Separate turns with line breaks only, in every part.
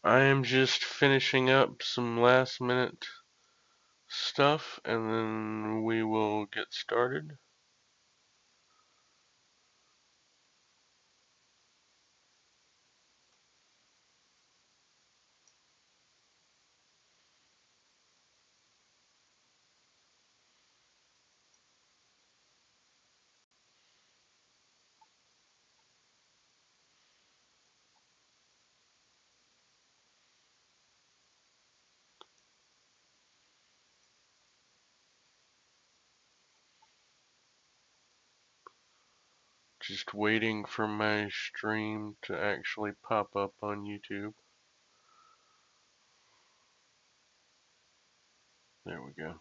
I am just finishing up some last minute stuff and then we will get started. Just waiting for my stream to actually pop up on YouTube. There we go.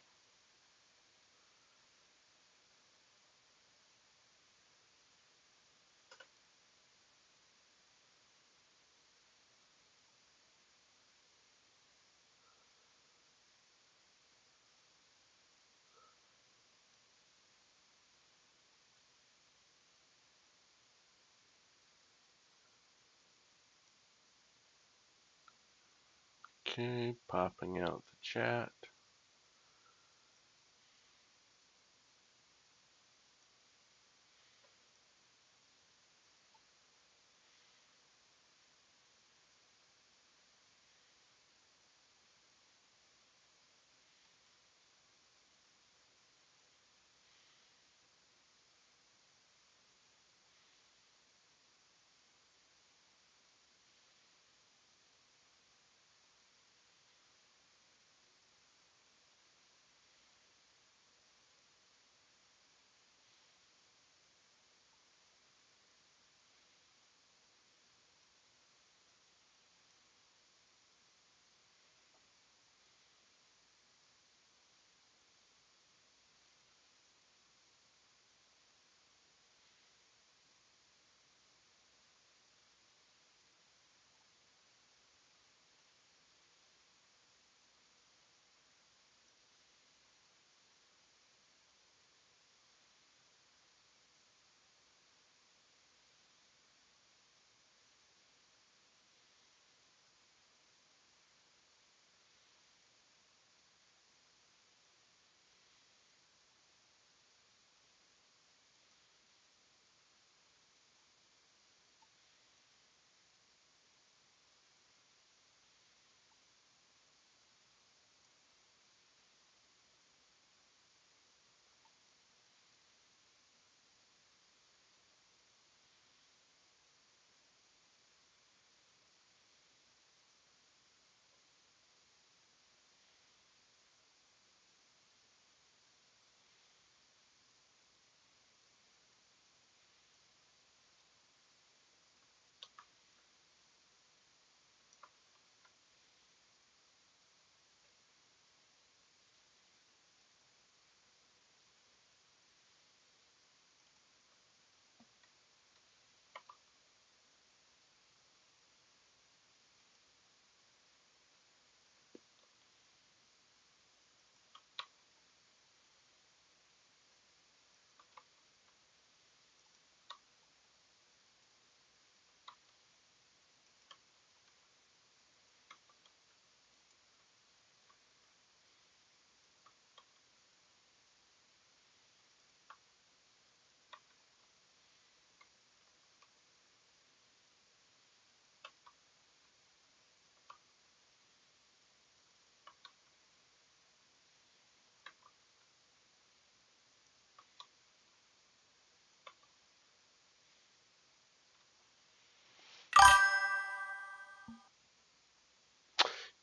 Okay, popping out the chat.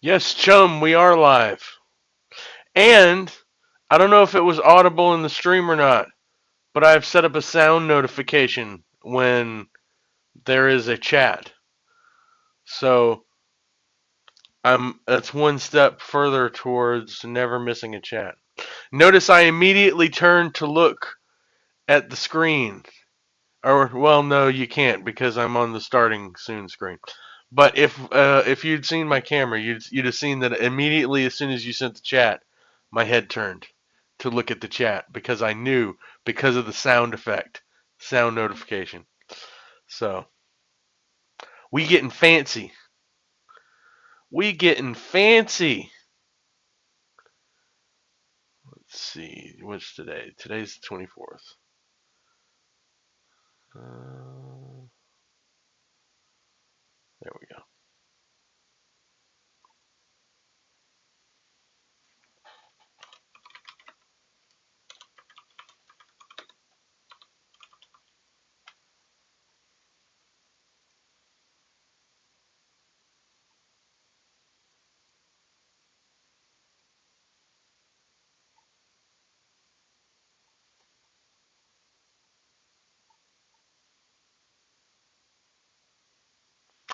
Yes, chum, we are live. And I don't know if it was audible in the stream or not, but I've set up a sound notification when there is a chat. So that's one step further towards never missing a chat. Notice I immediately turned to look at the screen. Or well, no, you can't because I'm on the starting soon screen. But if you'd seen my camera, you'd have seen that immediately as soon as you sent the chat, my head turned to look at the chat because I knew because of the sound effect, sound notification. So we getting fancy. We getting fancy. Let's see, what's today? Today's the 24th. There we go.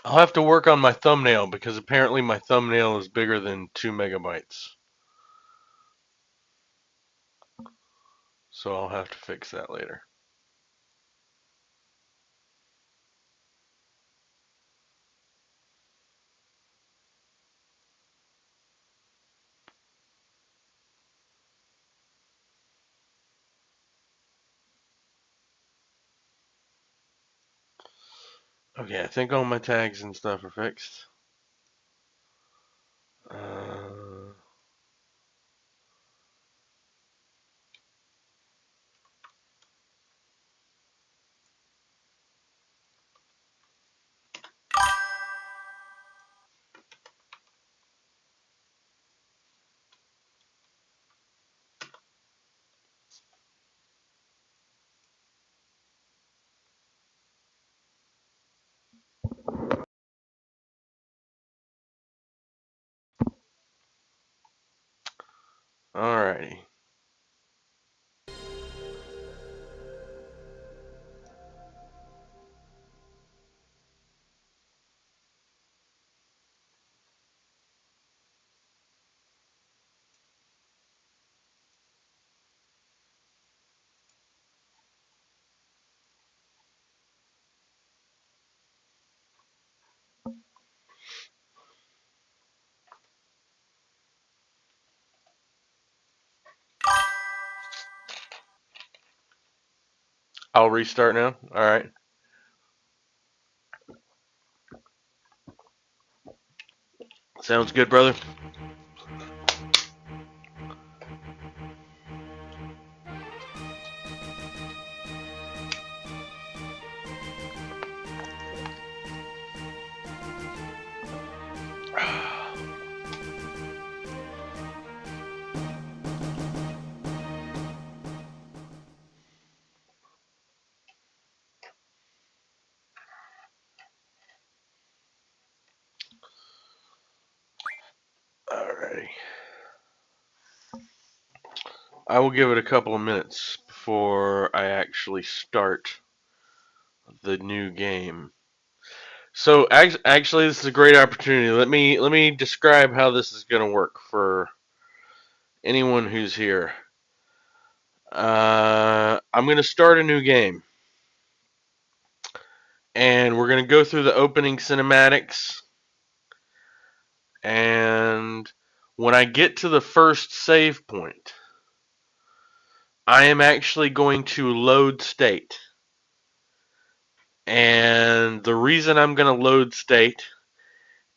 I'll have to work on my thumbnail because apparently my thumbnail is bigger than 2 megabytes. So I'll have to fix that later. Okay, I think all my tags and stuff are fixed. Uh, Alrighty. I'll restart now. Alright. Sounds good, brother. Alrighty. I will give it a couple of minutes before I actually start the new game. So actually, this is a great opportunity. Let me describe how this is going to work for anyone who's here. I'm going to start a new game, and we're going to go through the opening cinematics. And when I get to the first save point, I am actually going to load state. And the reason I'm going to load state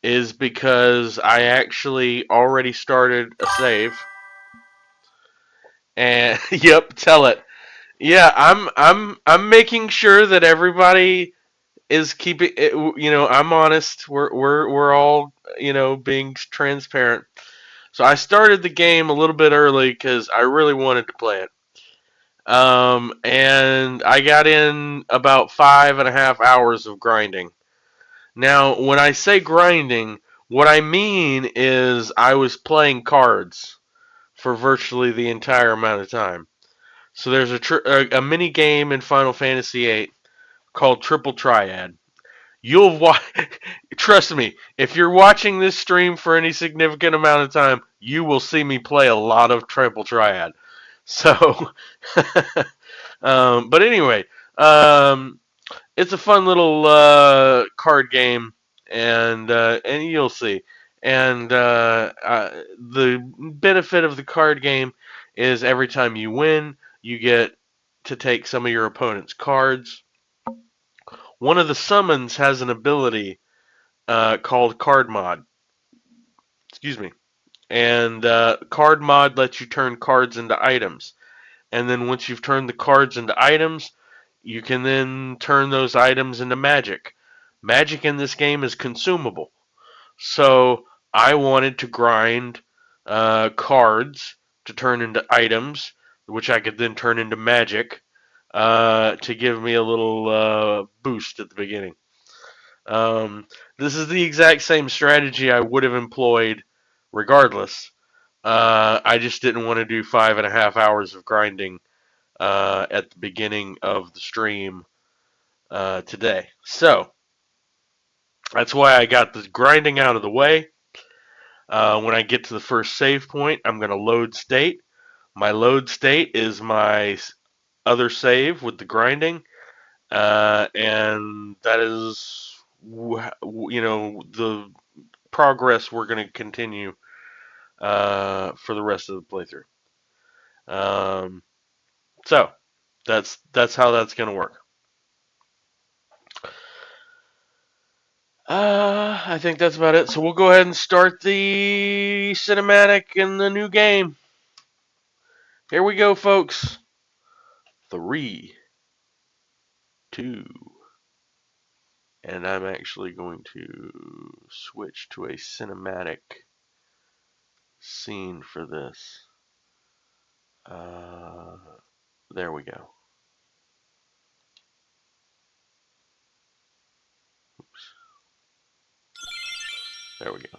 is because I actually already started a save. And yep, tell it. Yeah, I'm making sure that everybody is keeping it, I'm honest. We're all, being transparent. So I started the game a little bit early cuz I really wanted to play it. And I got in about 5.5 hours of grinding. Now, when I say grinding, what I mean is I was playing cards for virtually the entire amount of time. So there's a mini game in Final Fantasy VIII called Triple Triad. You'll trust me, if you're watching this stream for any significant amount of time, you will see me play a lot of Triple Triad. So, but anyway, it's a fun little card game, and you'll see. And the benefit of the card game is every time you win, you get to take some of your opponent's cards. One of the summons has an ability called Card Mod, Excuse me. And card mod lets you turn cards into items. And then once you've turned the cards into items, you can then turn those items into magic. Magic in this game is consumable. So I wanted to grind cards to turn into items, which I could then turn into magic to give me a little boost at the beginning. This is the exact same strategy I would have employed regardless. I just didn't want to do 5.5 hours of grinding at the beginning of the stream today. So that's why I got the grinding out of the way. When I get to the first save point, I'm going to load state. My load state is my other save with the grinding, and that is, the progress we're going to continue for the rest of the playthrough. So that's how that's going to work. I think that's about it. So we'll go ahead and start the cinematic in the new game. Here we go, folks. 3, 2, and I'm actually going to switch to a cinematic scene for this. There we go. Oops. There we go.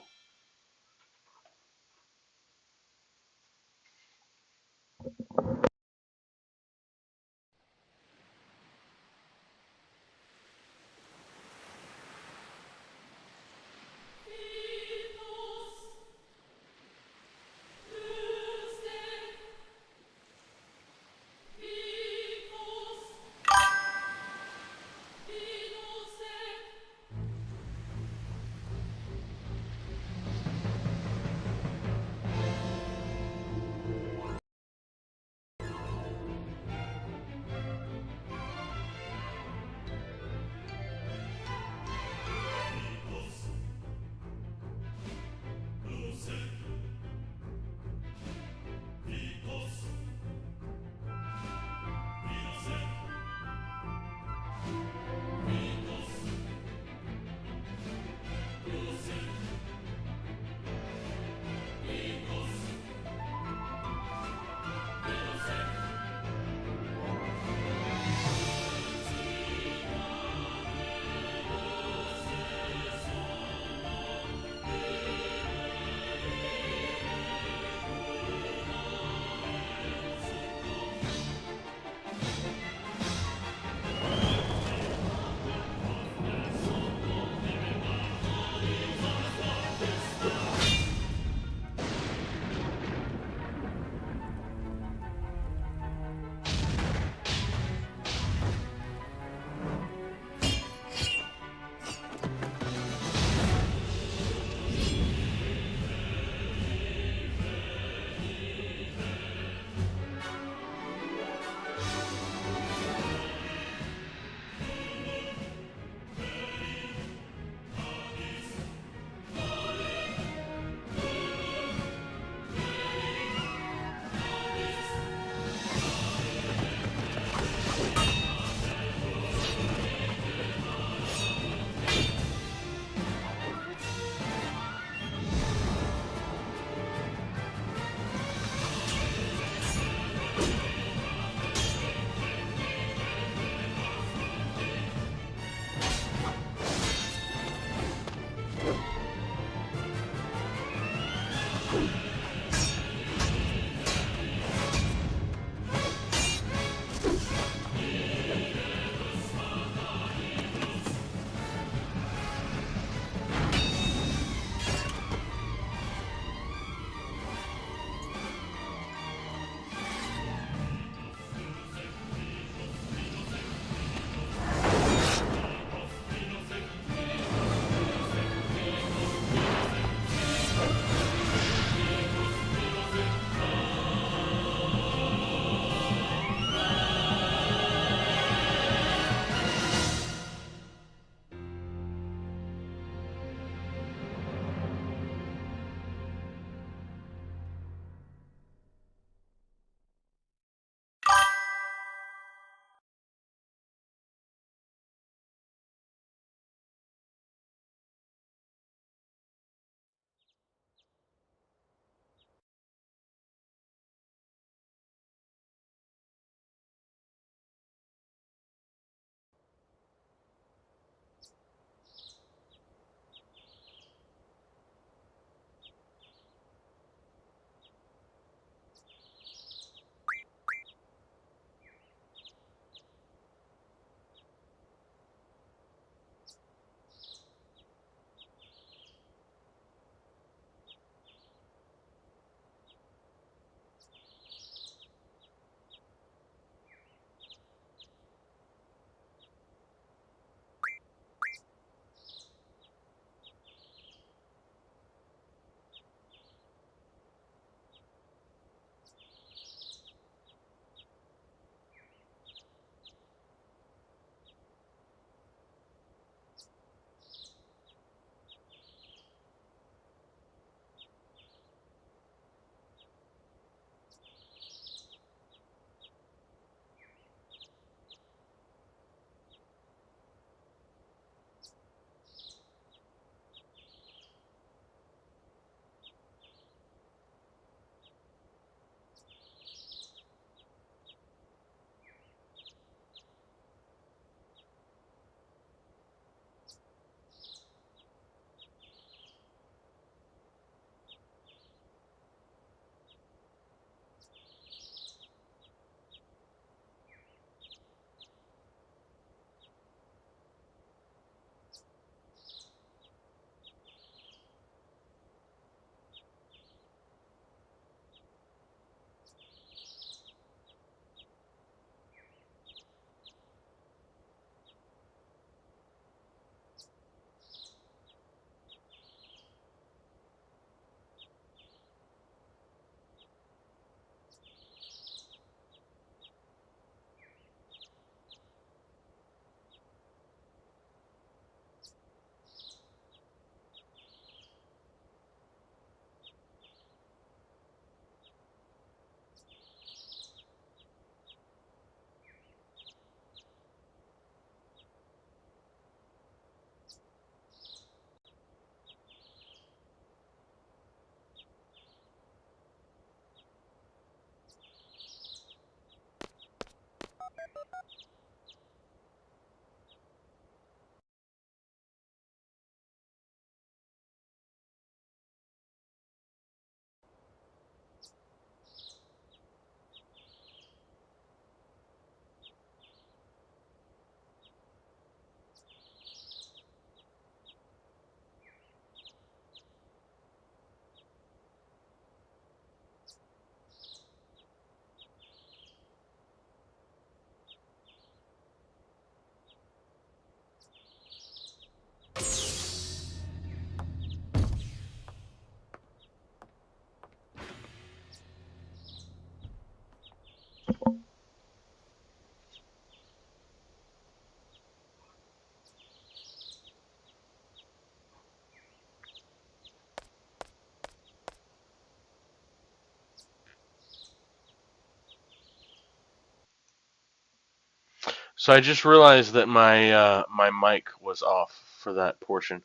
So I just realized that my mic was off for that portion.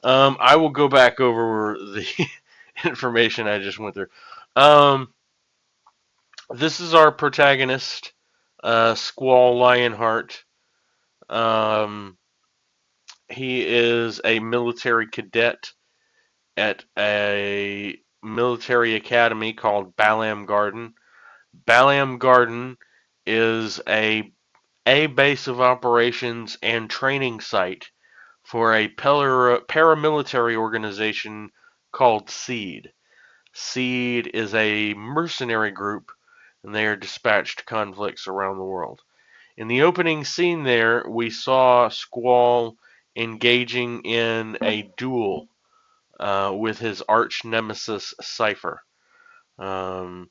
I will go back over the information I just went through. Um, this is our protagonist, Squall Lionheart. Um, he is a military cadet at a military academy called Balam Garden. Balam Garden is a base of operations and training site for a paramilitary organization called Seed. Seed is a mercenary group, and they are dispatched to conflicts around the world. In the opening scene there, we saw Squall engaging in a duel with his arch nemesis Cypher. Um,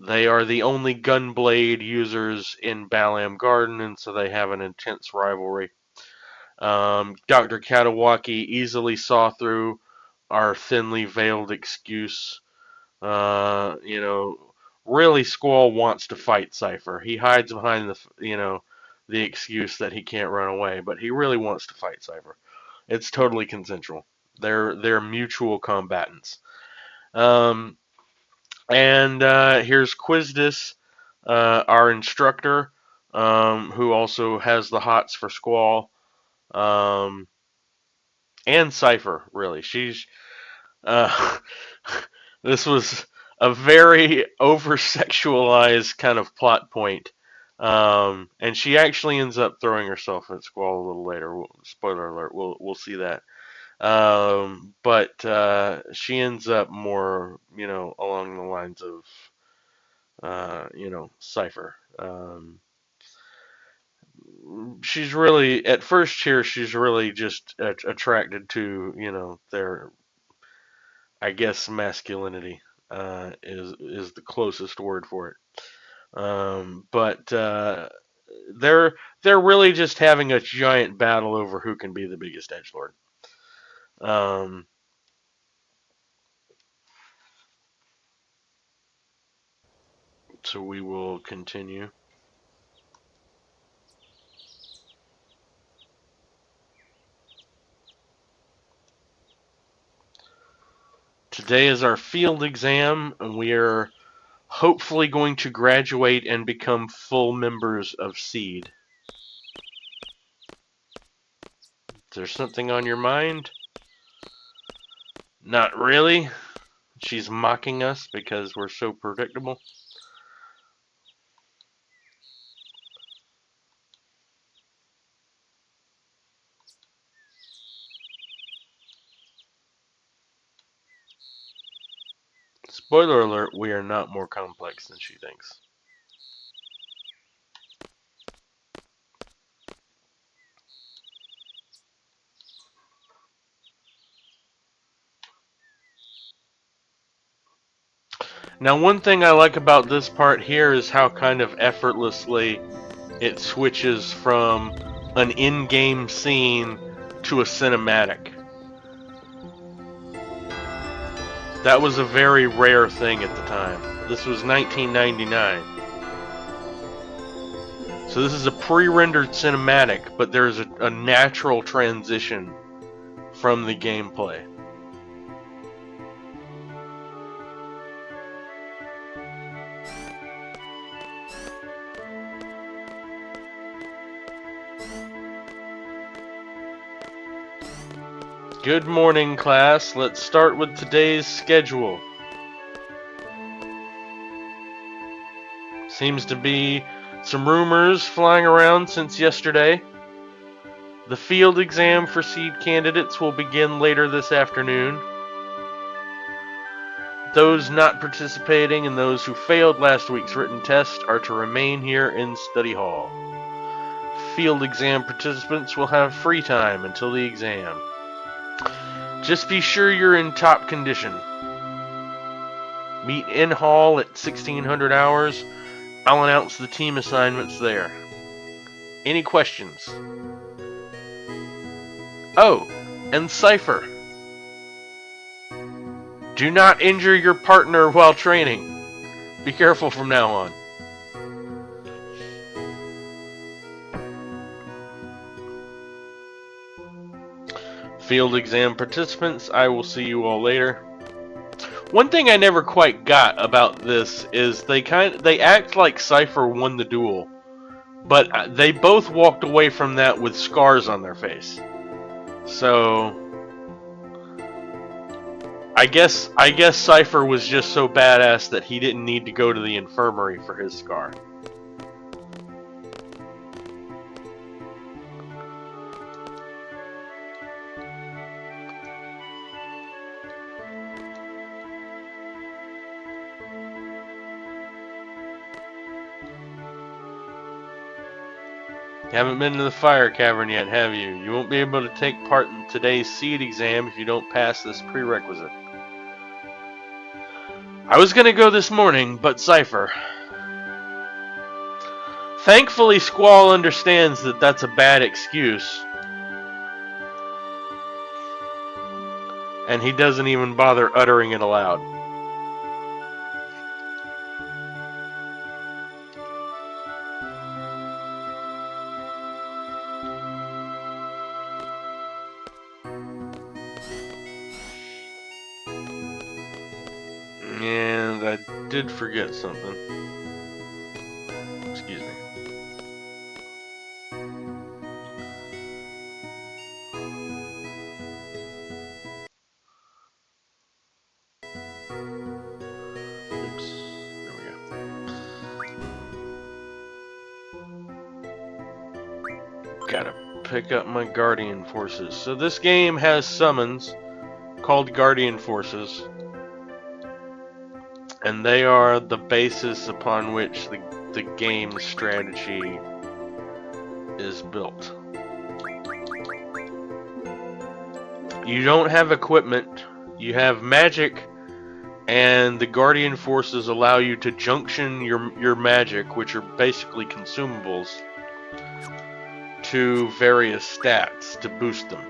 they are the only gunblade users in Balam Garden, and so they have an intense rivalry. Dr. Katawaki easily saw through our thinly veiled excuse. You know, really, Squall wants to fight Cypher. He hides behind the excuse that he can't run away, but he really wants to fight Cypher. It's totally consensual. They're mutual combatants. Um, and here's Quizdis, our instructor, who also has the hots for Squall. Um, and Cypher, really. She's uh, this was a very over sexualized kind of plot point. And she actually ends up throwing herself at Squall a little later. Spoiler alert, we'll see that. But she ends up more, along the lines of, Cypher. She's really, at first here, she's really just attracted to, their, I guess, masculinity is the closest word for it. But they're they're really just having a giant battle over who can be the biggest edgelord. Um, so we will continue. Today is our field exam, and we are hopefully going to graduate and become full members of Seed. Is there something on your mind? Not really. She's mocking us because we're so predictable. Spoiler alert, we are not more complex than she thinks. Now, one thing I like about this part here is how kind of effortlessly it switches from an in-game scene to a cinematic. That was a very rare thing at the time. This was 1999. So this is a pre-rendered cinematic, but there's a natural transition from the gameplay. Good morning, class. Let's start with today's schedule. Seems to be some rumors flying around since yesterday. The field exam for Seed candidates will begin later this afternoon. Those not participating and those who failed last week's written test are to remain here in study hall. Field exam participants will have free time until the exam. Just be sure you're in top condition. Meet in hall at 1600 hours. I'll announce the team assignments there. Any questions? Oh, and Cypher. Do not injure your partner while training. Be careful from now on. Field exam participants, I will see you all later. One thing I never quite got about this is they act like Cypher won the duel, but they both walked away from that with scars on their face. So I guess Cypher was just so badass that he didn't need to go to the infirmary for his scar. You haven't been to the fire cavern yet, have you? You won't be able to take part in today's seed exam if you don't pass this prerequisite. I was gonna go this morning, but Cypher. Thankfully, Squall understands that that's a bad excuse. And he doesn't even bother uttering it aloud. And I did forget something. Excuse me. Oops. There we go. Gotta pick up my Guardian Forces. So this game has summons called Guardian Forces. And they are the basis upon which the game's strategy is built. You don't have equipment, you have magic, and the Guardian Forces allow you to junction your magic, which are basically consumables, to various stats to boost them.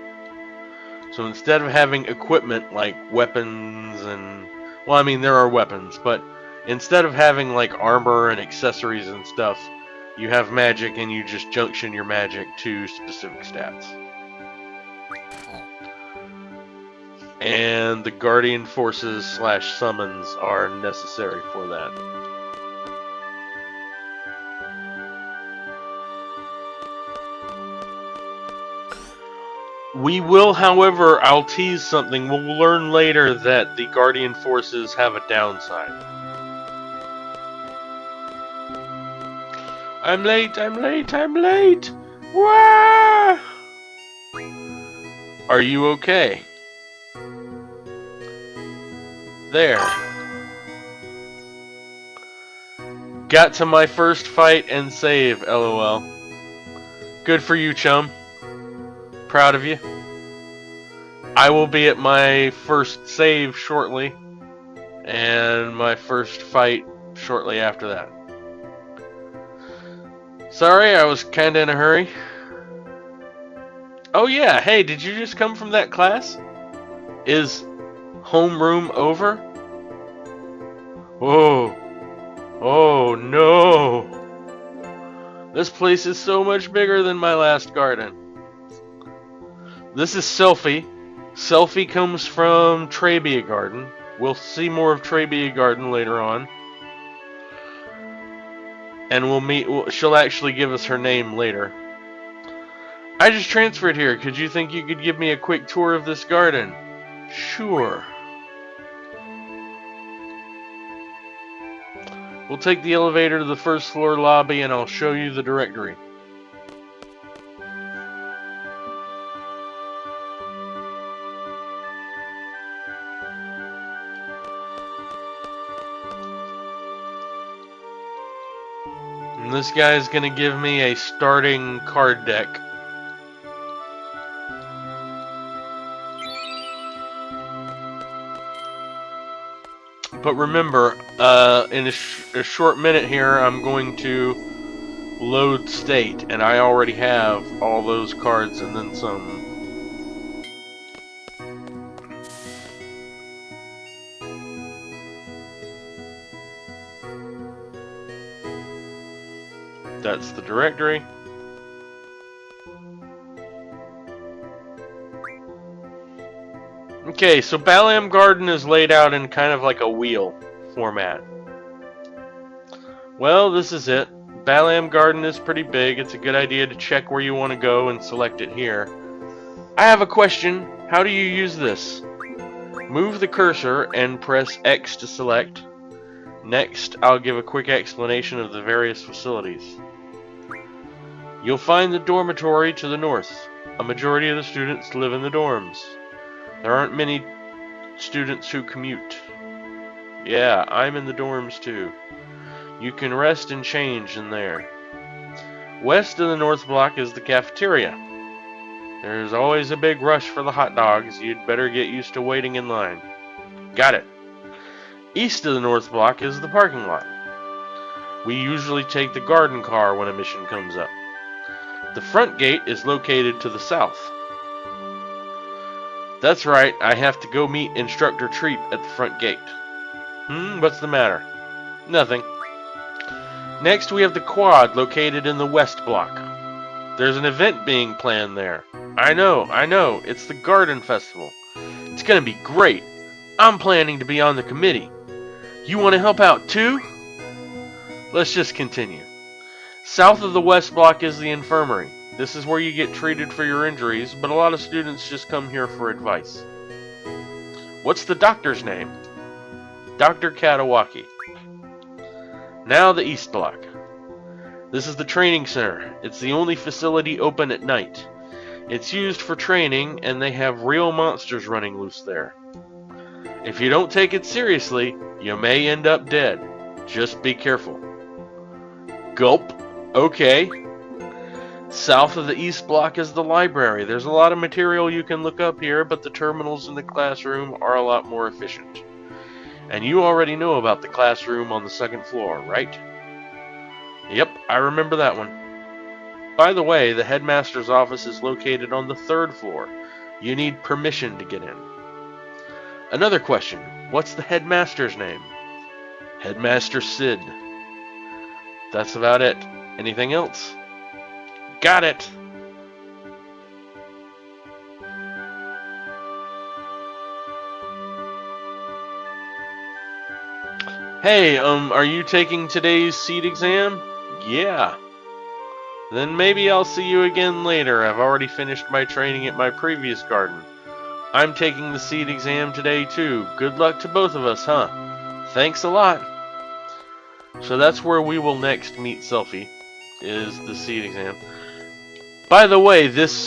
So instead of having equipment like weapons and... well, I mean, there are weapons, but instead of having like armor and accessories and stuff, you have magic and you just junction your magic to specific stats. And the Guardian Forces / summons are necessary for that. We will, however, I'll tease something, we'll learn later that the Guardian Forces have a downside. I'm late, I'm late, I'm late! Wah! Are you okay? There. Got to my first fight and save, lol. Good for you, chum. Proud of you. I will be at my first save shortly, and my first fight shortly after that. Sorry, I was kinda in a hurry. Oh yeah, hey, did you just come from that class? Is homeroom over? Whoa. Oh no. This place is so much bigger than my last garden. This is Selfie. Selfie comes from Trabia Garden. We'll see more of Trabia Garden later on. And we'll meet... she'll actually give us her name later. I just transferred here. Could you think you could give me a quick tour of this garden? Sure. We'll take the elevator to the first floor lobby and I'll show you the directory. And this guy's gonna give me a starting card deck. But remember, in a short minute here, I'm going to load state, and I already have all those cards and then some. That's the directory. Okay, so Balam Garden is laid out in kind of like a wheel format. Well, this is it. Balam Garden is pretty big. It's a good idea to check where you want to go and select it here. I have a question. How do you use this? Move the cursor and press X to select. Next, I'll give a quick explanation of the various facilities. You'll find the dormitory to the north. A majority of the students live in the dorms. There aren't many students who commute. Yeah, I'm in the dorms too. You can rest and change in there. West of the north block is the cafeteria. There's always a big rush for the hot dogs. You'd better get used to waiting in line. Got it. East of the north block is the parking lot. We usually take the garden car when a mission comes up. The front gate is located to the south. That's right, I have to go meet Instructor Treep at the front gate. What's the matter? Nothing. Next we have the quad located in the west block. There's an event being planned there. I know, it's the Garden Festival. It's gonna be great. I'm planning to be on the committee. You want to help out too? Let's just continue. South of the west block is the infirmary. This is where you get treated for your injuries, but a lot of students just come here for advice. What's the doctor's name? Dr. Katawaki. Now the east block. This is the training center. It's the only facility open at night. It's used for training, and they have real monsters running loose there. If you don't take it seriously, you may end up dead. Just be careful. Gulp. Okay. South of the east block is the library. There's a lot of material you can look up here, but the terminals in the classroom are a lot more efficient. And you already know about the classroom on the second floor, right? Yep, I remember that one. By the way, the headmaster's office is located on the third floor. You need permission to get in. Another question. What's the headmaster's name? Headmaster Sid. That's about it. Anything else? Got it! Hey, are you taking today's seed exam? Yeah. Then maybe I'll see you again later. I've already finished my training at my previous garden. I'm taking the seed exam today too. Good luck to both of us, huh? Thanks a lot. So that's where we will next meet Selfie, is the seed exam. By the way, this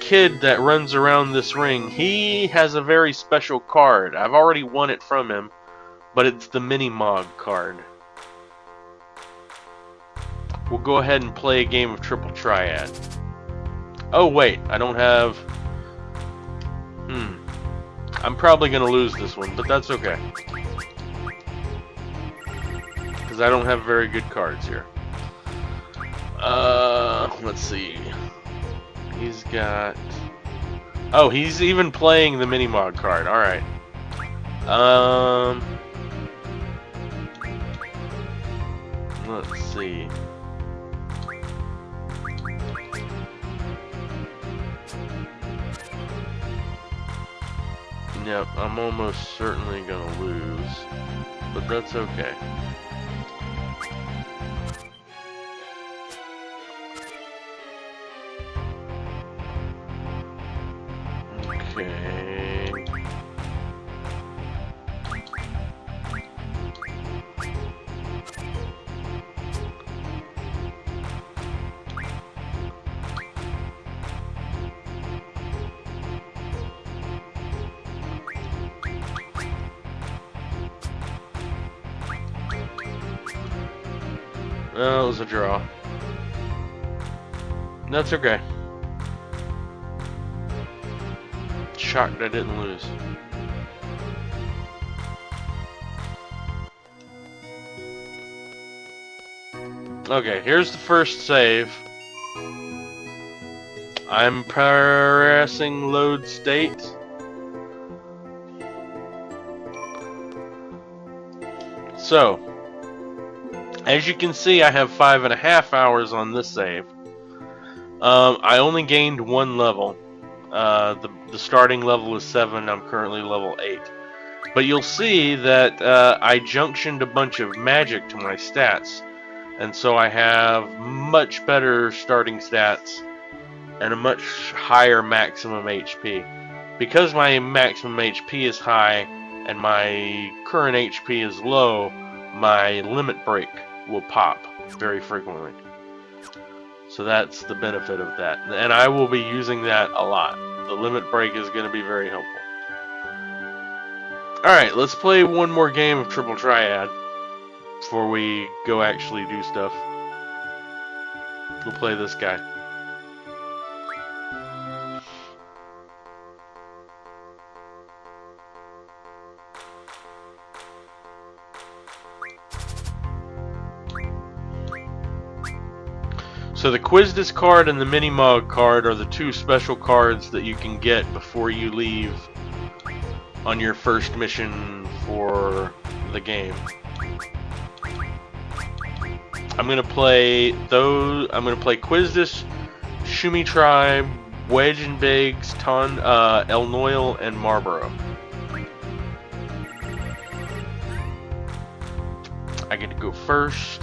kid that runs around this ring, he has a very special card. I've already won it from him, but it's the Mini-Mog card. We'll go ahead and play a game of Triple Triad. Oh wait, I don't have... I'm probably going to lose this one, but that's okay. Because I don't have very good cards here. Let's see. He's got... Oh, he's even playing the Mini-Mog card. Alright. Let's see. Yep, I'm almost certainly gonna lose, but that's okay. Okay. Well, it was a draw. That's okay. Shocked I didn't lose. Okay, here's the first save. I'm pressing load state. So, as you can see, I have 5.5 hours on this save. I only gained 1 level. The starting level is 7. I'm currently level 8. But you'll see that I junctioned a bunch of magic to my stats, and so I have much better starting stats and a much higher maximum HP. Because my maximum HP is high and my current HP is low, my limit break will pop very frequently. So that's the benefit of that. And I will be using that a lot. The limit break is going to be very helpful. Alright, let's play one more game of Triple Triad before we go actually do stuff. We'll play this guy. So the Quizdis card and the Minimog card are the two special cards that you can get before you leave on your first mission for the game. I'm gonna play those. I'm gonna play Quizdis, Shumi Tribe, Wedge and Biggs, El Noil, and Marlboro. I get to go first.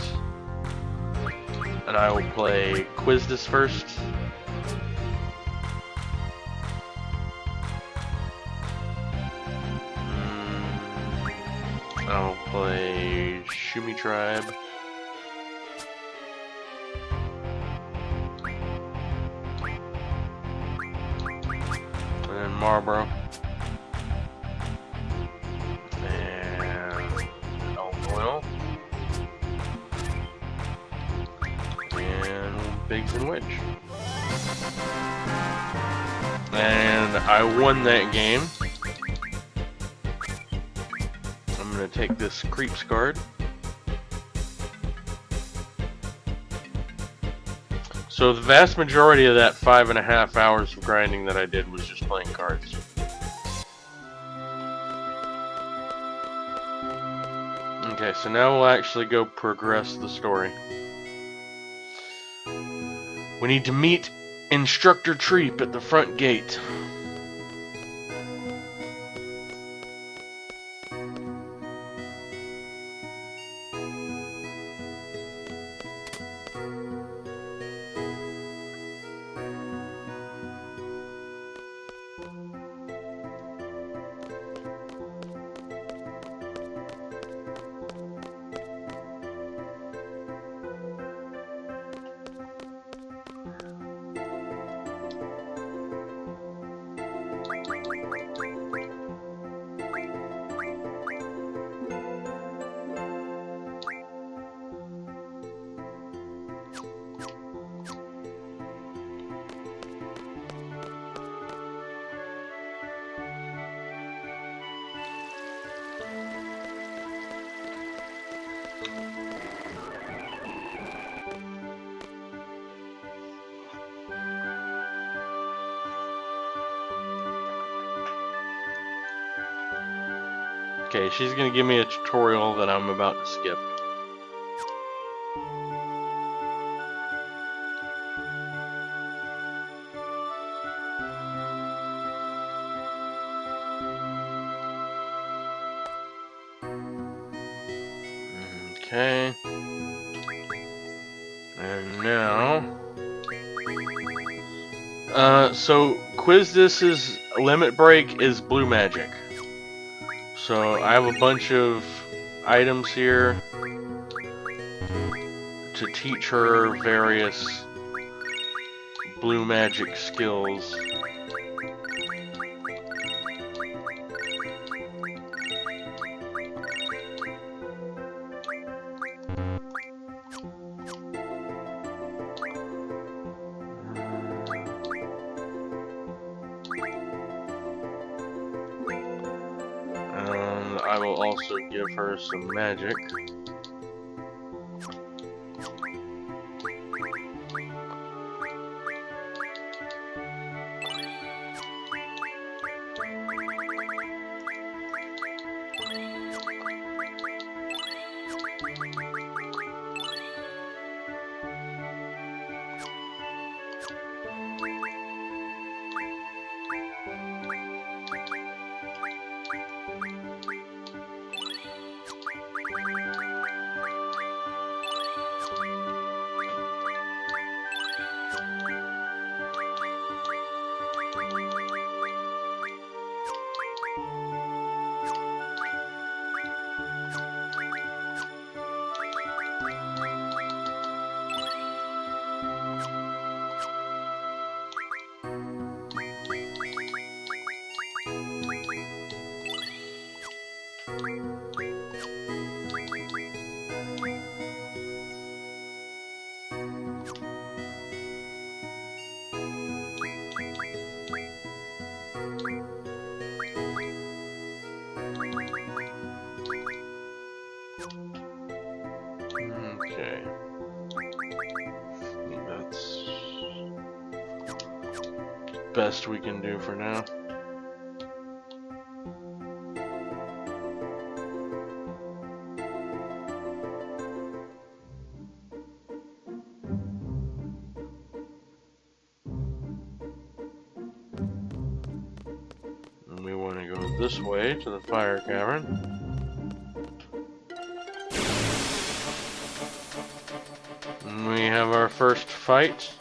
And I will play Quizdis first. I'll play Shumi Tribe. And then Marlboro. And El Noil. Biggs and Wedge. And I won that game. I'm going to take this Creeps card. So the vast majority of that 5.5 hours of grinding that I did was just playing cards. Okay, so now we'll actually go progress the story. We need to meet Instructor Treep at the front gate. Okay, she's gonna give me a tutorial that I'm about to skip. Okay. And now... so Quizdis's limit break is blue magic. So I have a bunch of items here to teach her various blue magic skills. I will also give her some magic. Okay. That's best we can do for now. And we want to go this way to the fire cavern. And we have our first fight.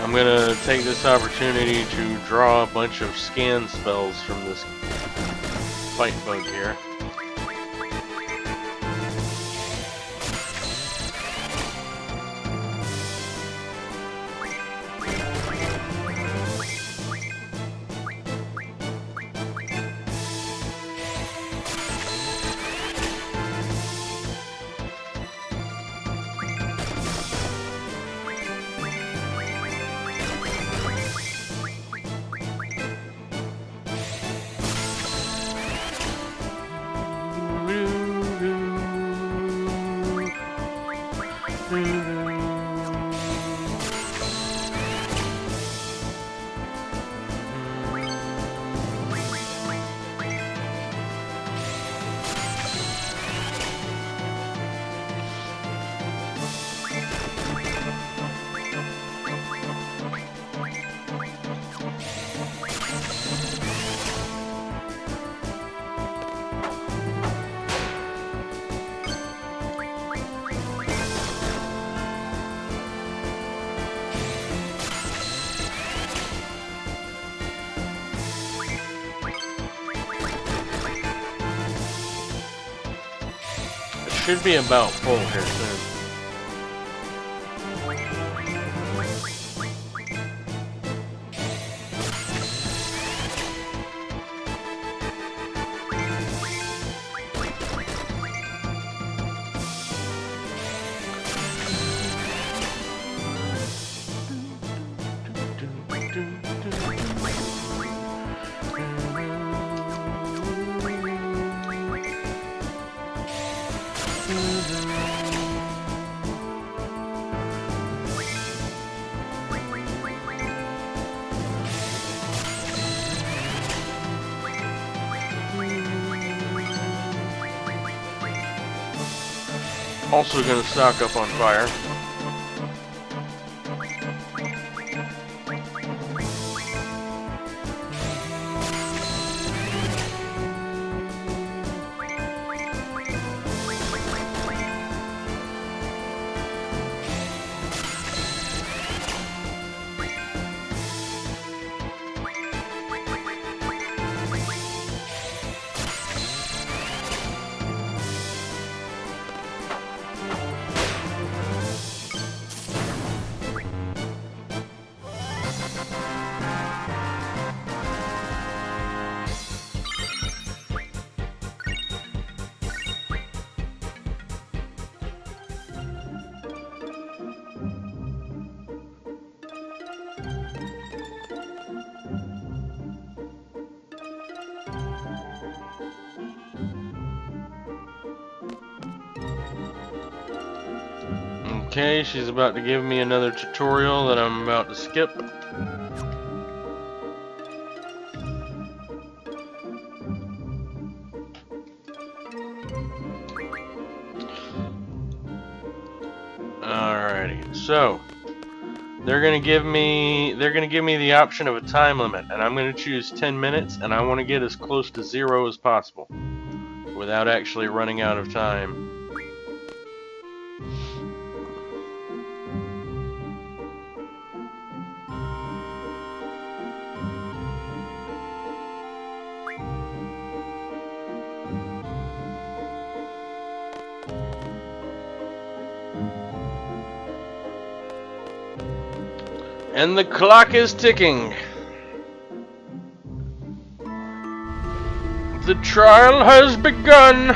I'm gonna take this opportunity to draw a bunch of scan spells from this fight bug here. Should be about full here soon. Also gonna stock up on fire. Okay, she's about to give me another tutorial that I'm about to skip. Alrighty, so they're gonna give me the option of a time limit, and I'm gonna choose 10 minutes, and I want to get as close to 0 as possible without actually running out of time. And the clock is ticking. The trial has begun.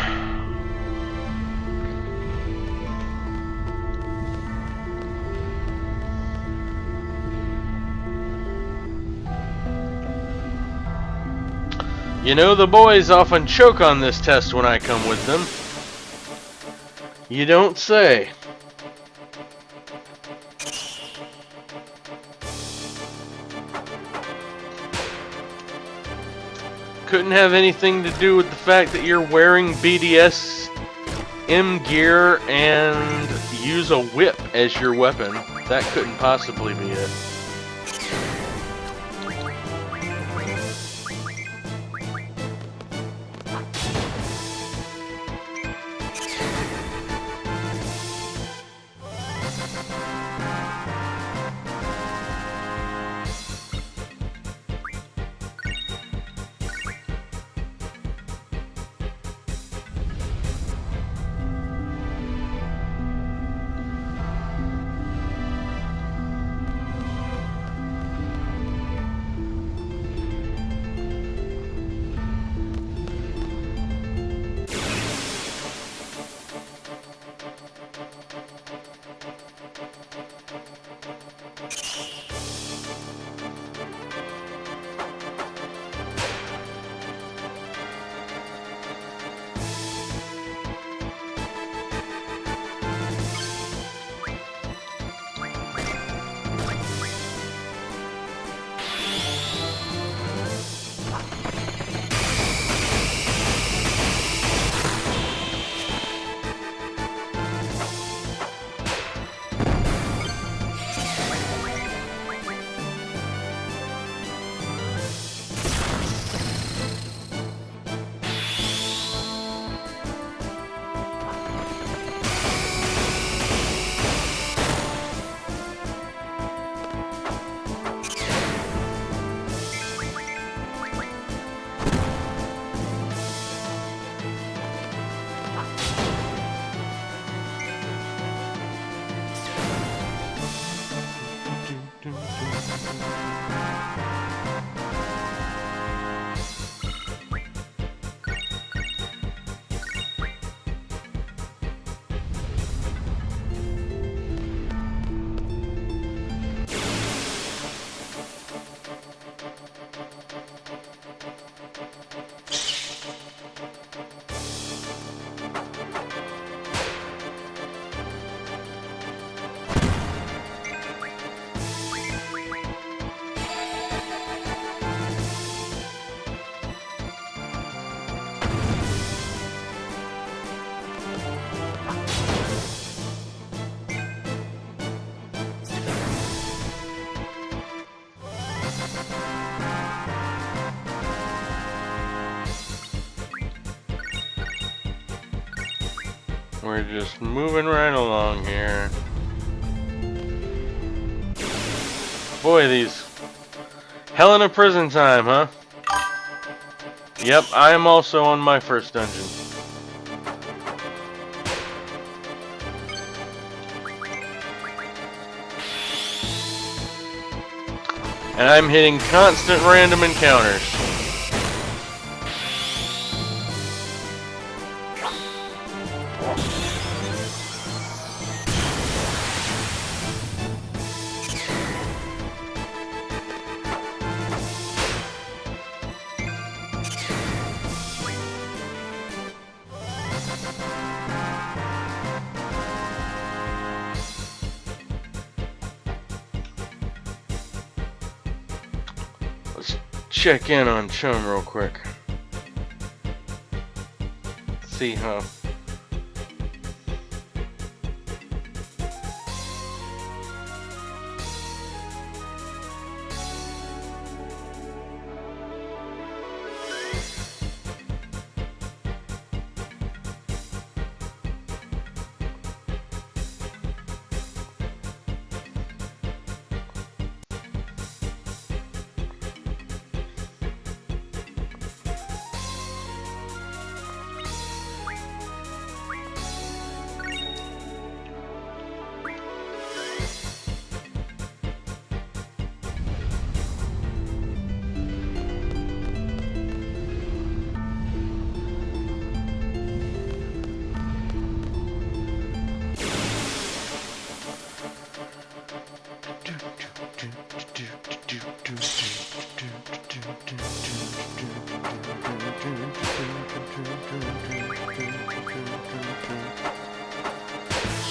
You know, the boys often choke on this test when I come with them. You don't say. Couldn't have anything to do with the fact that you're wearing BDSM gear and use a whip as your weapon. That couldn't possibly be it. We're just moving right along here. Boy, these hell in a prison time, huh? Yep, I am also on my first dungeon. And I'm hitting constant random encounters. check in on Chum real quick. See how.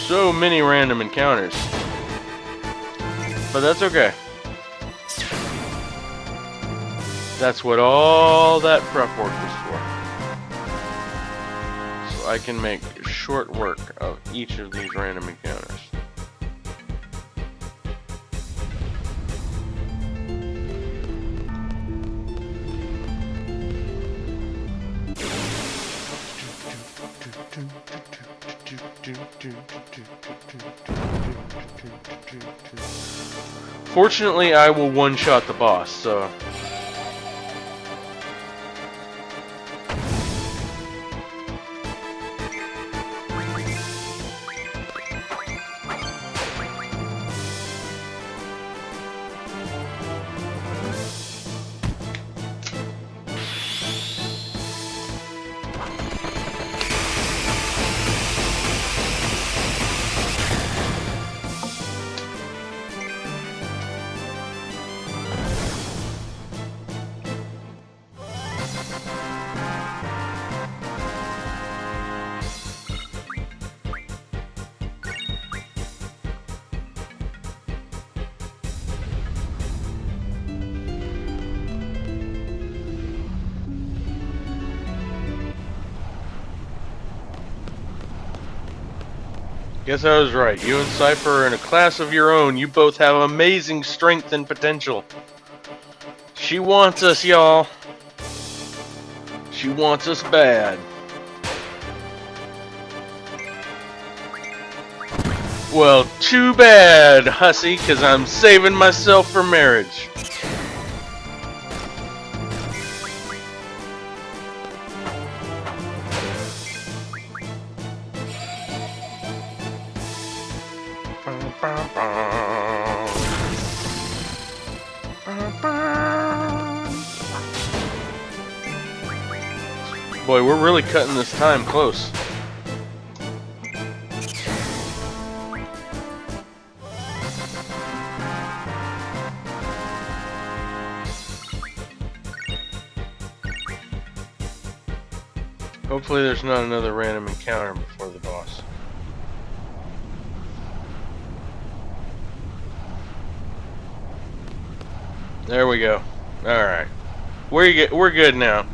So many random encounters. But that's okay. That's what all that prep work was for. So I can make short work of each of these random encounters. Fortunately, I will one-shot the boss, so... Guess I was right. You and Cypher are in a class of your own. You both have amazing strength and potential. She wants us, y'all. She wants us bad. Well, too bad, hussy, 'cause I'm saving myself for marriage. Boy, we're really cutting this time close. Hopefully there's not another random encounter before the boss. There we go. Alright. We're good now.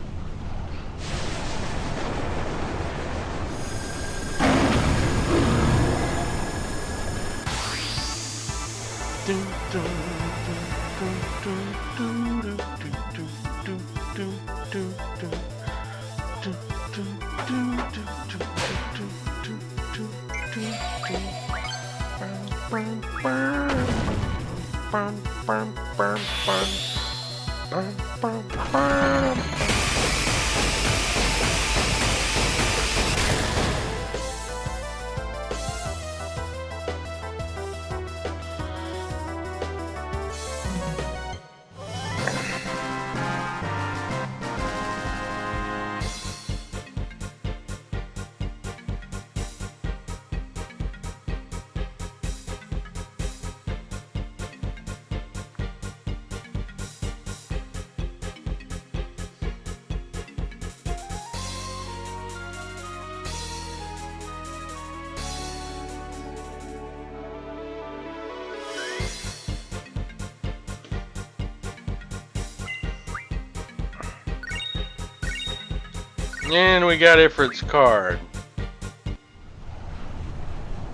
And we got Ifrit's card.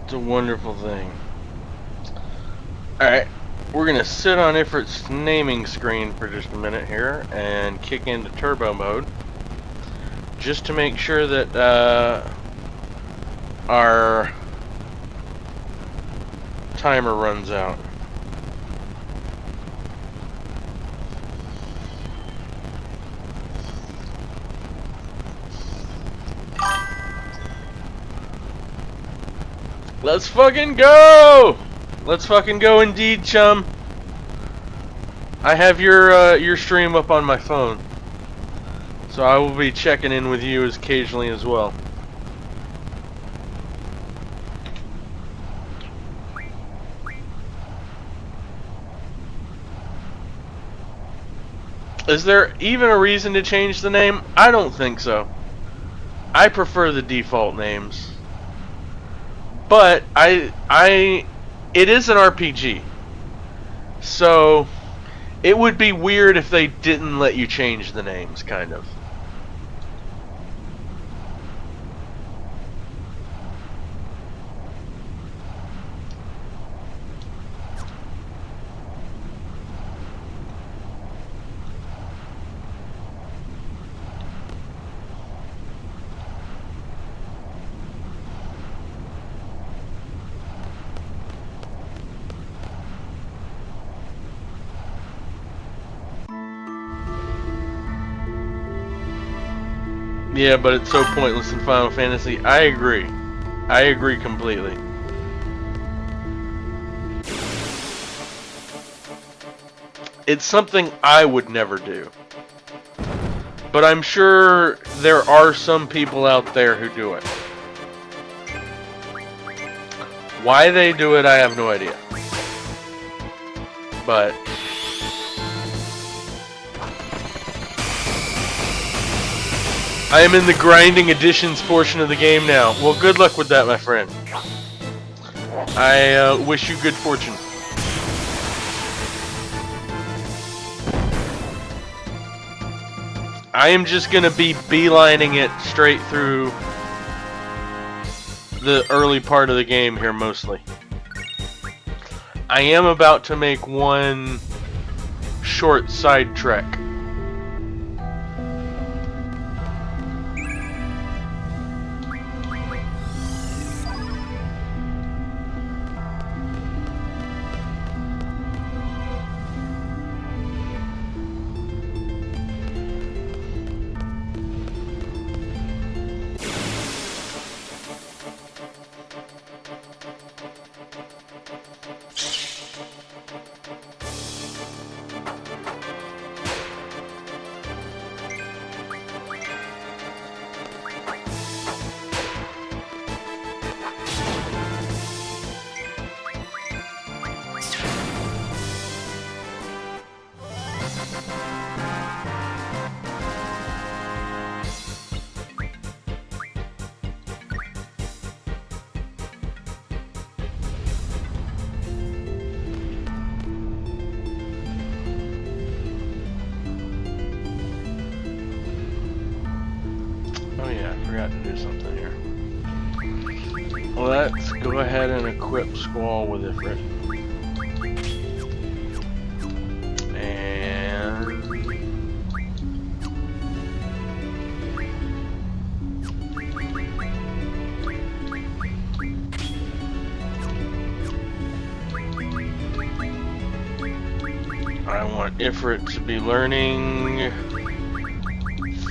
It's a wonderful thing. Alright, we're going to sit on Ifrit's naming screen for just a minute here and kick into turbo mode. Just to make sure that our timer runs out. Let's fucking go! Let's fucking go indeed, chum. I have your stream up on my phone, so I will be checking in with you as occasionally as well. Is there even a reason to change the name? I don't think so. I prefer the default names. But it is an RPG. So it would be weird if they didn't let you change the names, kind of. Yeah, but it's so pointless in Final Fantasy. I agree. I agree completely. It's something I would never do. But I'm sure there are some people out there who do it. Why they do it, I have no idea. But I am in the grinding additions portion of the game now. Well, good luck with that, my friend. I wish you good fortune. I am just gonna be beelining it straight through the early part of the game here, mostly. I am about to make one short side trek. To do something here. Let's go ahead and equip Squall with Ifrit. And I want Ifrit to be learning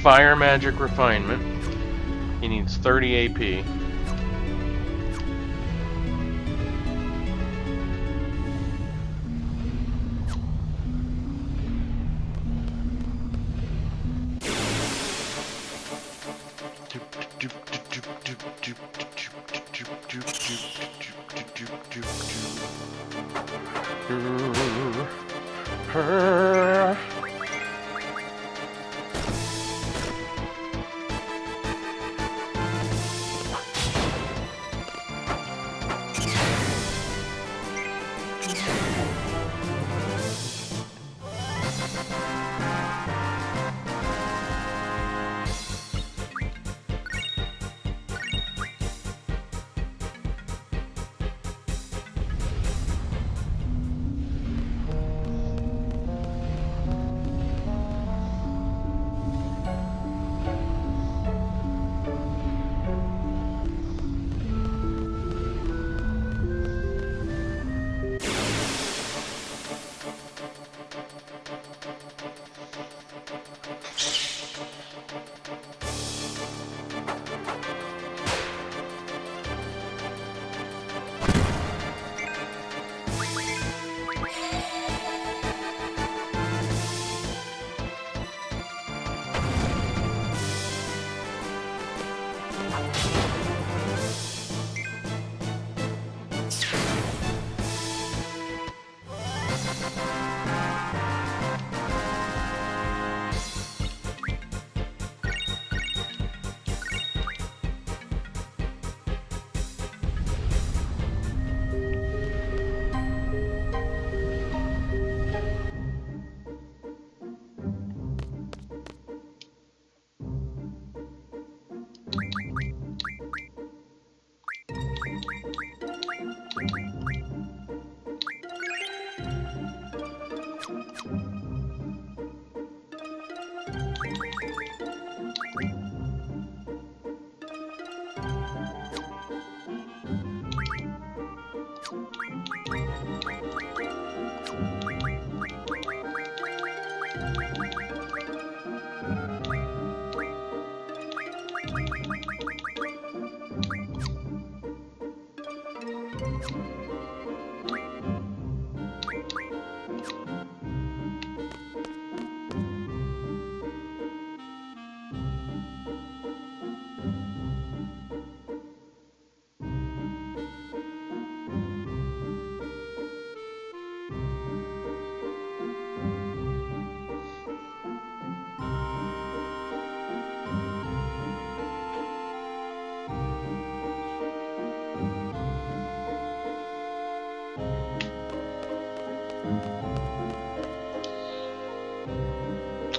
Fire Magic Refinement. He needs 30 AP.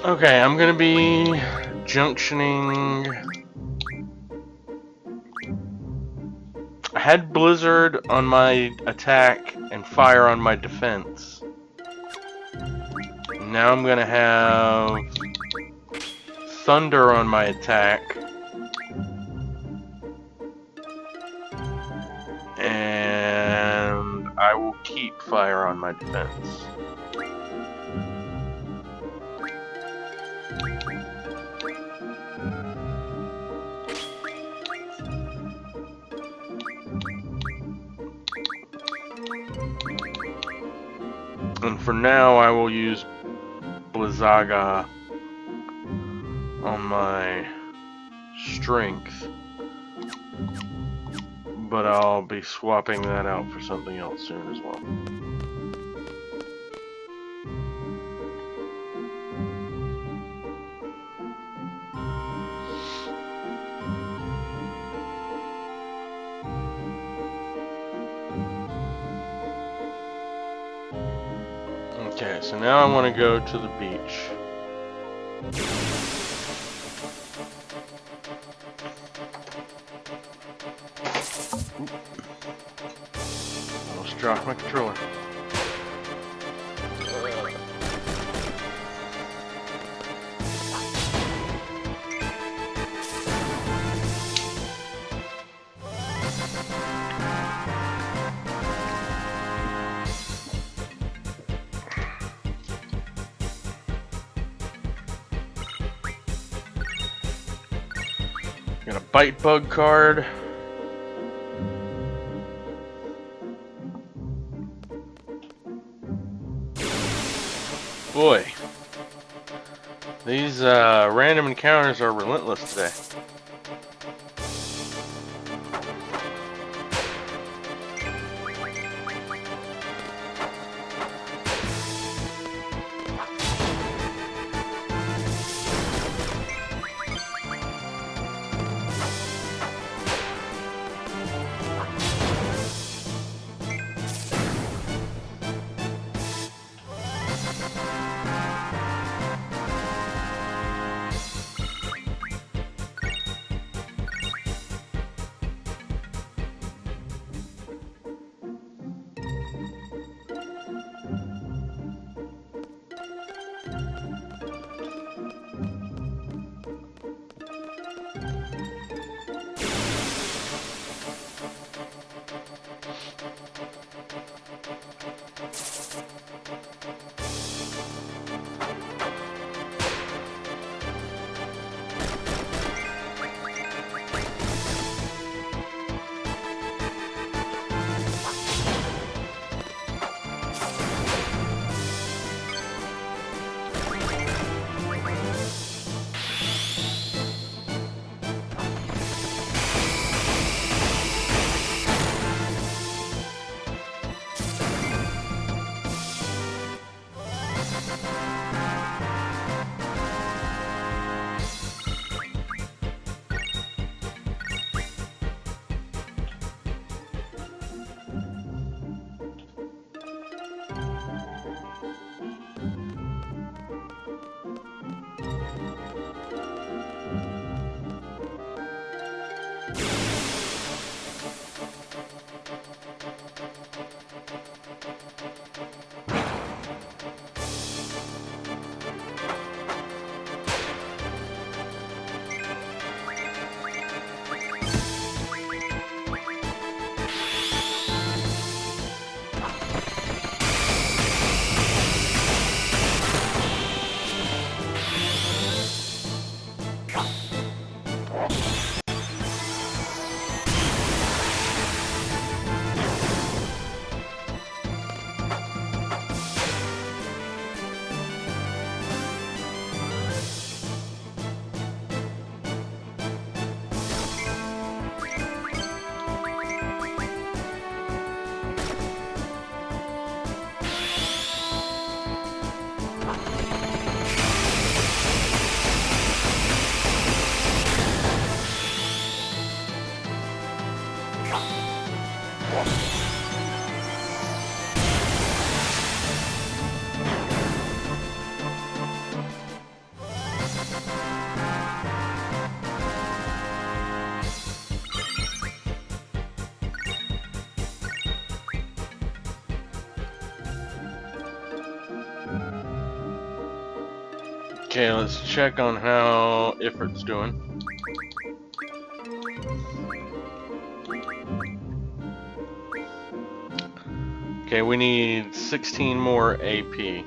Okay, I'm gonna be junctioning. I had Blizzard on my attack and Fire on my defense. Now I'm gonna have Thunder on my attack. And I will keep Fire on my defense. And for now, I will use Blizzaga on my strength, but I'll be swapping that out for something else soon as well. Okay, so now I want to go to the beach. Almost dropped my controller. Got a bite bug card. Boy, these random encounters are relentless today. Okay, let's check on how Ifrit's doing. Okay, we need 16 more AP.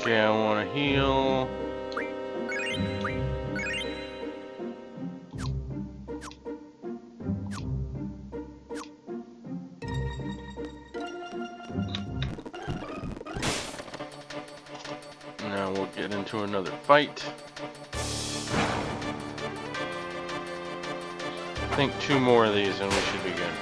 Okay, I want to heal. Now we'll get into another fight. I think 2 more of these and we should be good.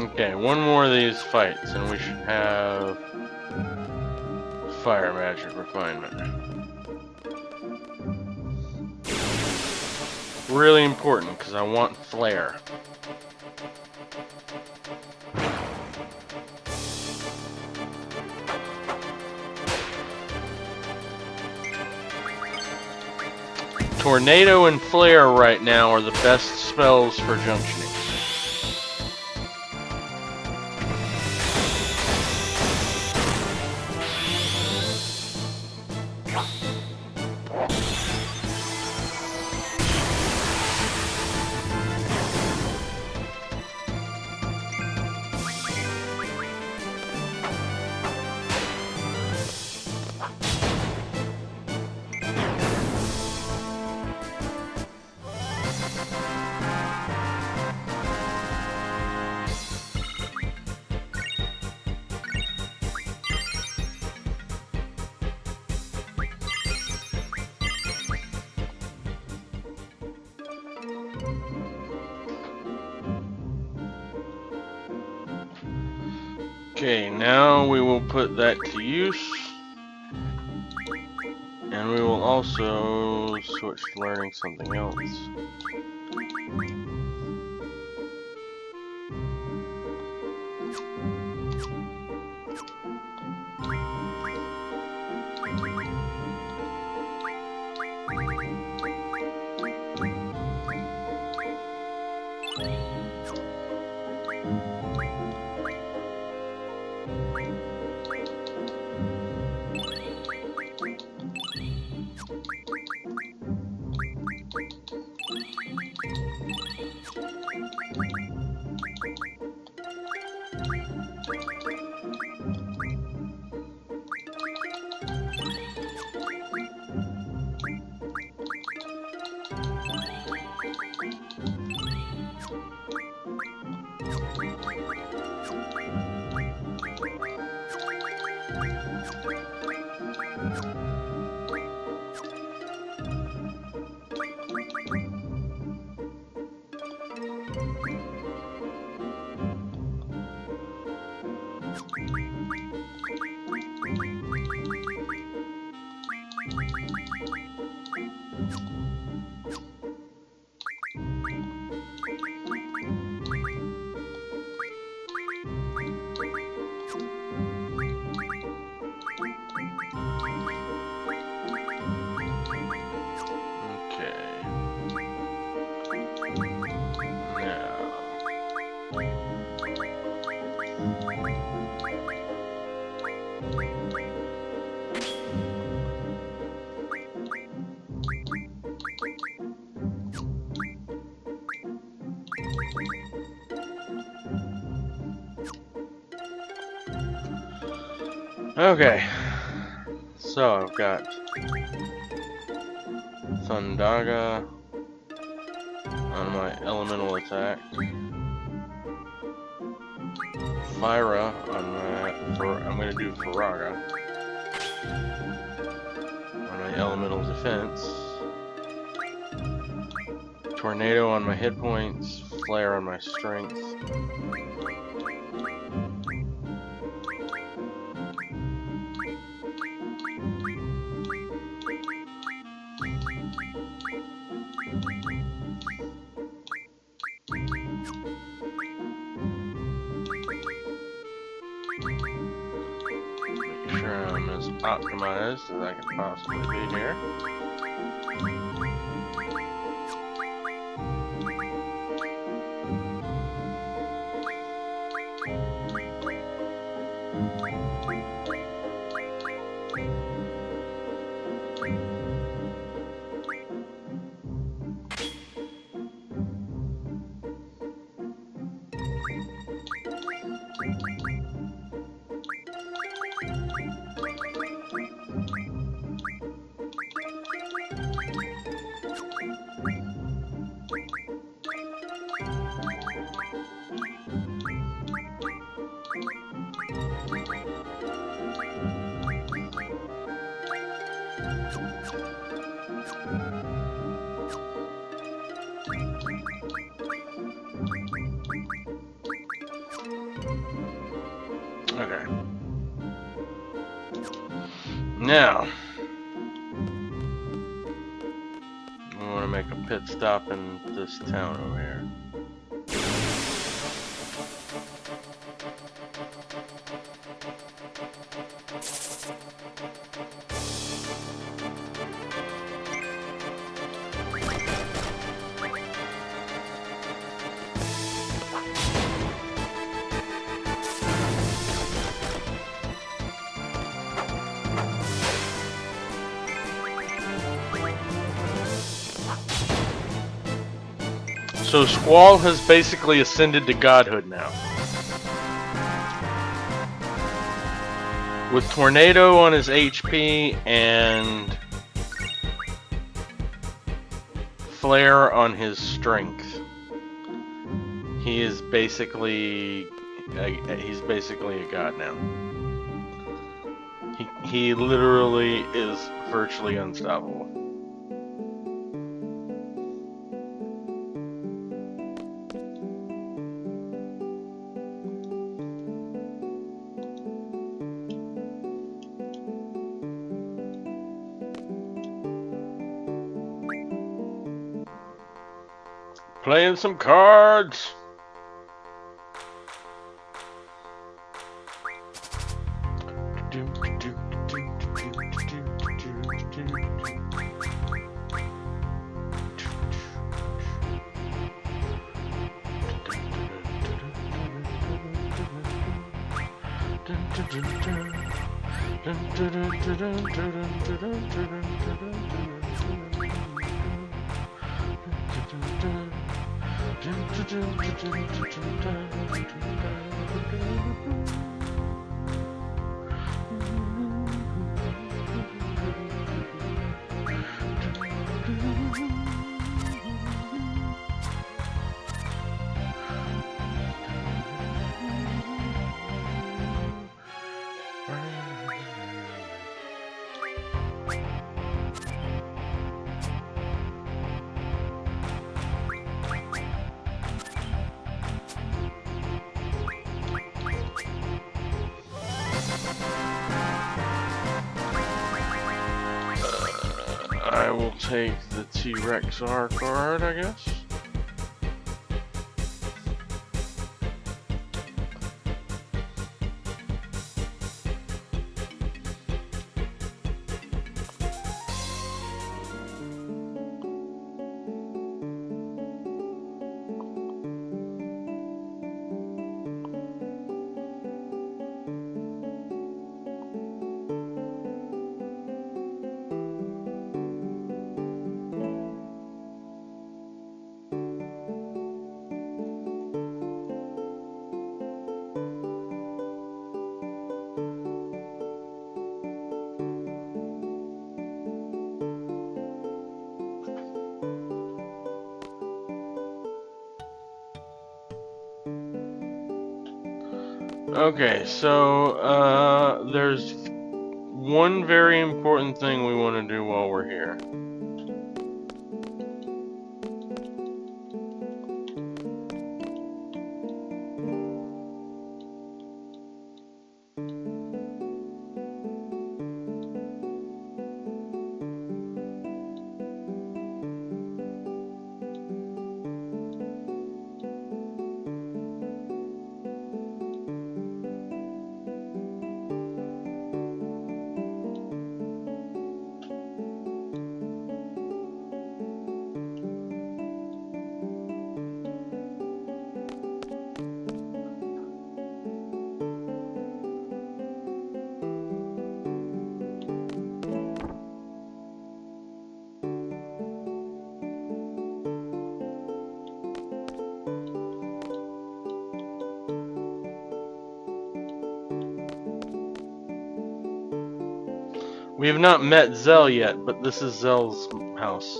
Okay, 1 more of these fights and we should have fire magic refinement. Really important because I want flare. Tornado and flare right now are the best spells for junctioning. Okay, now we will put that to use. And we will also switch to learning something else. Okay, so I've got Thundaga on my elemental attack, Fyra on my, I'm going to do Faraga on my elemental defense, Tornado on my hit points, Flare on my strength. Make sure I'm as optimized as I can possibly be here. Okay. Now, I want to make a pit stop in this town over here. So Squall has basically ascended to godhood now. With Tornado on his HP and Flare on his strength, he is basically a god now. He literally is virtually unstoppable. Playing some cards. I will take the T-Rex R card, I guess. Okay, so there's one very important thing we want to do while we're here. We have not met Zell yet, but this is Zell's house.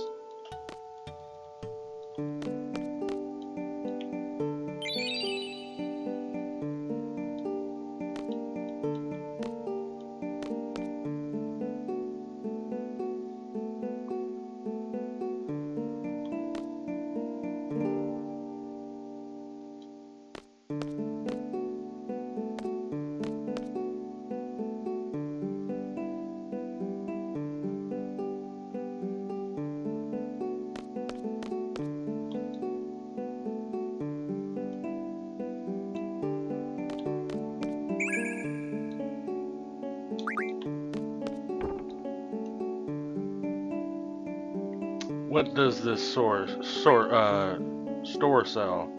What does this store sell?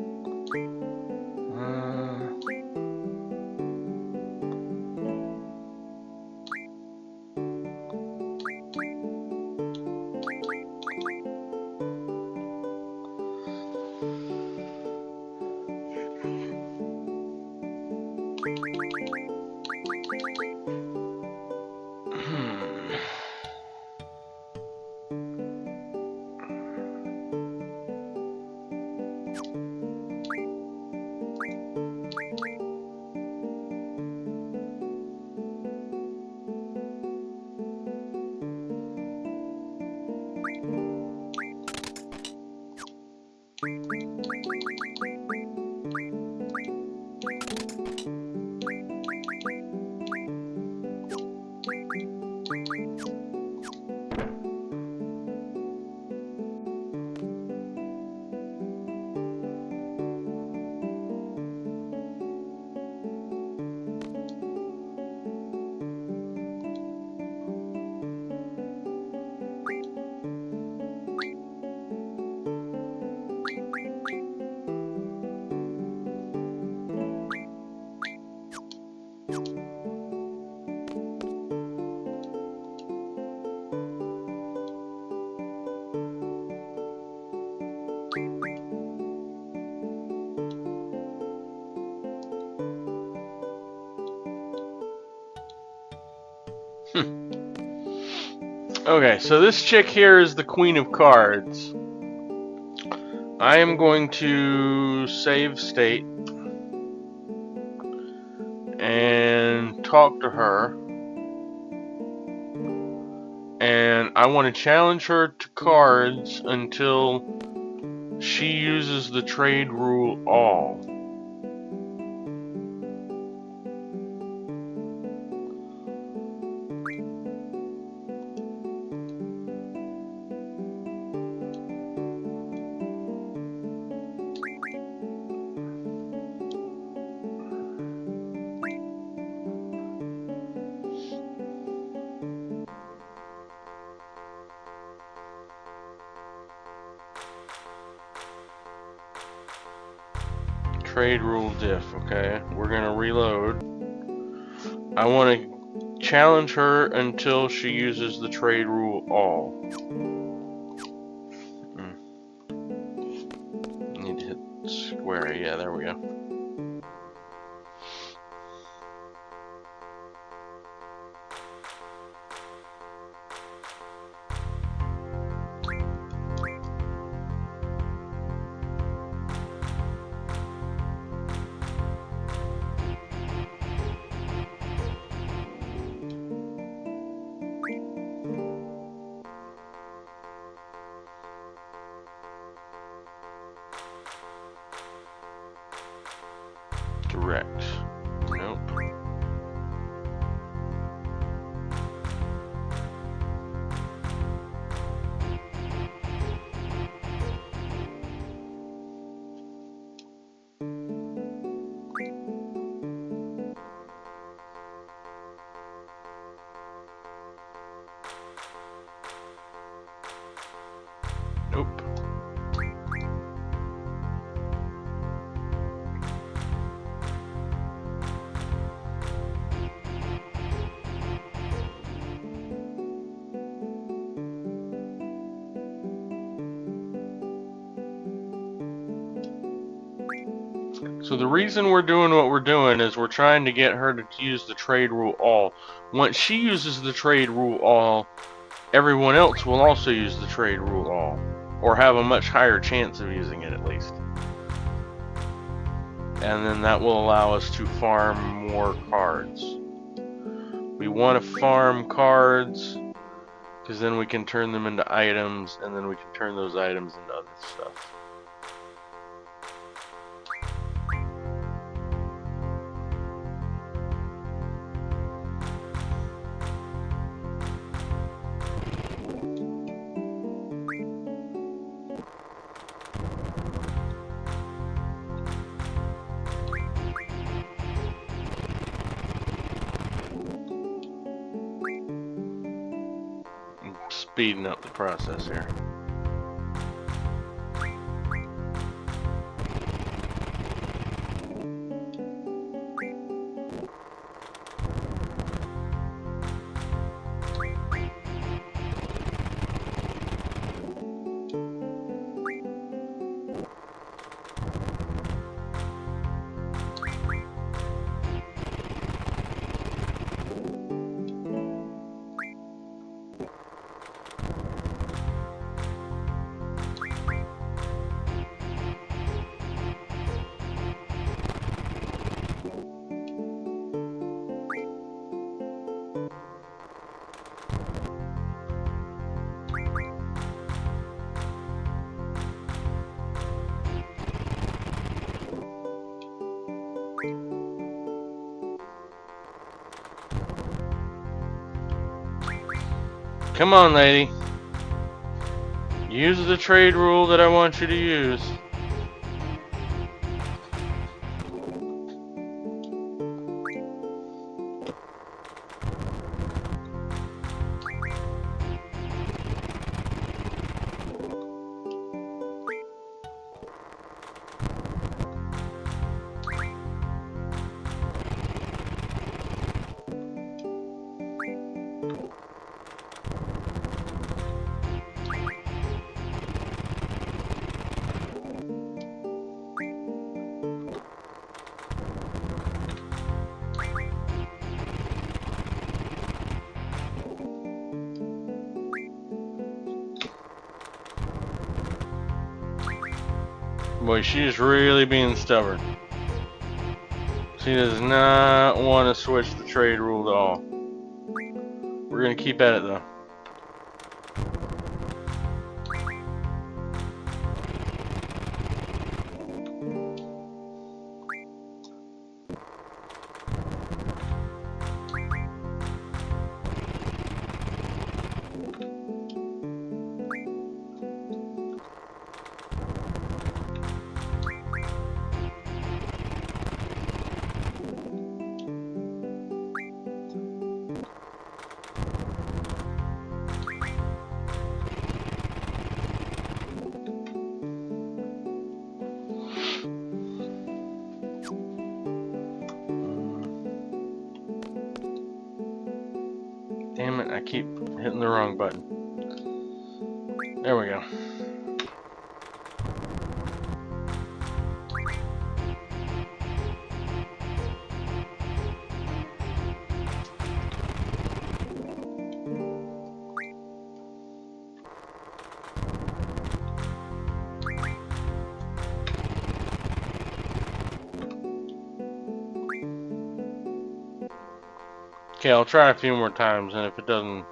Okay, so this chick here is the Queen of Cards. I am going to save state and talk to her. And I want to challenge her to cards until she uses the trade rule all. Trade rule diff. Okay, we're gonna reload. I want to challenge her until she uses the trade rule all. Need to hit square. Yeah, there we go. Direct. Nope. Nope. So the reason we're doing what we're doing is we're trying to get her to use the trade rule all. Once she uses the trade rule all, everyone else will also use the trade rule all, or have a much higher chance of using it at least. And then that will allow us to farm more cards. We want to farm cards because then we can turn them into items, and then we can turn those items into other stuff. Speeding up the process here. Come on, lady. Use the trade rule that I want you to use. Boy, she's really being stubborn. She does not want to switch the trade rule at all. We're going to keep at it though. I keep hitting the wrong button. There we go. Okay, I'll try a few more times, and if it doesn't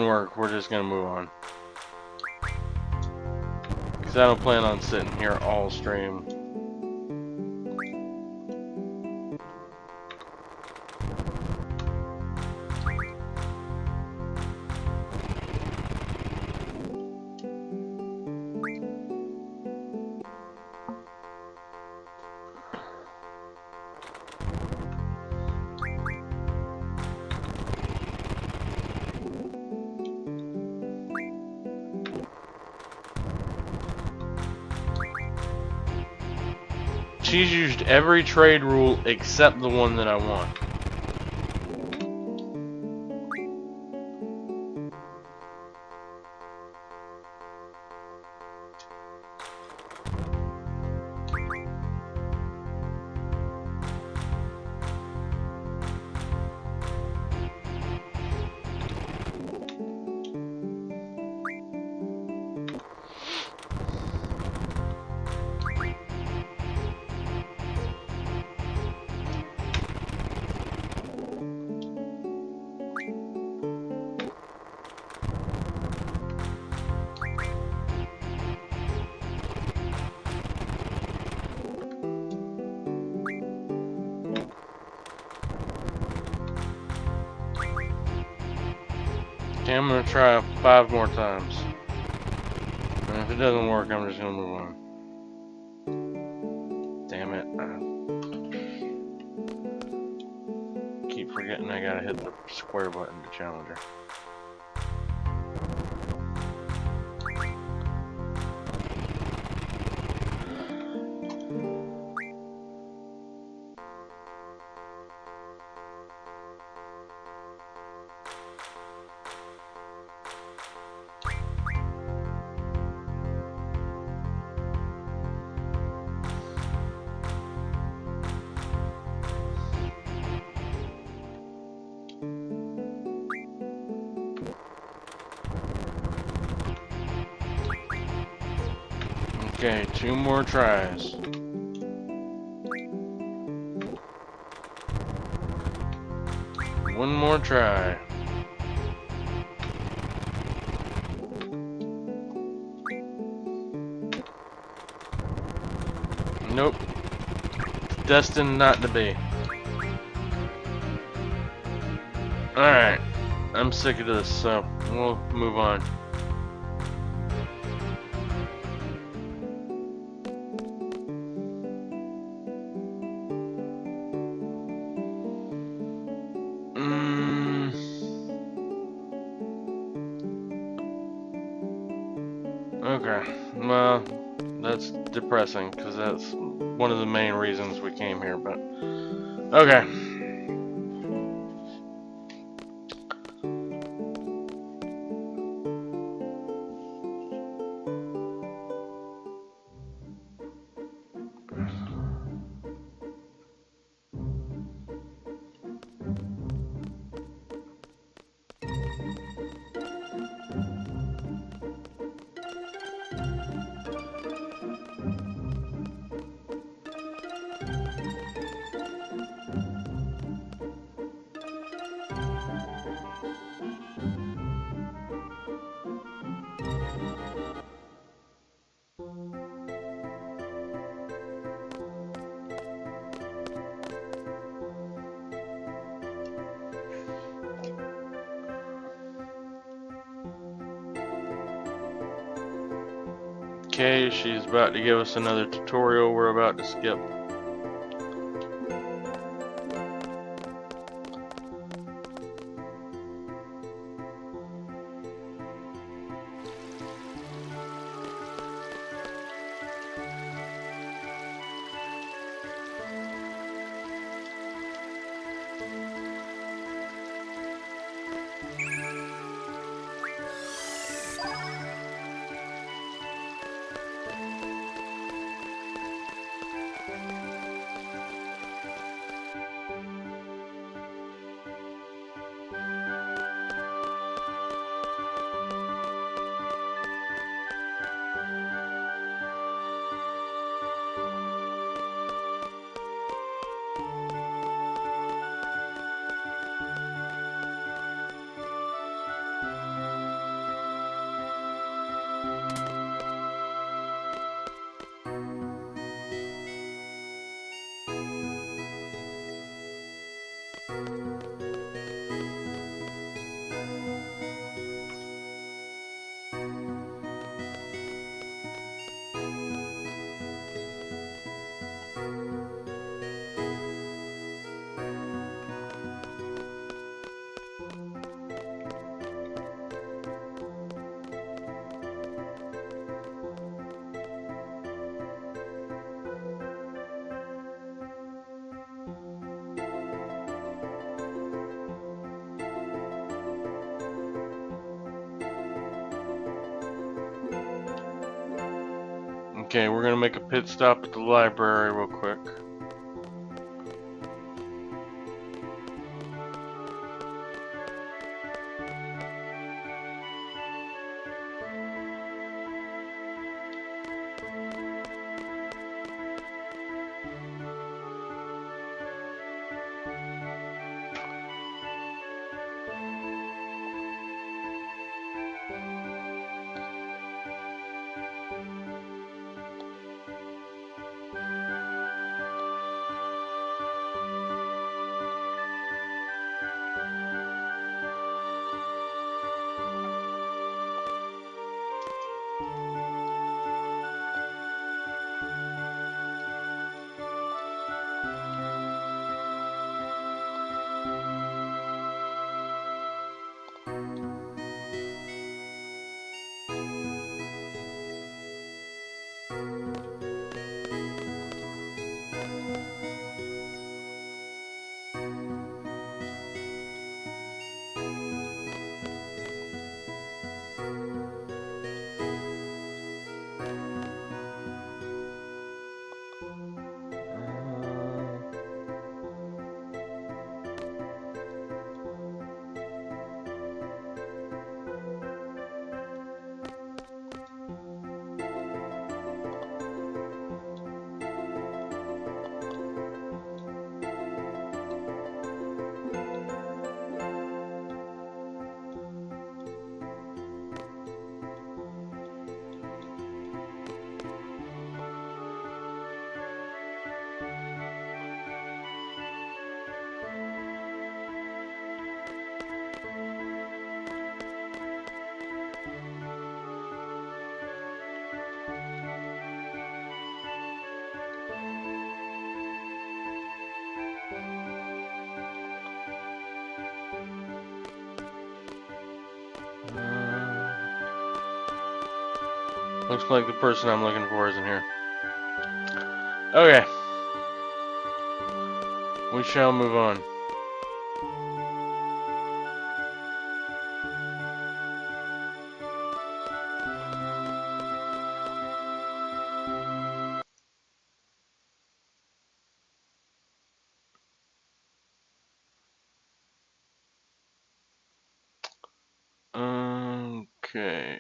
work, we're just gonna move on. Because I don't plan on sitting here all stream. She's used every trade rule except the one that I want. Okay, I'm gonna try 5 more times. And if it doesn't work, I'm just gonna move on. Damn it. I keep forgetting I gotta hit the square button to challenge her. Okay, 2 more tries. One more try. Nope. Destined not to be. Alright. I'm sick of this, so we'll move on. Okay, well, that's depressing, because that's one of the main reasons we came here, but... Okay. Okay, she's about to give us another tutorial we're about to skip. Okay, we're gonna make a pit stop at the library real quick. Looks like the person I'm looking for isn't here. Okay. We shall move on. Okay.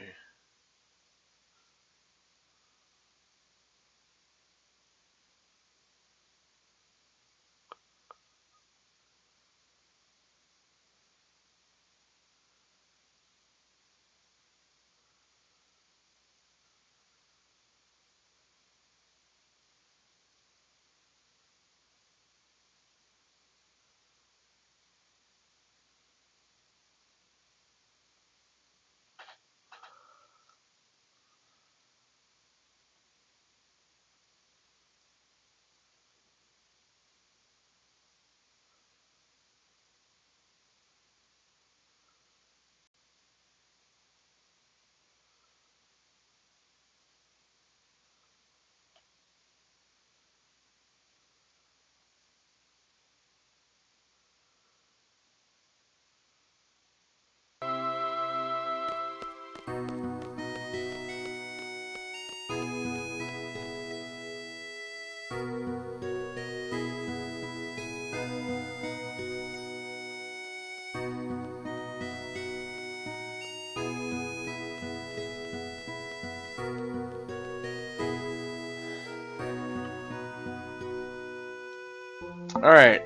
Alright,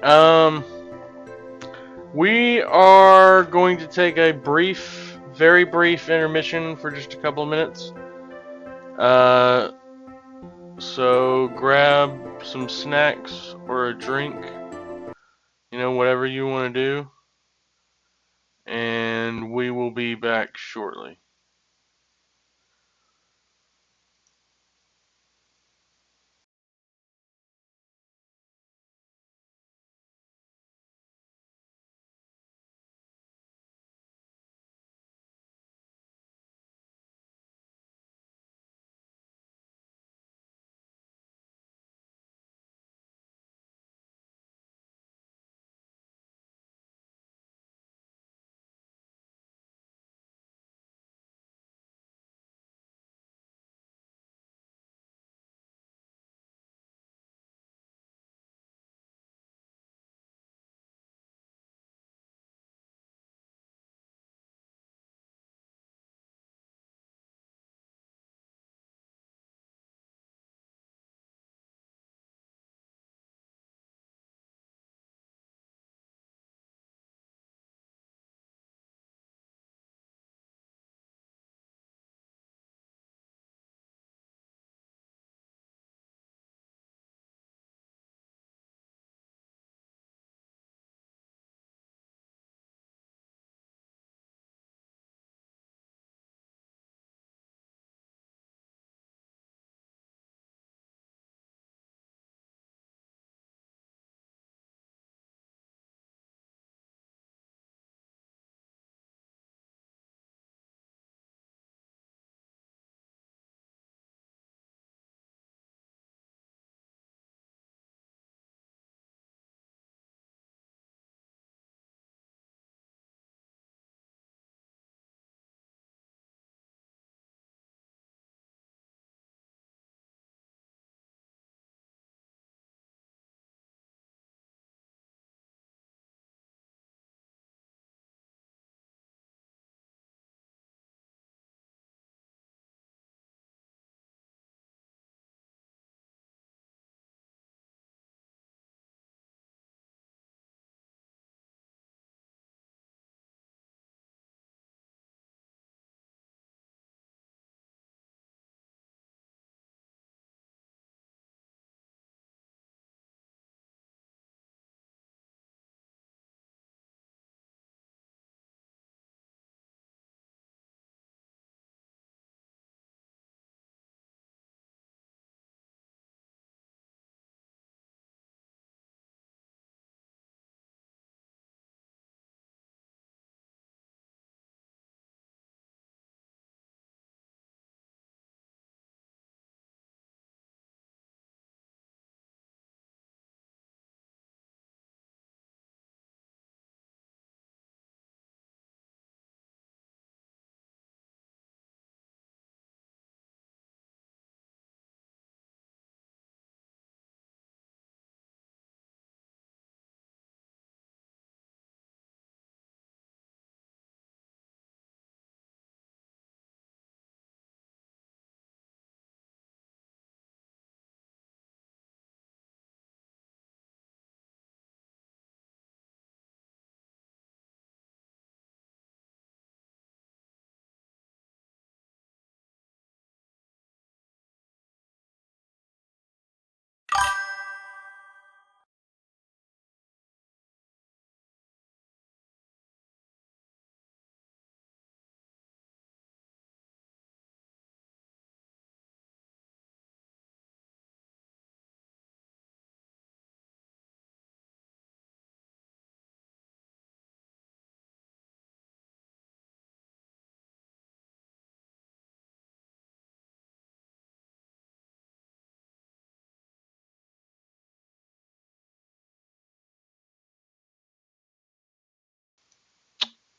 we are going to take a very brief intermission for just a couple of minutes. So grab some snacks or a drink, whatever you want to do, and we will be back shortly.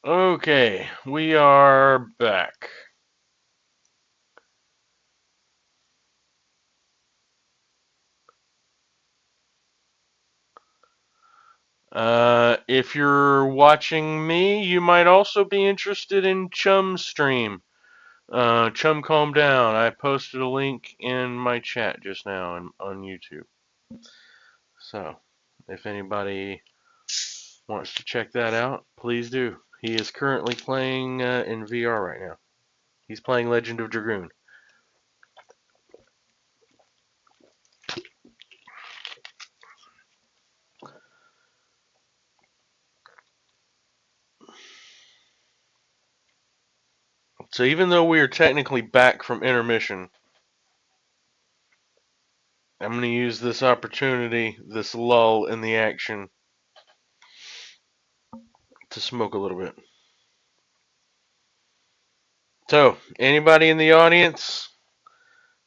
Okay, we are back. If you're watching me, you might also be interested in Chum's stream. Chum, calm down. I posted a link in my chat just now on YouTube. So, if anybody wants to check that out, please do. He is currently playing in VR right now. He's playing Legend of Dragoon. So even though we are technically back from intermission, I'm going to use this opportunity, this lull in the action, to smoke a little bit. So, anybody in the audience,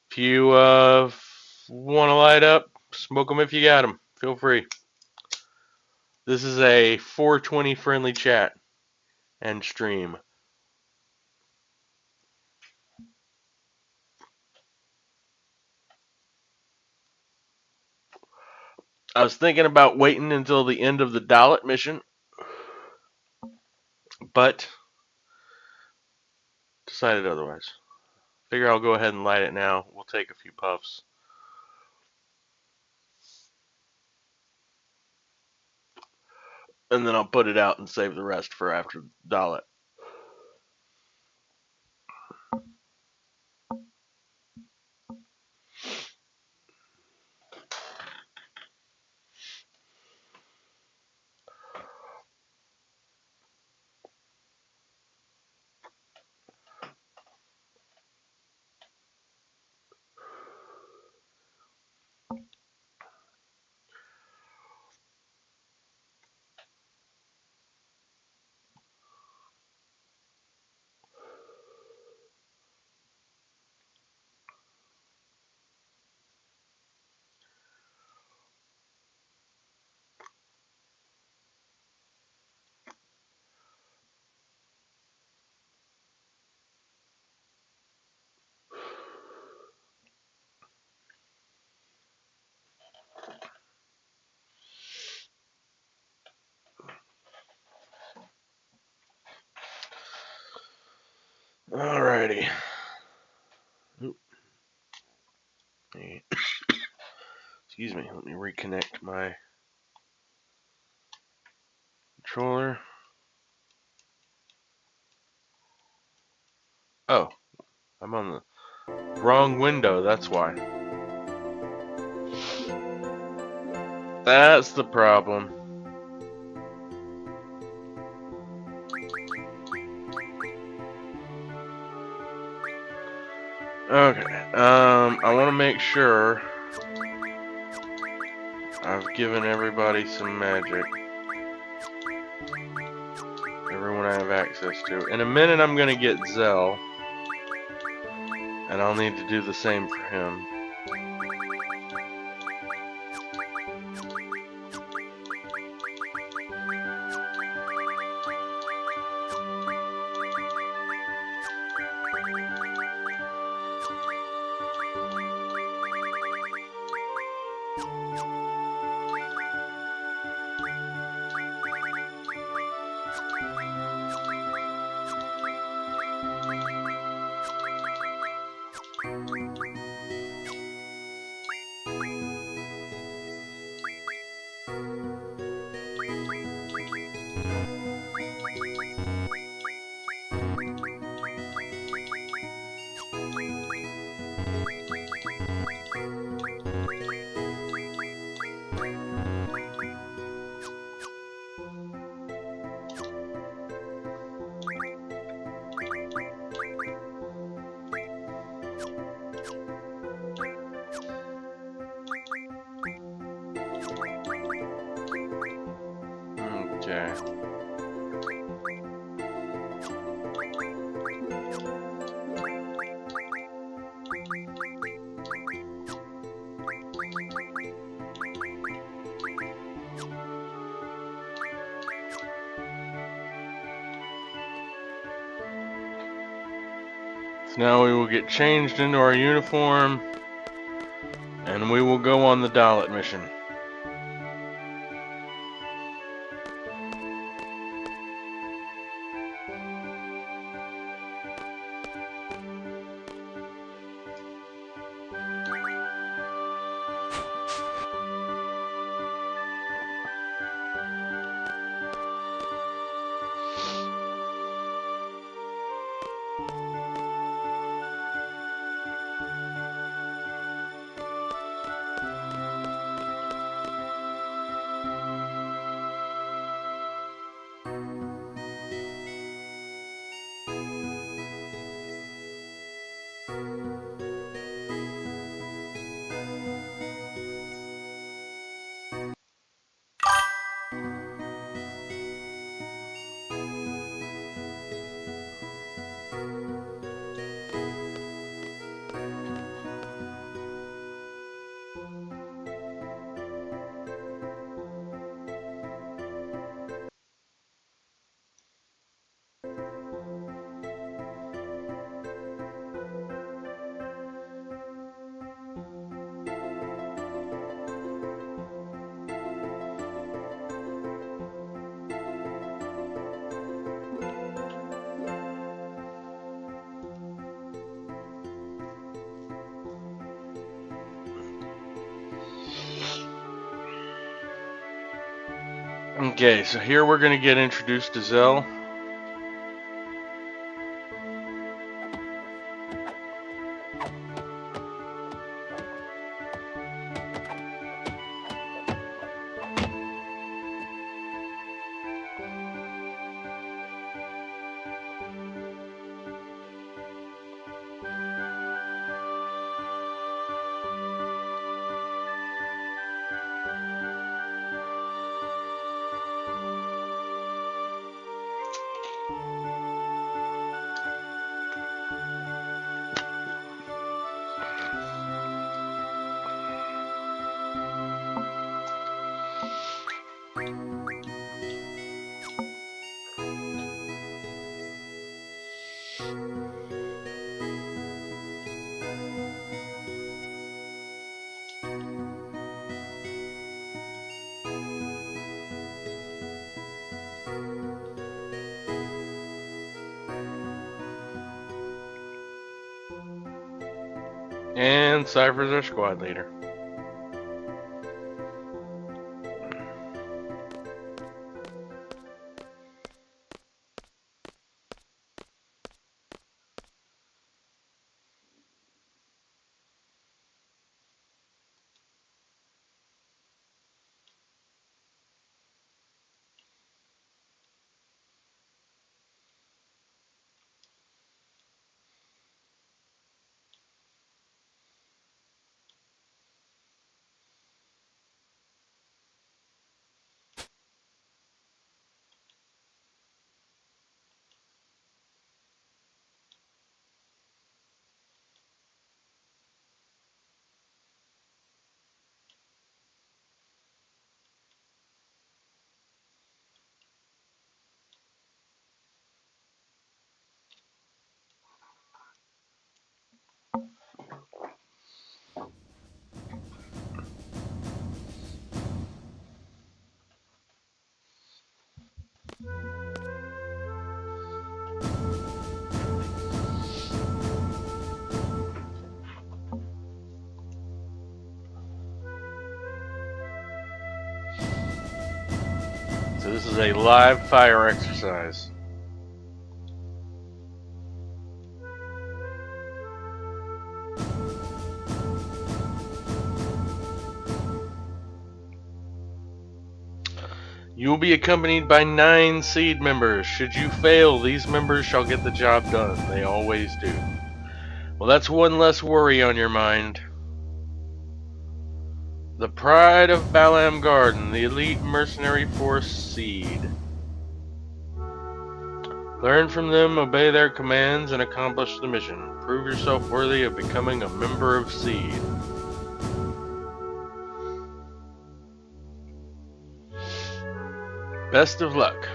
if you want to light up, smoke them if you got them. Feel free. This is a 420 friendly chat and stream. I was thinking about waiting until the end of the Dalit mission, but decided otherwise. Figure I'll go ahead and light it now. We'll take a few puffs. And then I'll put it out and save the rest for after Dalit. Alrighty. Excuse me, let me reconnect my controller. Oh, I'm on the wrong window, that's why. That's the problem. Okay, I want to make sure I've given everybody some magic. Everyone I have access to. In a minute I'm going to get Zell, and I'll need to do the same for him. Okay. So now we will get changed into our uniform, and we will go on the Dalit mission. Okay, so here we're going to get introduced to Zell. And Cypher's our squad leader. So this is a live fire exercise. You will be accompanied by 9 seed members. Should you fail, these members shall get the job done. They always do. Well, that's one less worry on your mind. The pride of Balam Garden, the elite mercenary force seed. Learn from them, obey their commands, and accomplish the mission. Prove yourself worthy of becoming a member of Seed. Best of luck.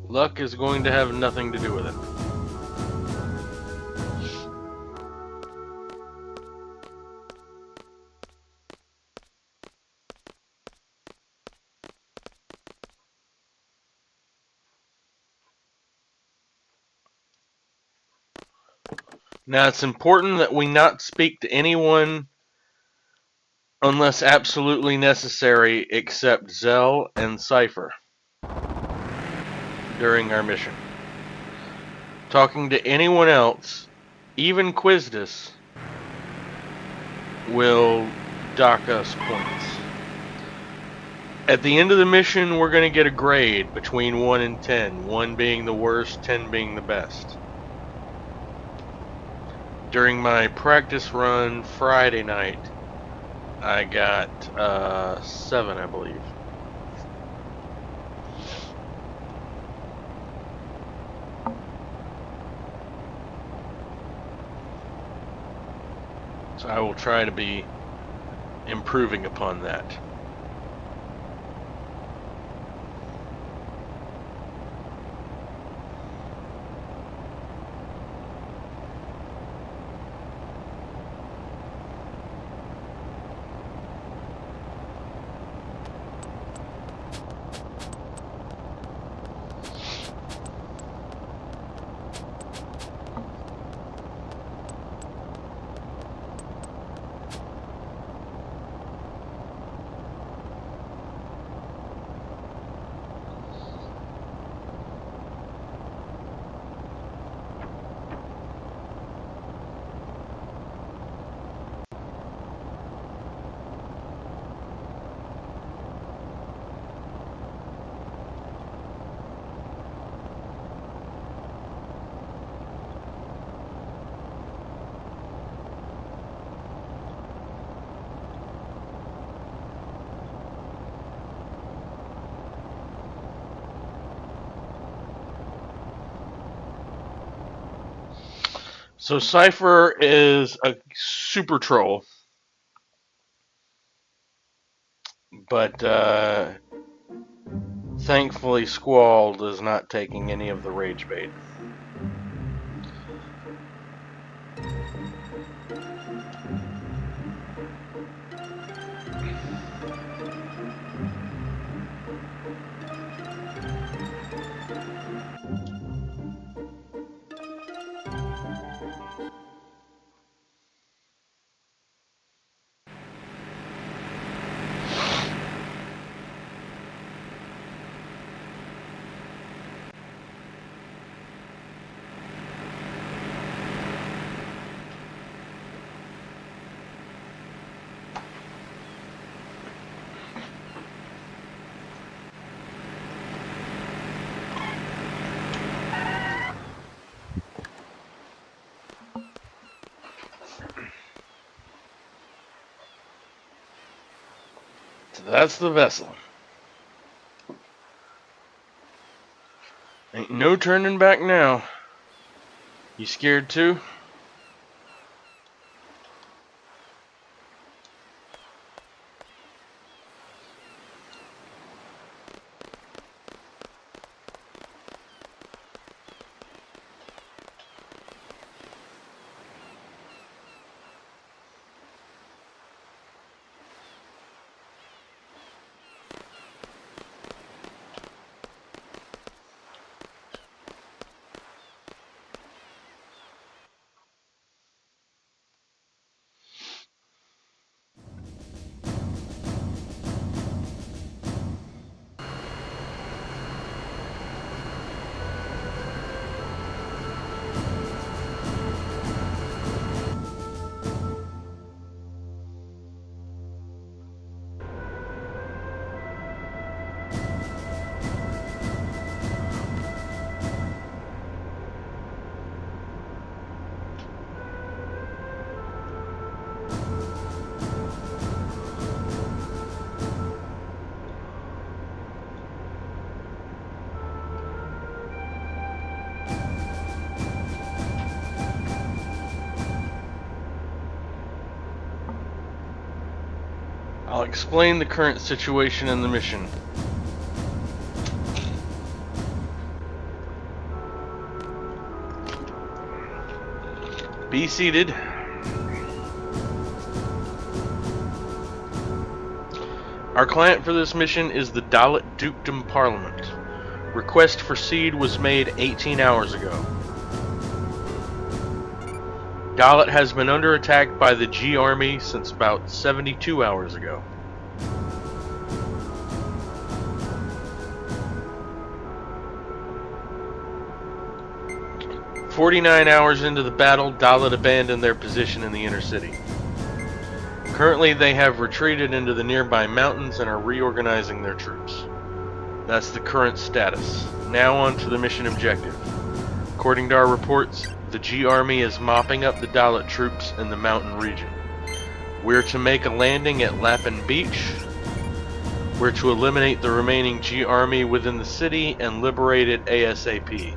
Luck is going to have nothing to do with it. Now, it's important that we not speak to anyone unless absolutely necessary except Zell and Cypher during our mission. Talking to anyone else, even Quizdus, will dock us points. At the end of the mission, we're going to get a grade between 1 and 10, 1 being the worst, 10 being the best. During my practice run Friday night, I got 7, I believe. So I will try to be improving upon that. So Cypher is a super troll, but thankfully Squall is not taking any of the rage bait. So that's the vessel. Ain't no turning back now. You scared too? I'll explain the current situation in the mission. Be seated. Our client for this mission is the Dalit Dukedom Parliament. Request for seed was made 18 hours ago. Dalit has been under attack by the G Army since about 72 hours ago. "49 hours into the battle, Dalit abandoned their position in the inner city. Currently, they have retreated into the nearby mountains and are reorganizing their troops. That's the current status. Now on to the mission objective. According to our reports, the G Army is mopping up the Dalit troops in the mountain region. We're to make a landing at Lapin Beach. We're to eliminate the remaining G Army within the city and liberate it ASAP.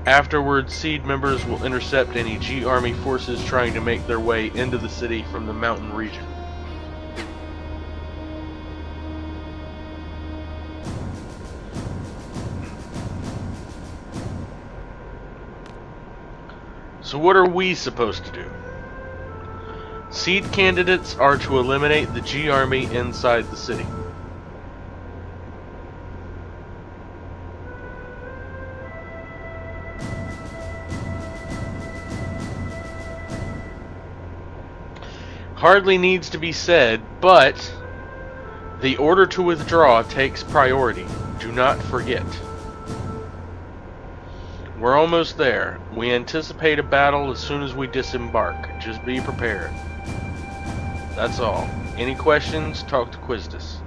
Afterwards, Seed members will intercept any G Army forces trying to make their way into the city from the mountain region." So what are we supposed to do? Seed candidates are to eliminate the G Army inside the city. Hardly needs to be said, but the order to withdraw takes priority. Do not forget. We're almost there. We anticipate a battle as soon as we disembark. Just be prepared. That's all. Any questions? Talk to Quizdus.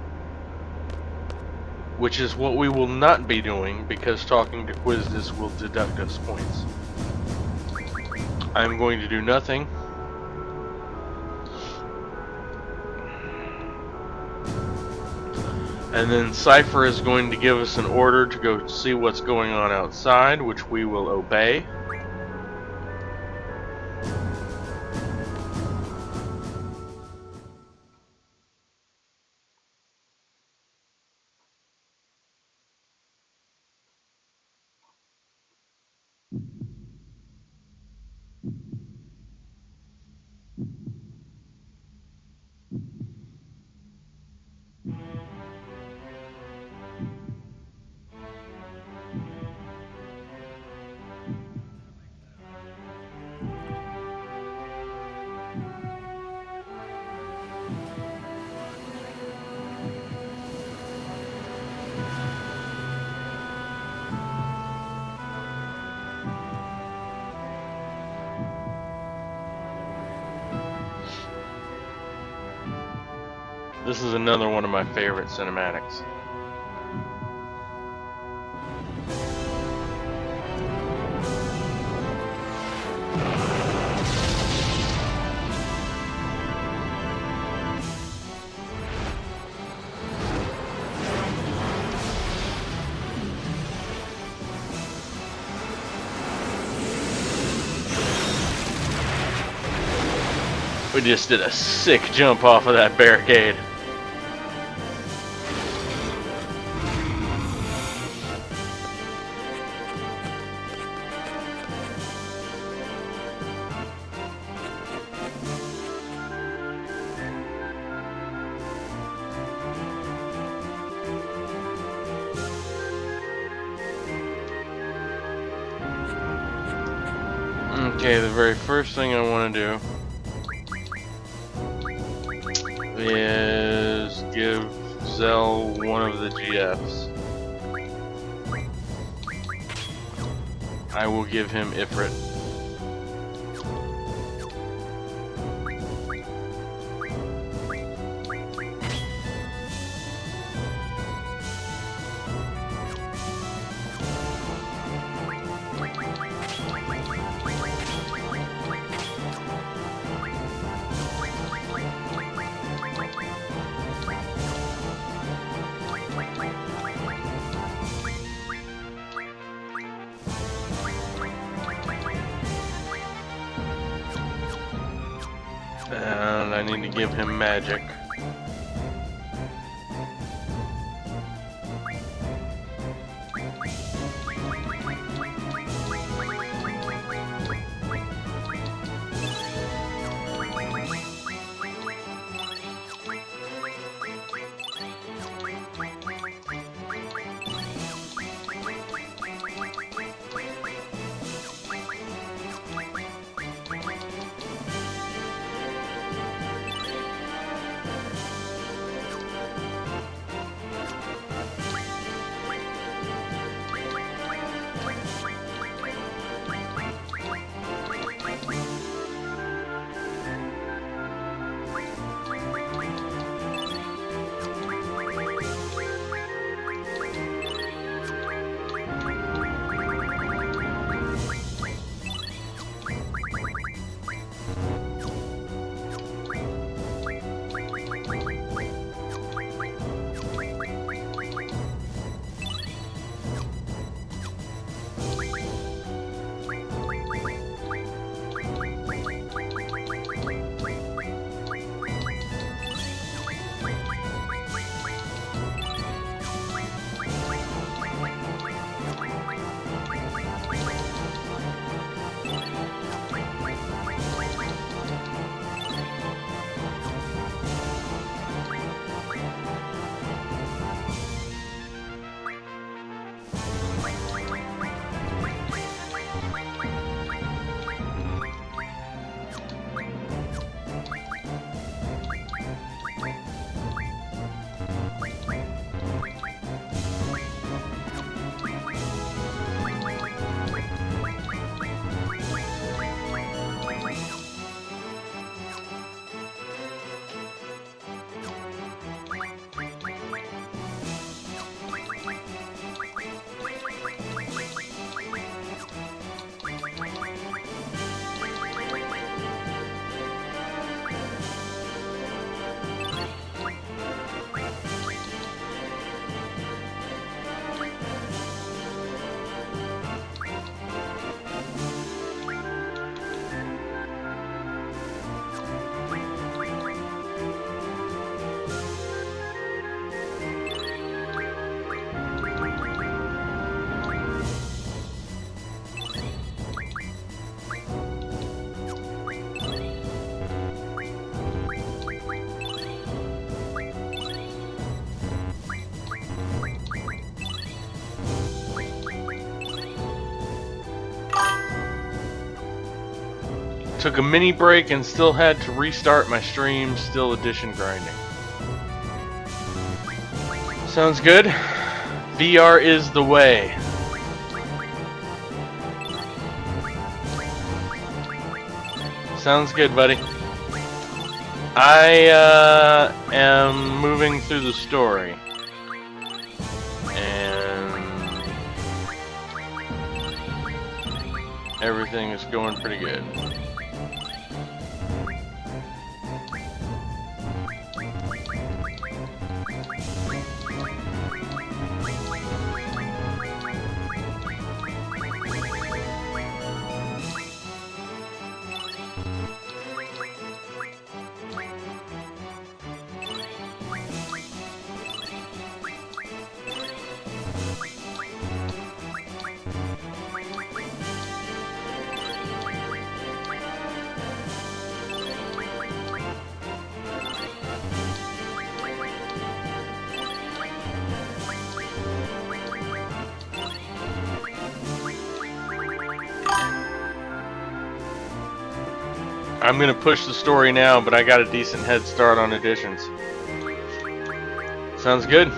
Which is what we will not be doing, because talking to Quizdus will deduct us points. I'm going to do nothing. And then Cypher is going to give us an order to go see what's going on outside, which we will obey. This is another one of my favorite cinematics. We just did a sick jump off of that barricade. Okay, the very first thing I want to do is give Zell one of the GFs. I will give him Ifrit. And I need to give him magic. Took a mini break and still had to restart my stream, still addition grinding. Sounds good. VR is the way. Sounds good, buddy. I am moving through the story. And everything is going pretty good. I'm gonna push the story now, but I got a decent head start on additions. Sounds good.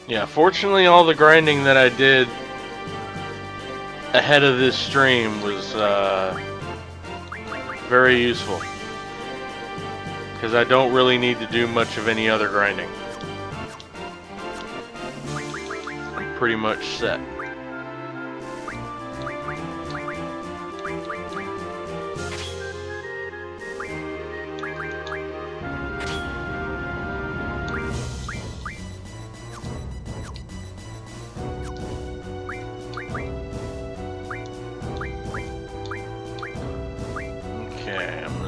Yeah, fortunately all the grinding that I did ahead of this stream was very useful. Because I don't really need to do much of any other grinding. I'm pretty much set.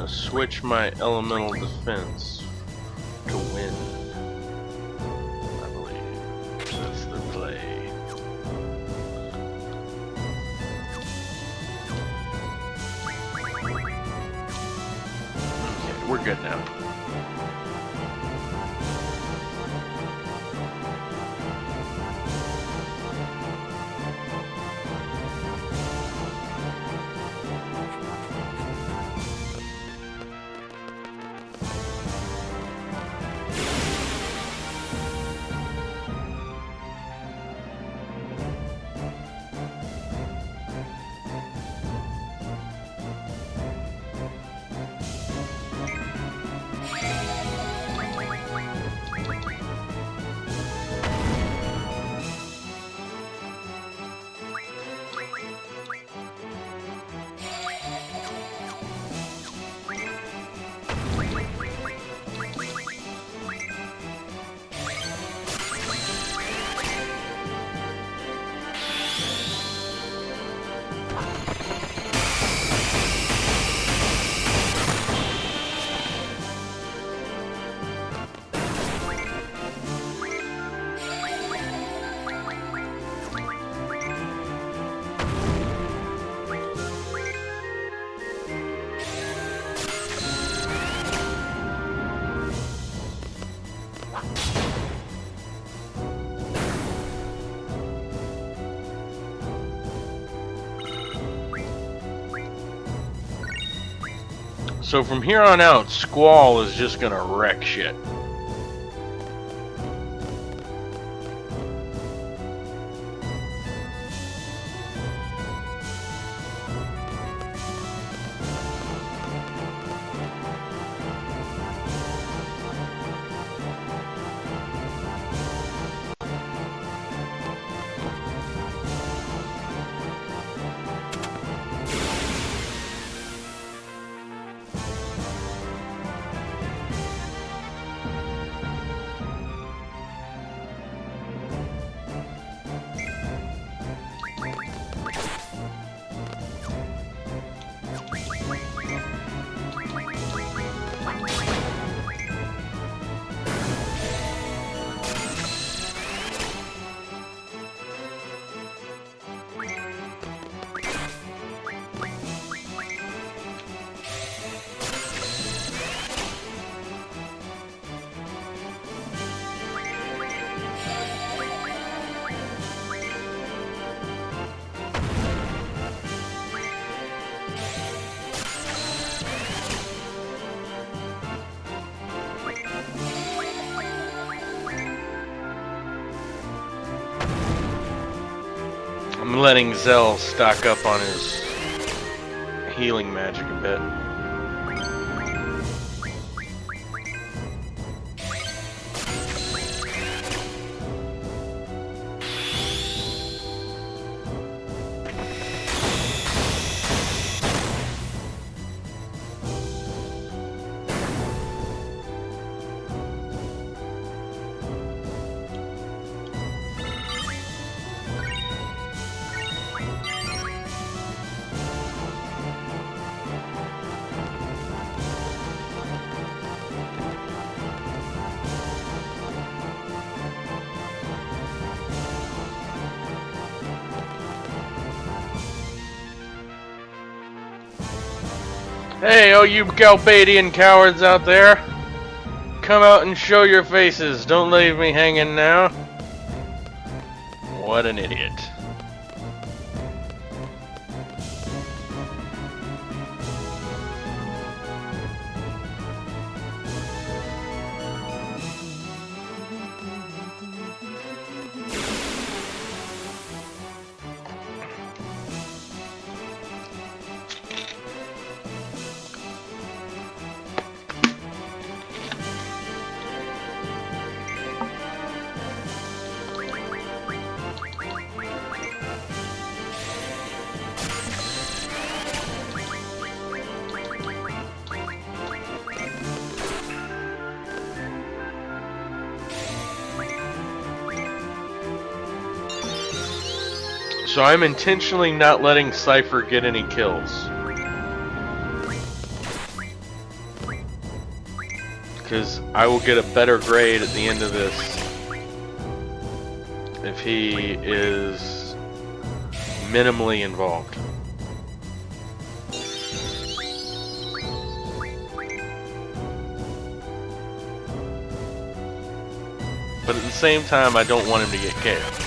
Switch my elemental defense to wind. I believe that's the play. Okay, we're good now. So from here on out, Squall is just gonna wreck shit. I'm letting Zell stock up on his healing magic a bit. Hey, oh you Galbadian cowards out there! Come out and show your faces. Don't leave me hanging now. What an idiot. So I'm intentionally not letting Cypher get any kills. Because I will get a better grade at the end of this if he is minimally involved. But at the same time, I don't want him to get KO'd.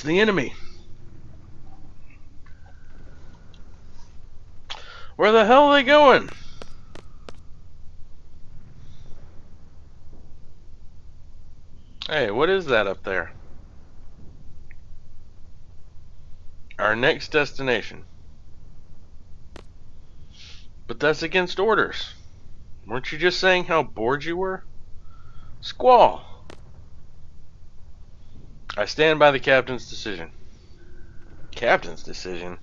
It's the enemy. Where the hell are they going? Hey, what is that up there? Our next destination. But that's against orders. Weren't you just saying how bored you were? Squall. I stand by the captain's decision. Captain's decision?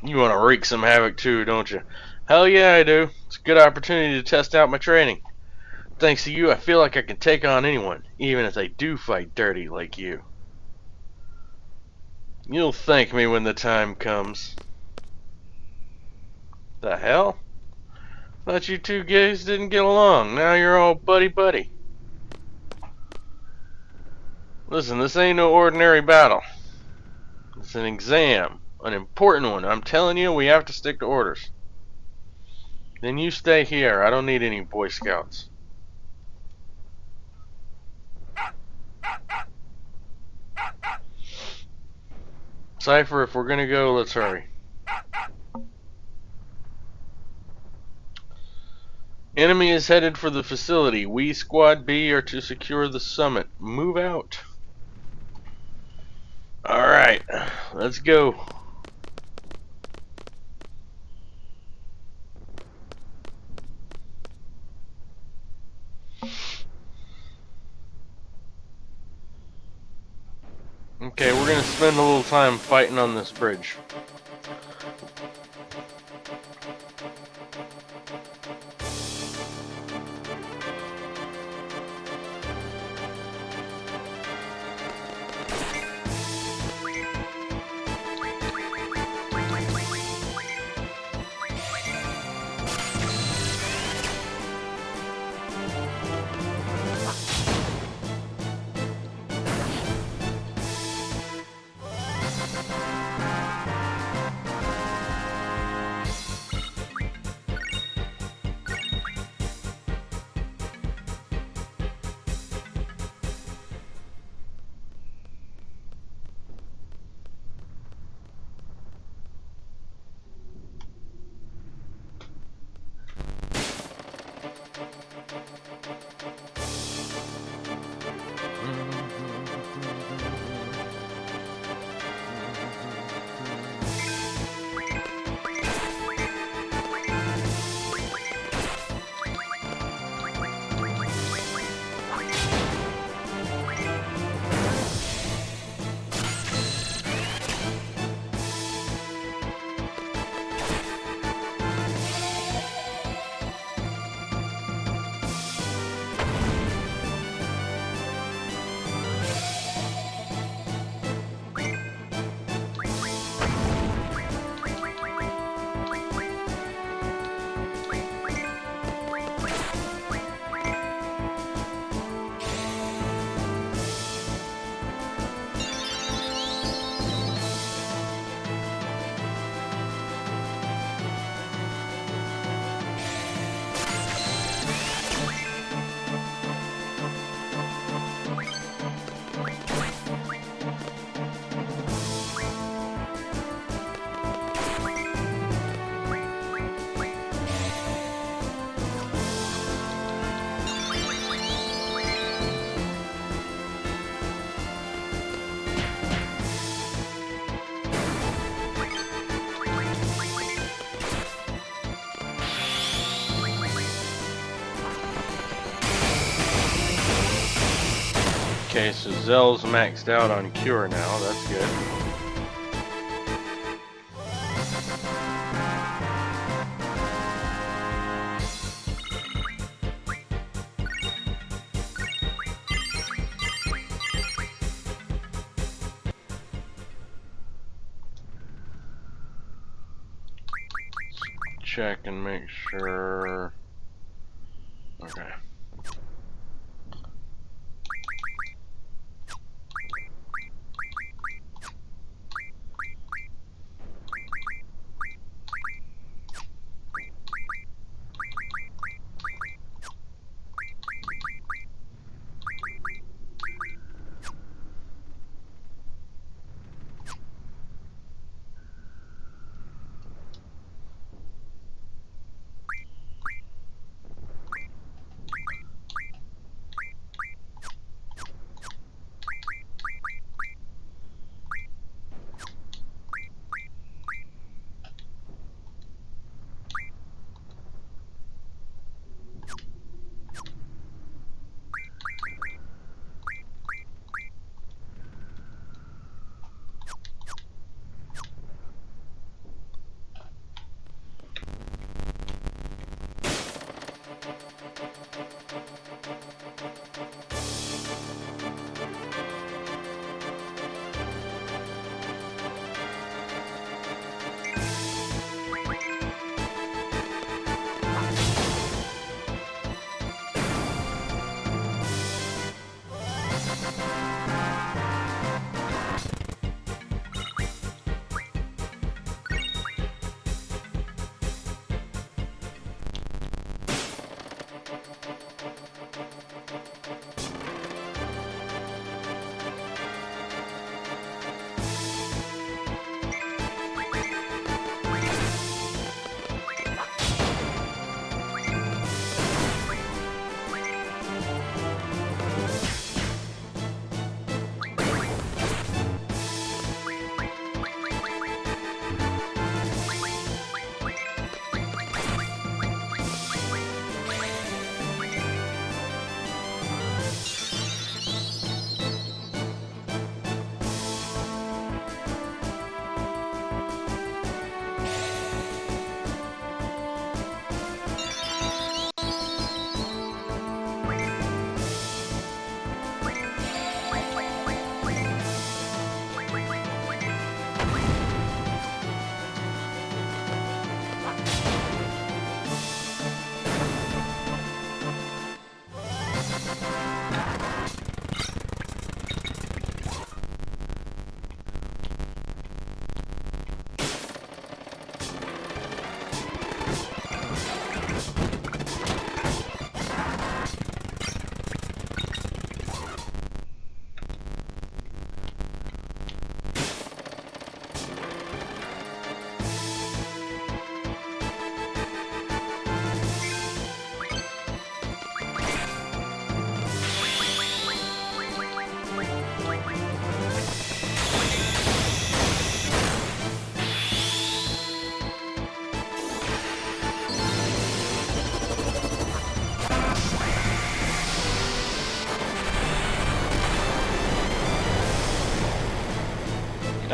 You want to wreak some havoc too, don't you? Hell yeah, I do. It's a good opportunity to test out my training. Thanks to you, I feel like I can take on anyone, even if they do fight dirty like you. You'll thank me when the time comes. The hell? Thought you two guys didn't get along. Now you're all buddy-buddy. Listen, this ain't no ordinary battle. It's an exam. An important one. I'm telling you, we have to stick to orders. Then you stay here. I don't need any Boy Scouts. Cypher, if we're gonna go, let's hurry. Enemy is headed for the facility. We, Squad B, are to secure the summit. Move out. Alright, let's go. Okay, we're gonna spend a little time fighting on this bridge. Okay, so Zell's maxed out on Cure now, that's good. Check and make sure. Okay.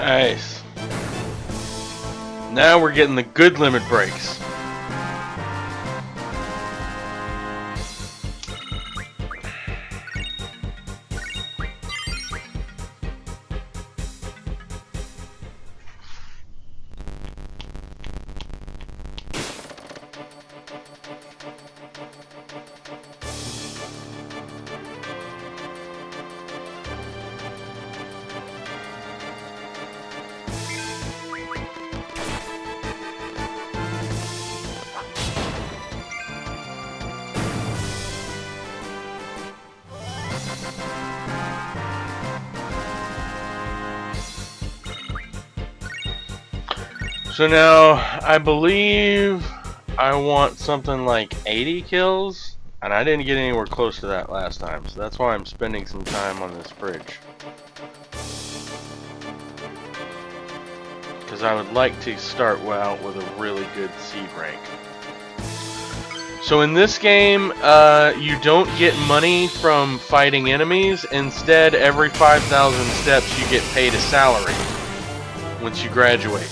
Nice. Now we're getting the good limit breaks. So now, I believe I want something like 80 kills, and I didn't get anywhere close to that last time, so that's why I'm spending some time on this bridge. Because I would like to start out with a really good seed rank. So in this game, you don't get money from fighting enemies. Instead, every 5,000 steps you get paid a salary once you graduate.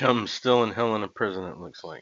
Chum's still in Helena prison, it looks like.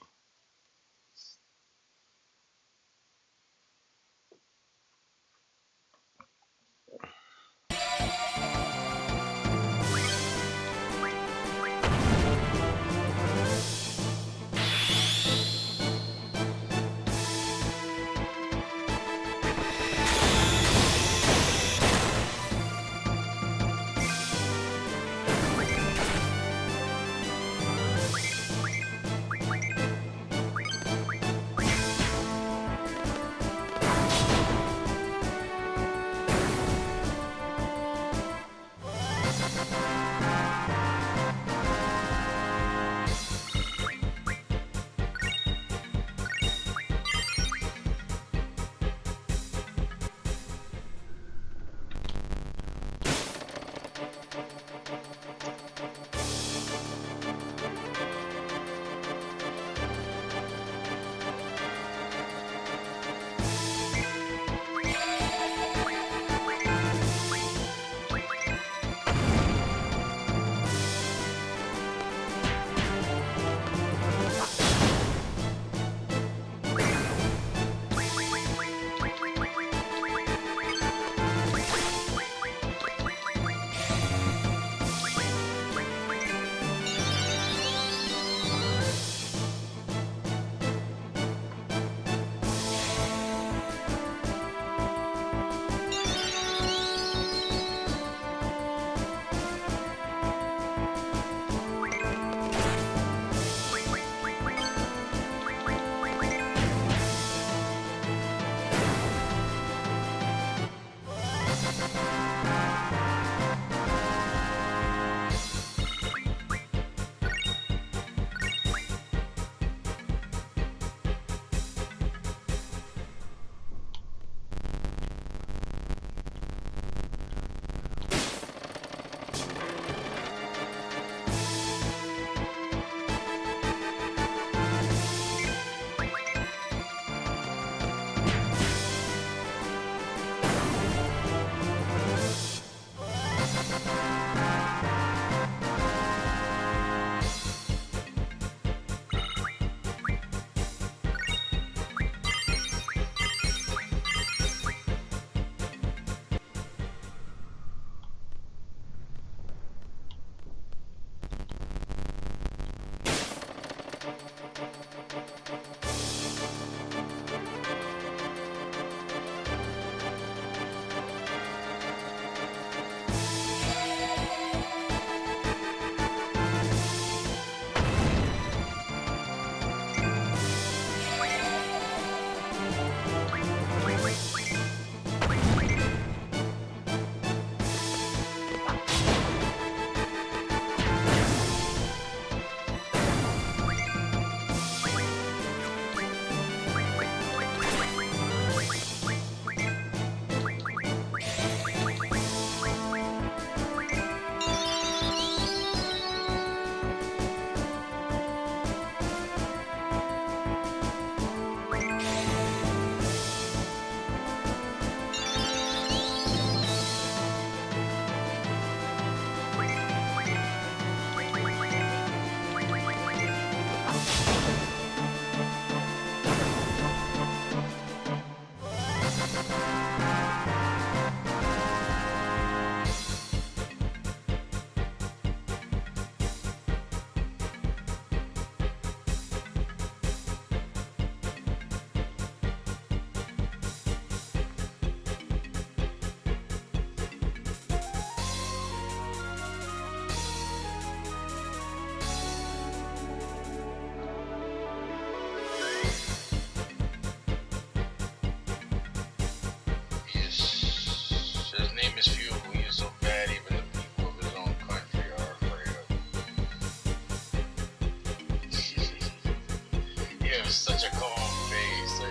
Such a calm face.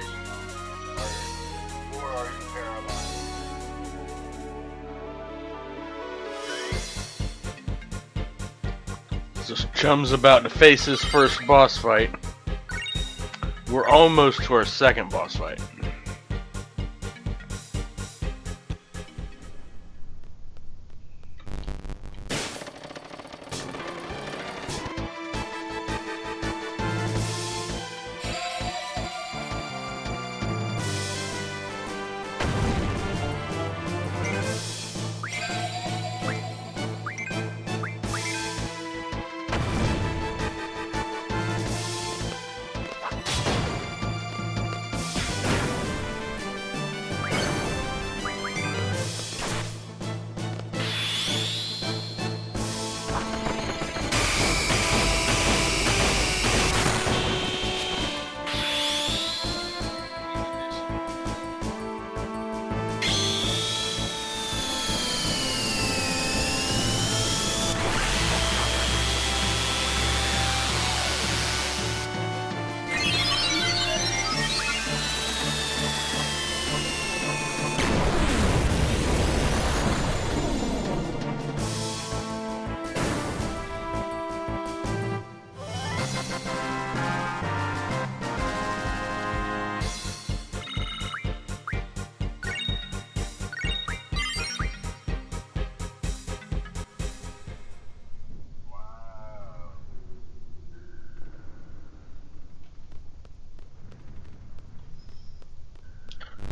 Are you paralyzed?
So Chum's about to face his first boss fight. We're almost to our second boss fight.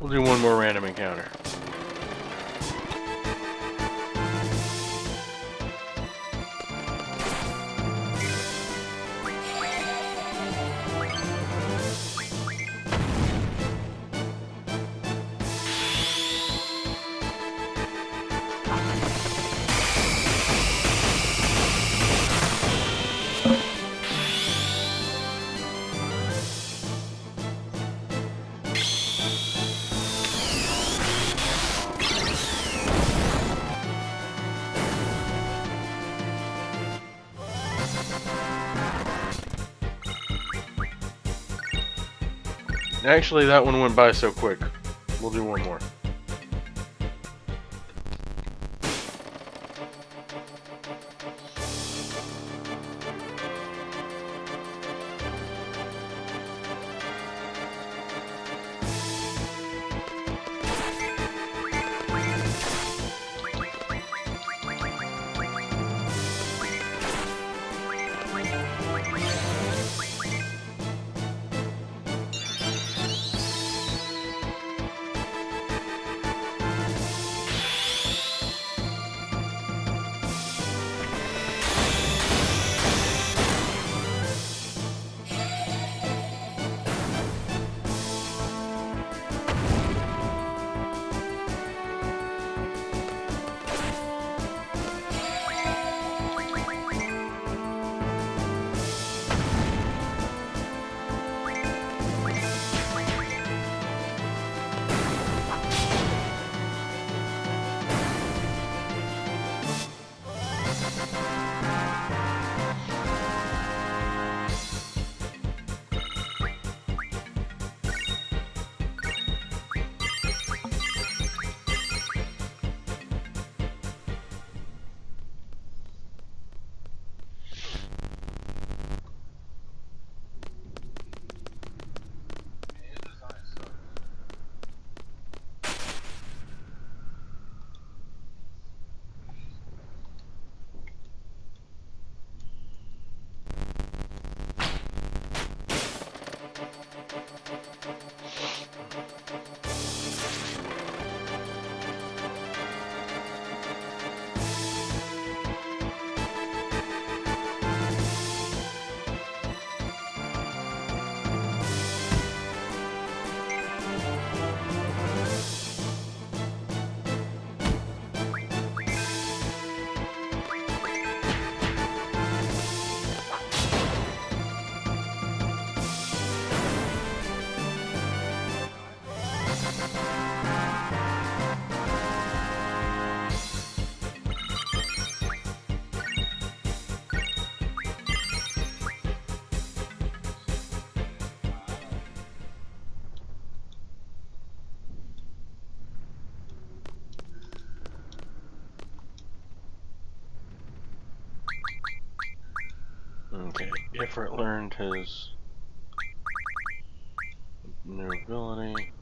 We'll do one more random encounter. Actually, that one went by so quick. We'll do one more. Okay, Ifrit learned his new ability.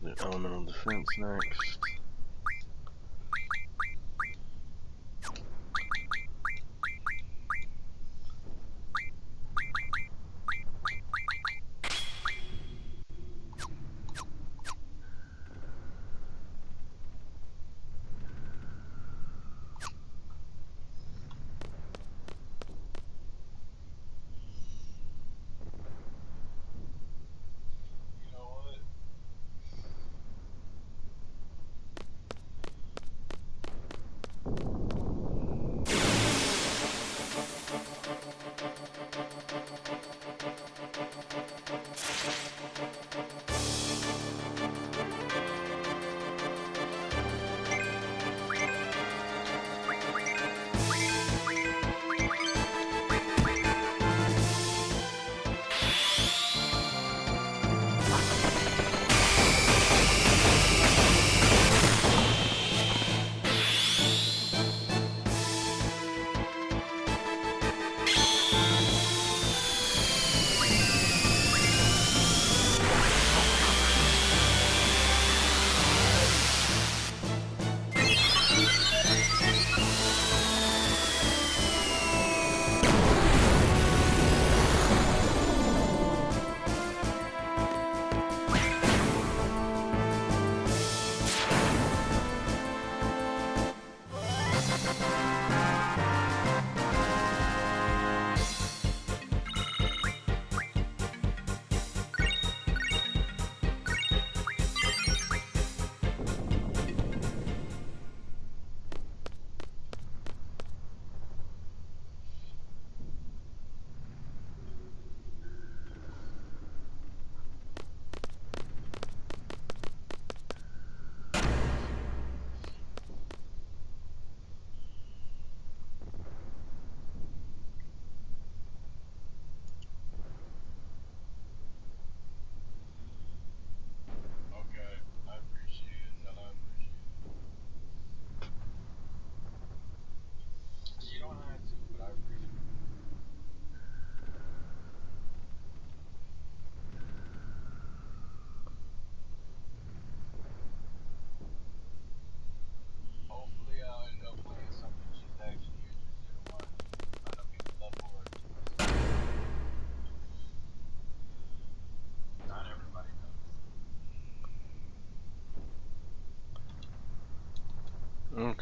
The elemental defense next.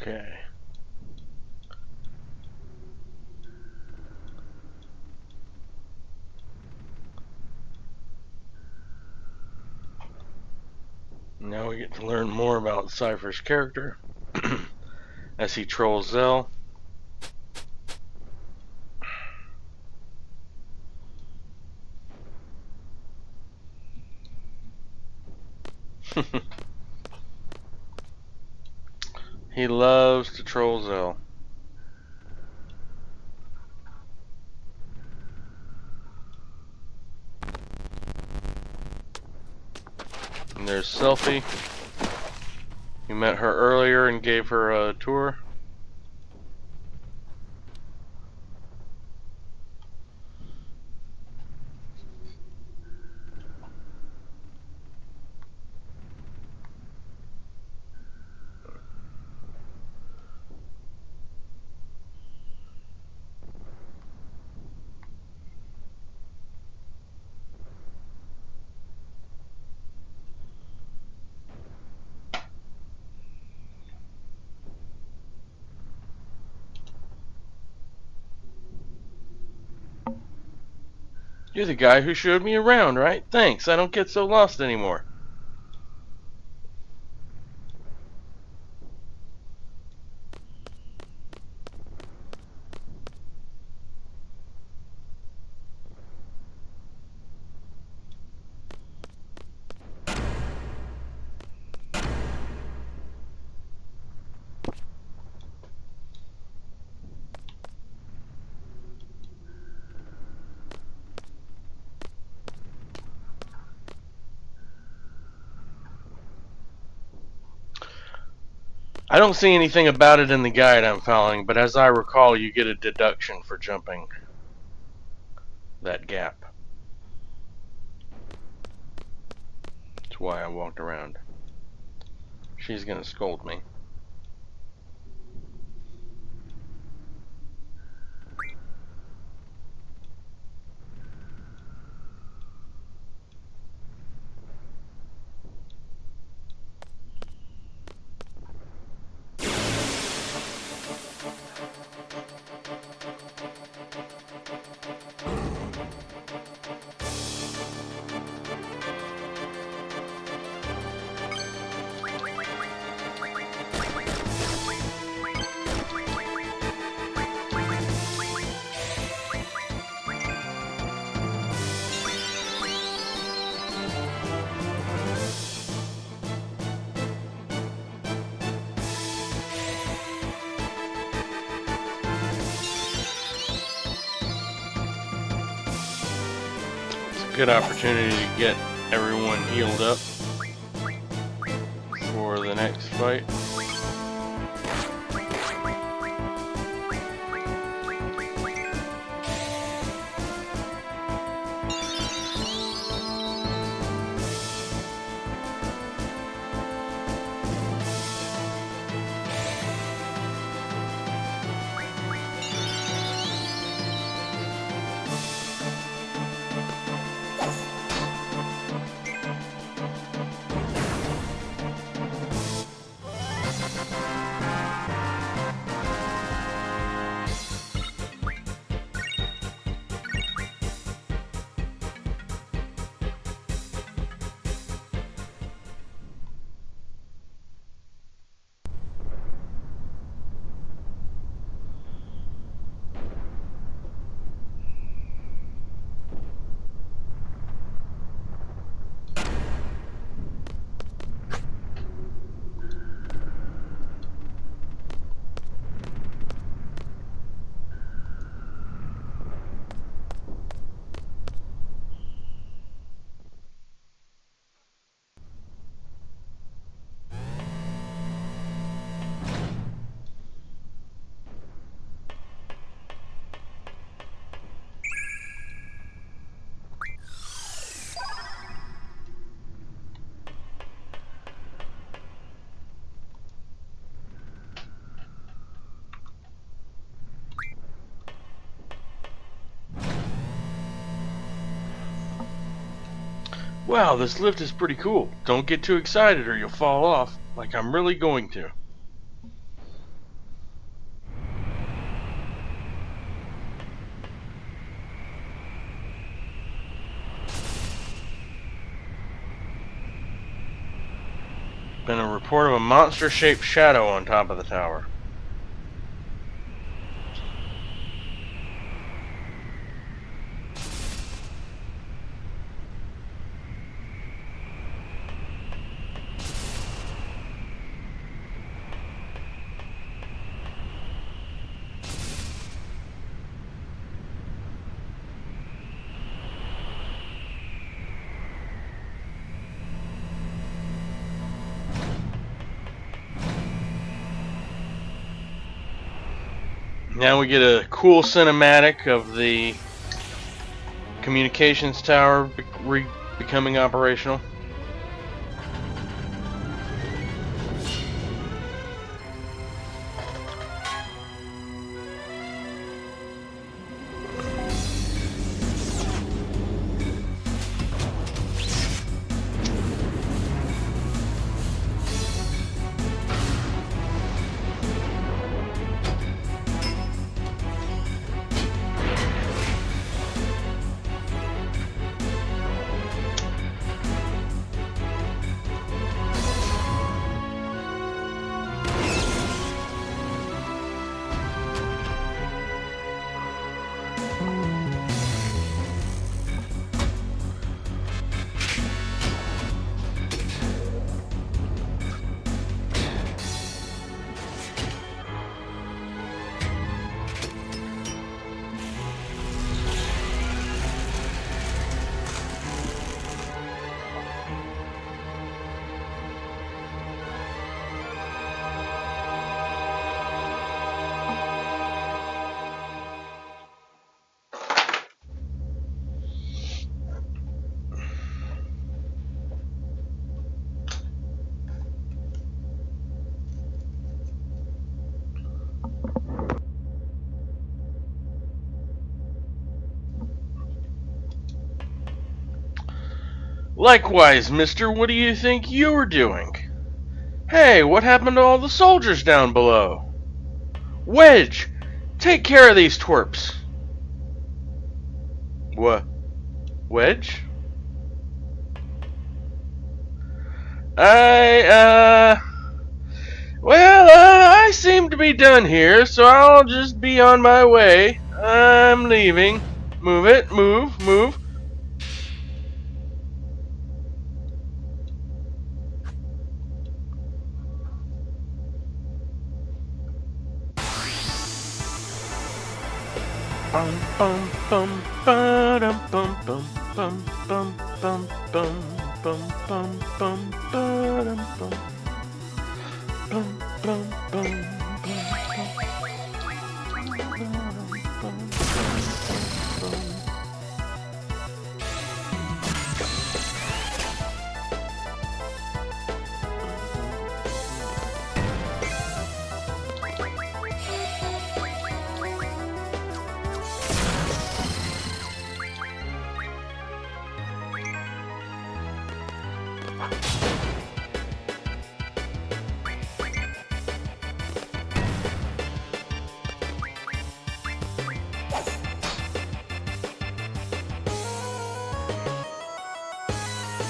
Okay. Now we get to learn more about Cypher's character as he trolls Zell. He loves to troll Zell. And there's Selfie. You met her earlier and gave her a tour. You're the guy who showed me around, right? Thanks, I don't get so lost anymore. I don't see anything about it in the guide I'm following, but as I recall, you get a deduction for jumping that gap. That's why I walked around. She's gonna scold me. Good opportunity to get everyone healed up for the next fight. Wow, this lift is pretty cool. Don't get too excited or you'll fall off, like I'm really going to. Been a report of a monster-shaped shadow on top of the tower. Now we get a cool cinematic of the communications tower becoming operational. Likewise, mister, what do you think you're doing? Hey, what happened to all the soldiers down below? Wedge, take care of these twerps. What? Wedge? I seem to be done here, so I'll just be on my way. I'm leaving. Move it, move. Bum bum bum ba-dum bum bum bum bum bum bum bum bum bum ba-dum bum bum bum bum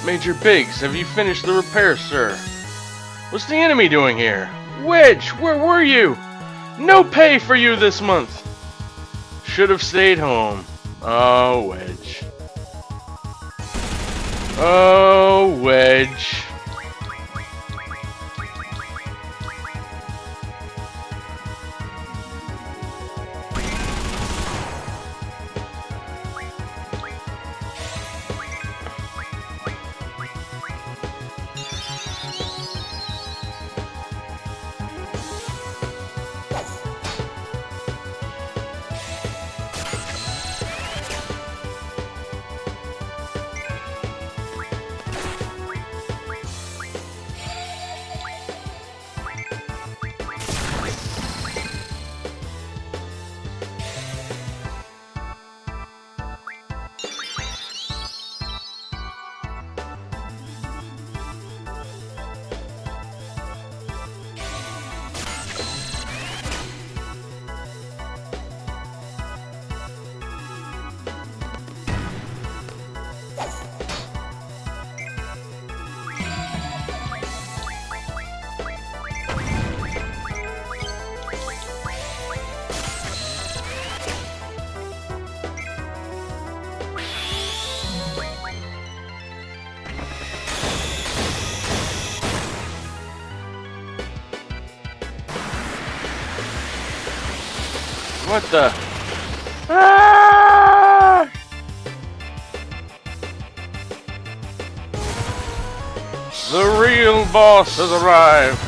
Major Biggs, have you finished the repairs, sir? What's the enemy doing here? Wedge, where were you? No pay for you this month. Should have stayed home. Oh, Wedge. Oh, Wedge. What the? Ah! The real boss has arrived.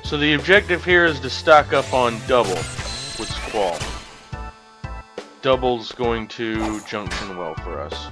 So the objective here is to stock up on double with Squall. Double's going to junction well for us.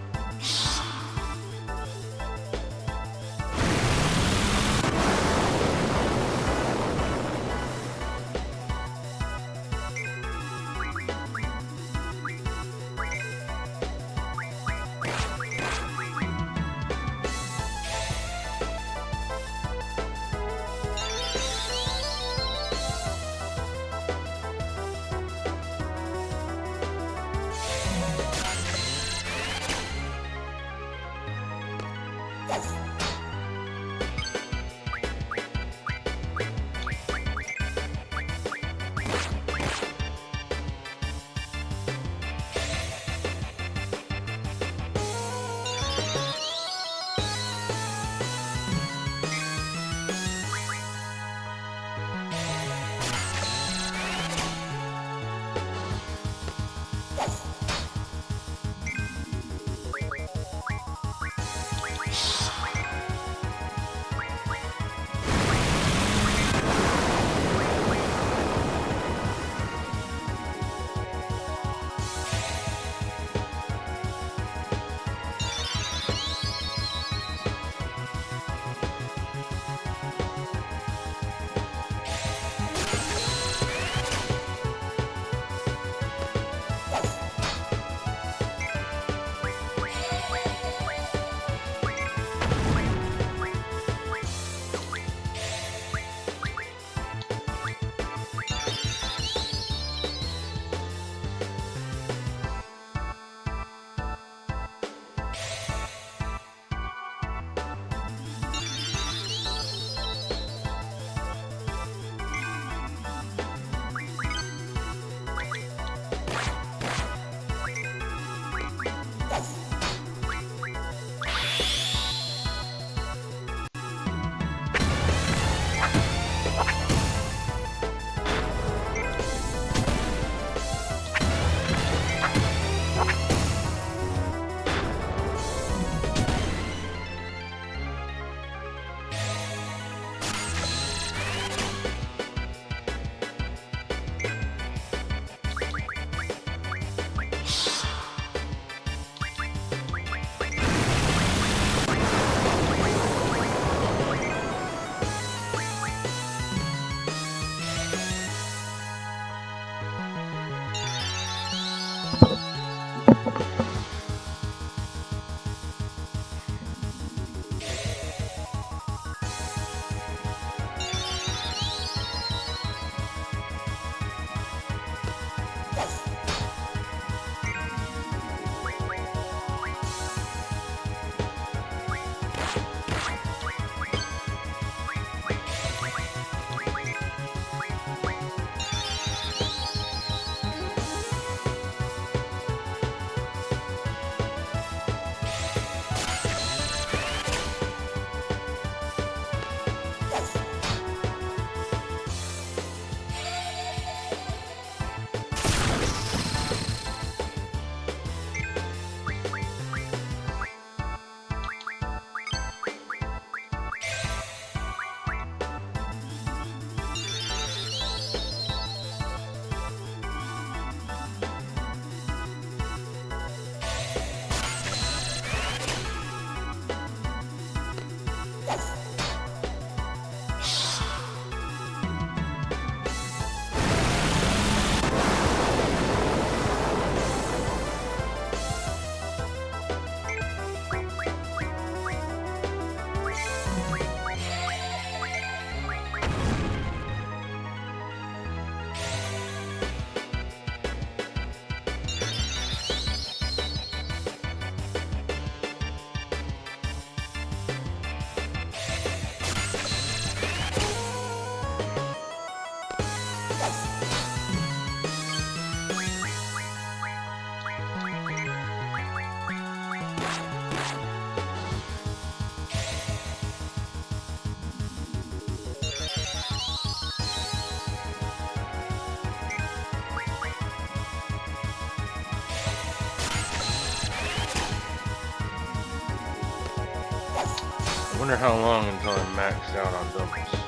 Wonder how long until I'm maxed out on doubles.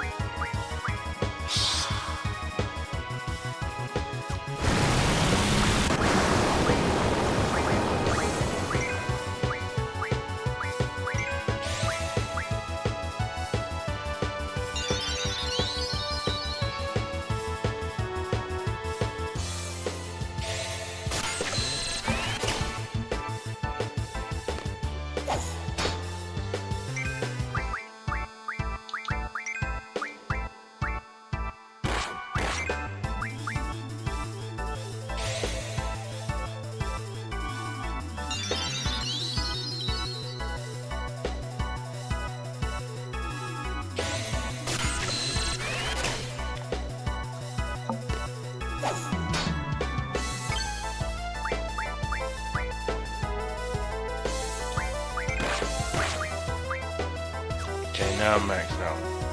Okay, now I'm maxed out.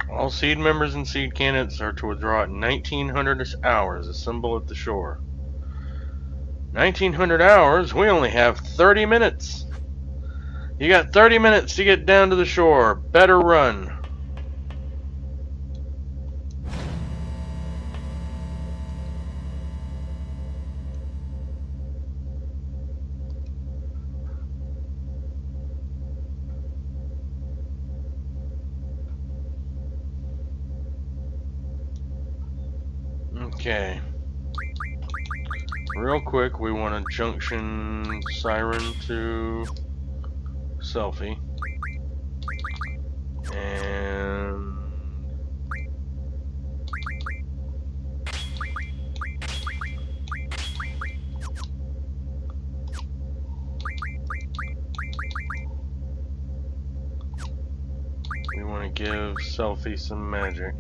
All seed members and seed candidates are to withdraw at 1900 hours. Assemble at the shore. 1900 hours? We only have 30 minutes. You got 30 minutes to get down to the shore. Better run. Okay. Real quick, we want to junction Siren to Selfie. And we want to give Selfie some magic.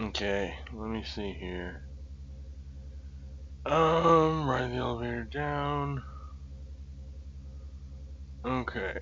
Okay, let me see here. Ride the elevator down. Okay.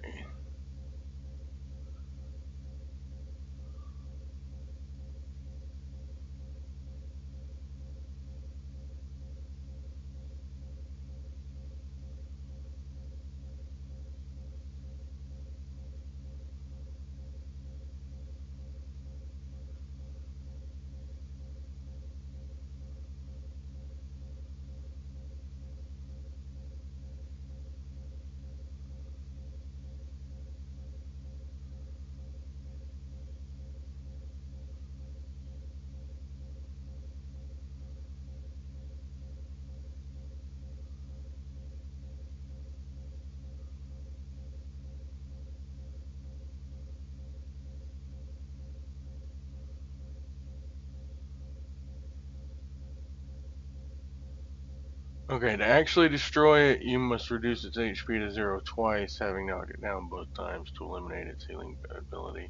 Okay, to actually destroy it, you must reduce its HP to 0 twice, having knocked it down both times to eliminate its healing ability.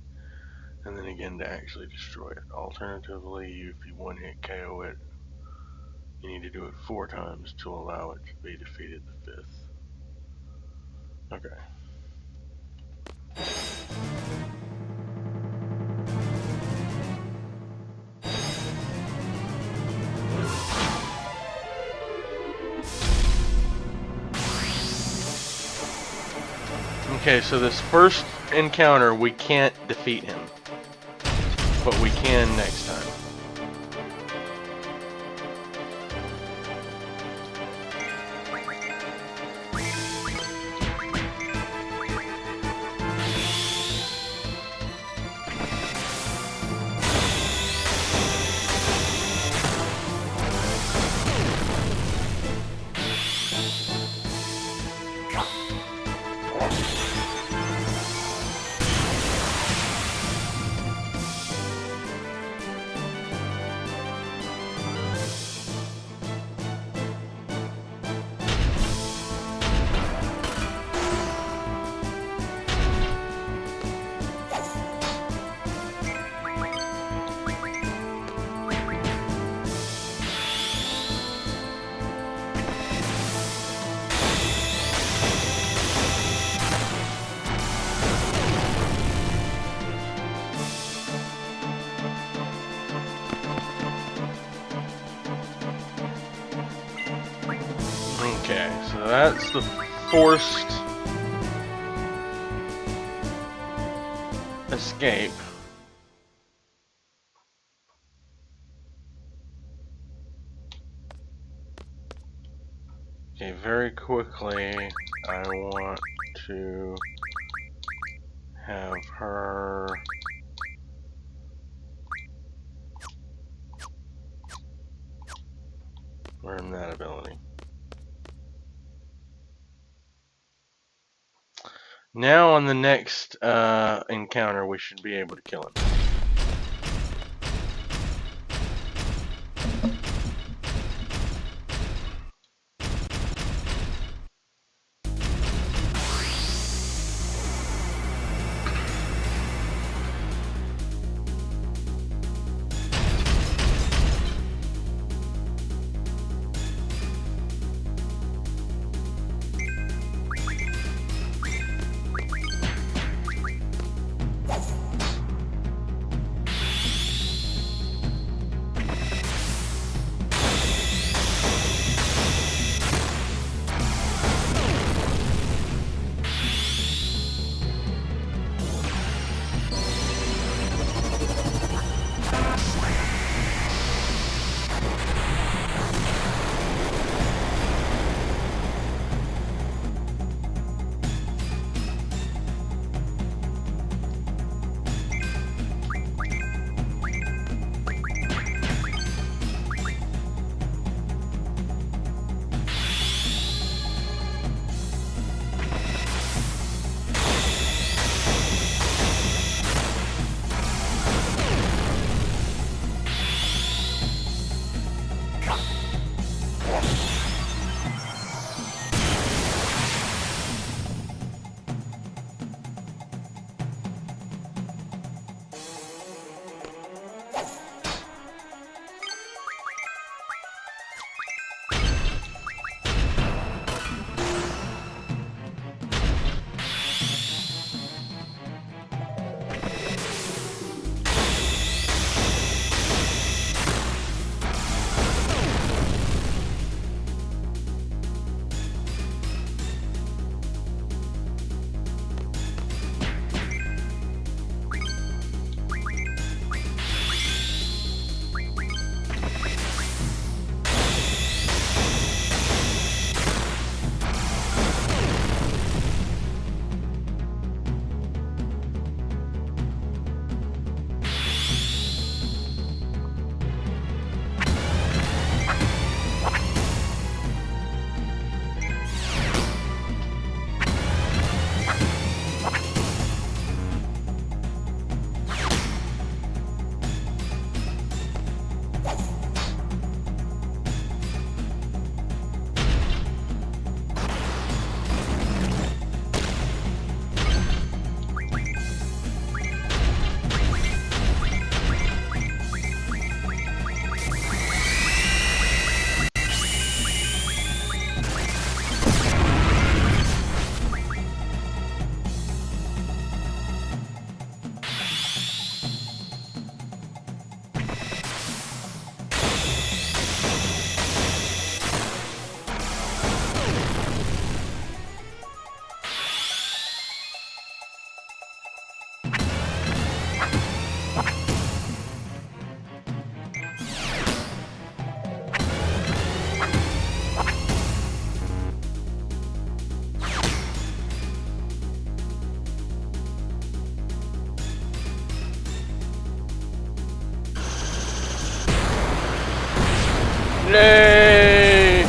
And then again to actually destroy it. Alternatively, if you one-hit KO it, you need to do it 4 times to allow it to be defeated the 5th. Okay. Okay, so this first encounter, we can't defeat him. But we can next time. Okay, so that's the forced escape. Okay, very quickly, I want to have her learn that ability. Now on the next encounter, we should be able to kill him. Yay!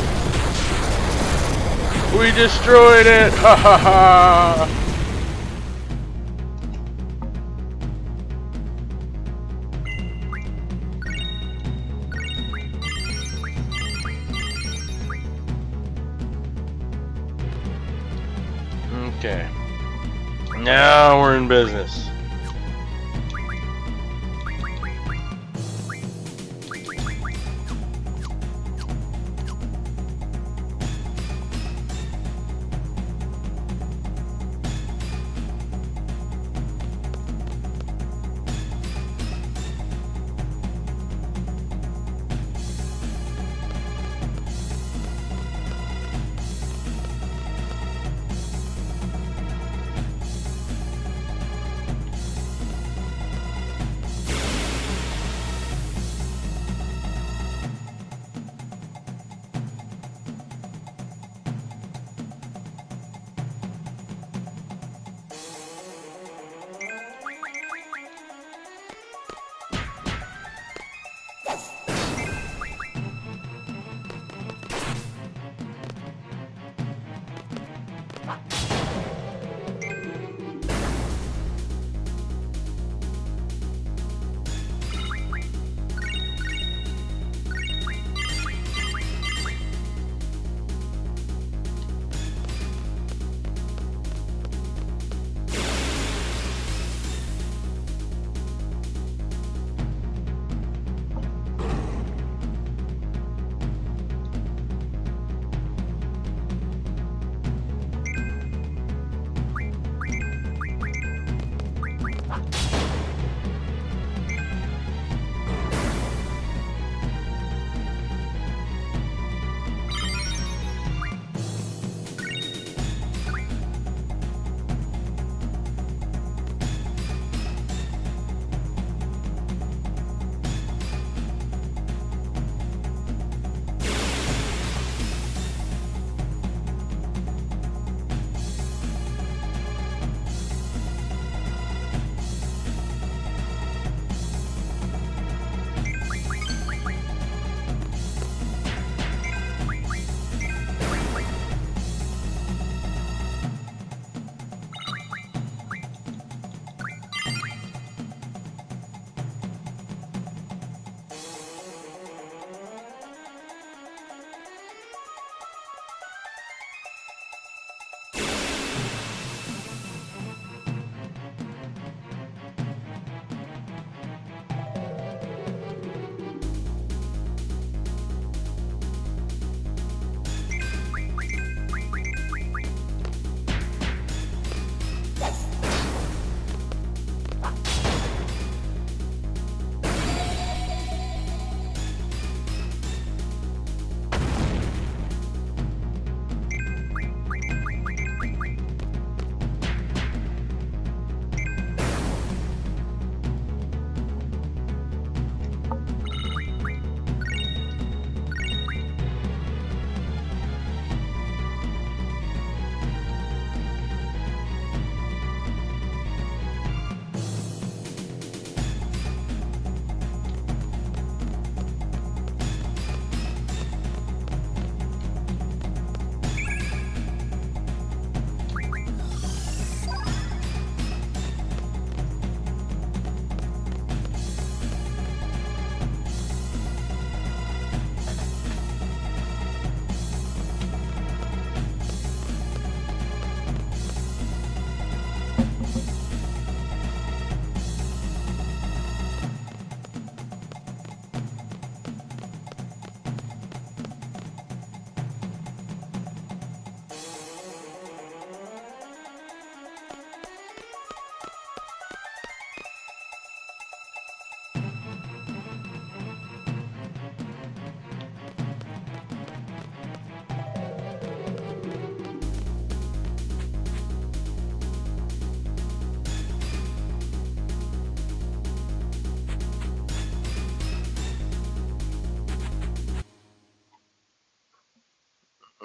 We destroyed it! Ha ha ha! Okay. Now we're in business.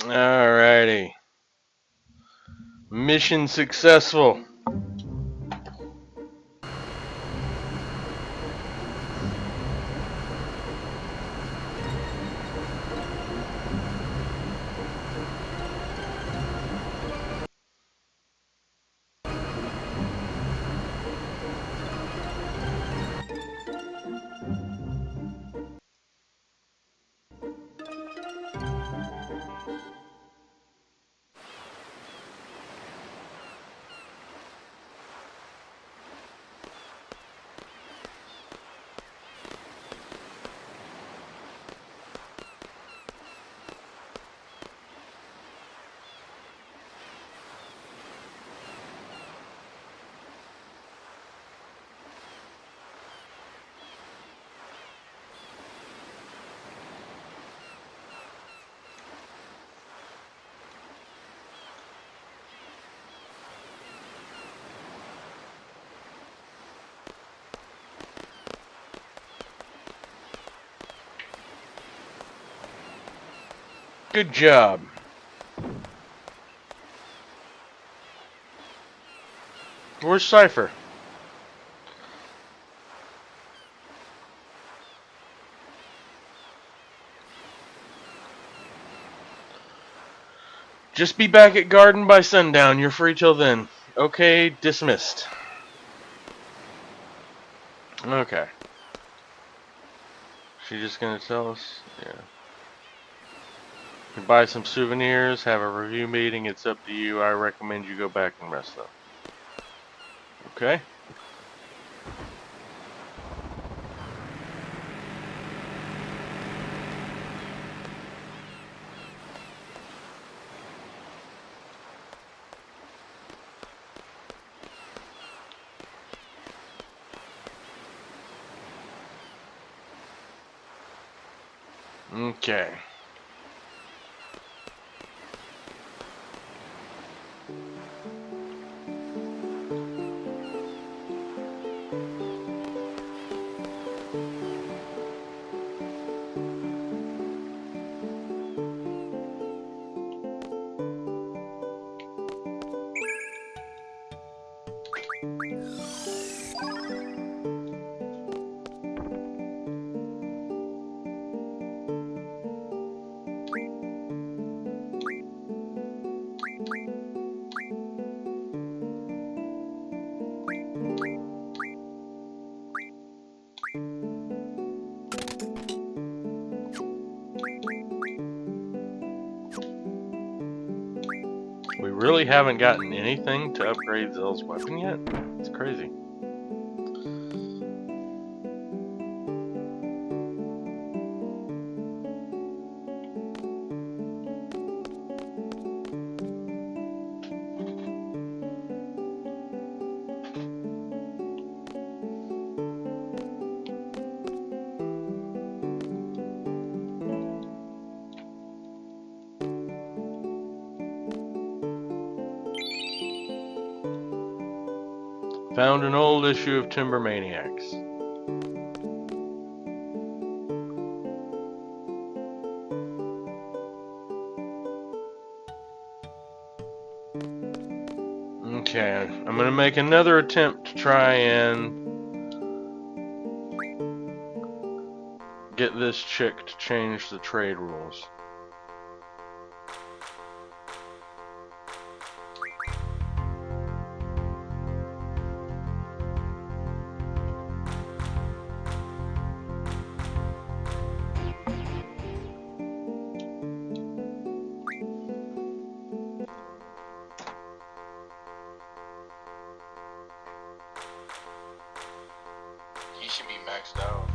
Alrighty. Mission successful. Good job. Where's Cypher? Just be back at Garden by sundown. You're free till then. Okay, dismissed. Okay. She just gonna tell us? Yeah. You buy some souvenirs, have a review meeting, it's up to you. I recommend you go back and rest though. Okay? Okay. We really haven't gotten anything to upgrade Zell's weapon yet? It's crazy. Found an old issue of Timber Maniacs. Okay, I'm gonna make another attempt to try and get this chick to change the trade rules.
He should be maxed out.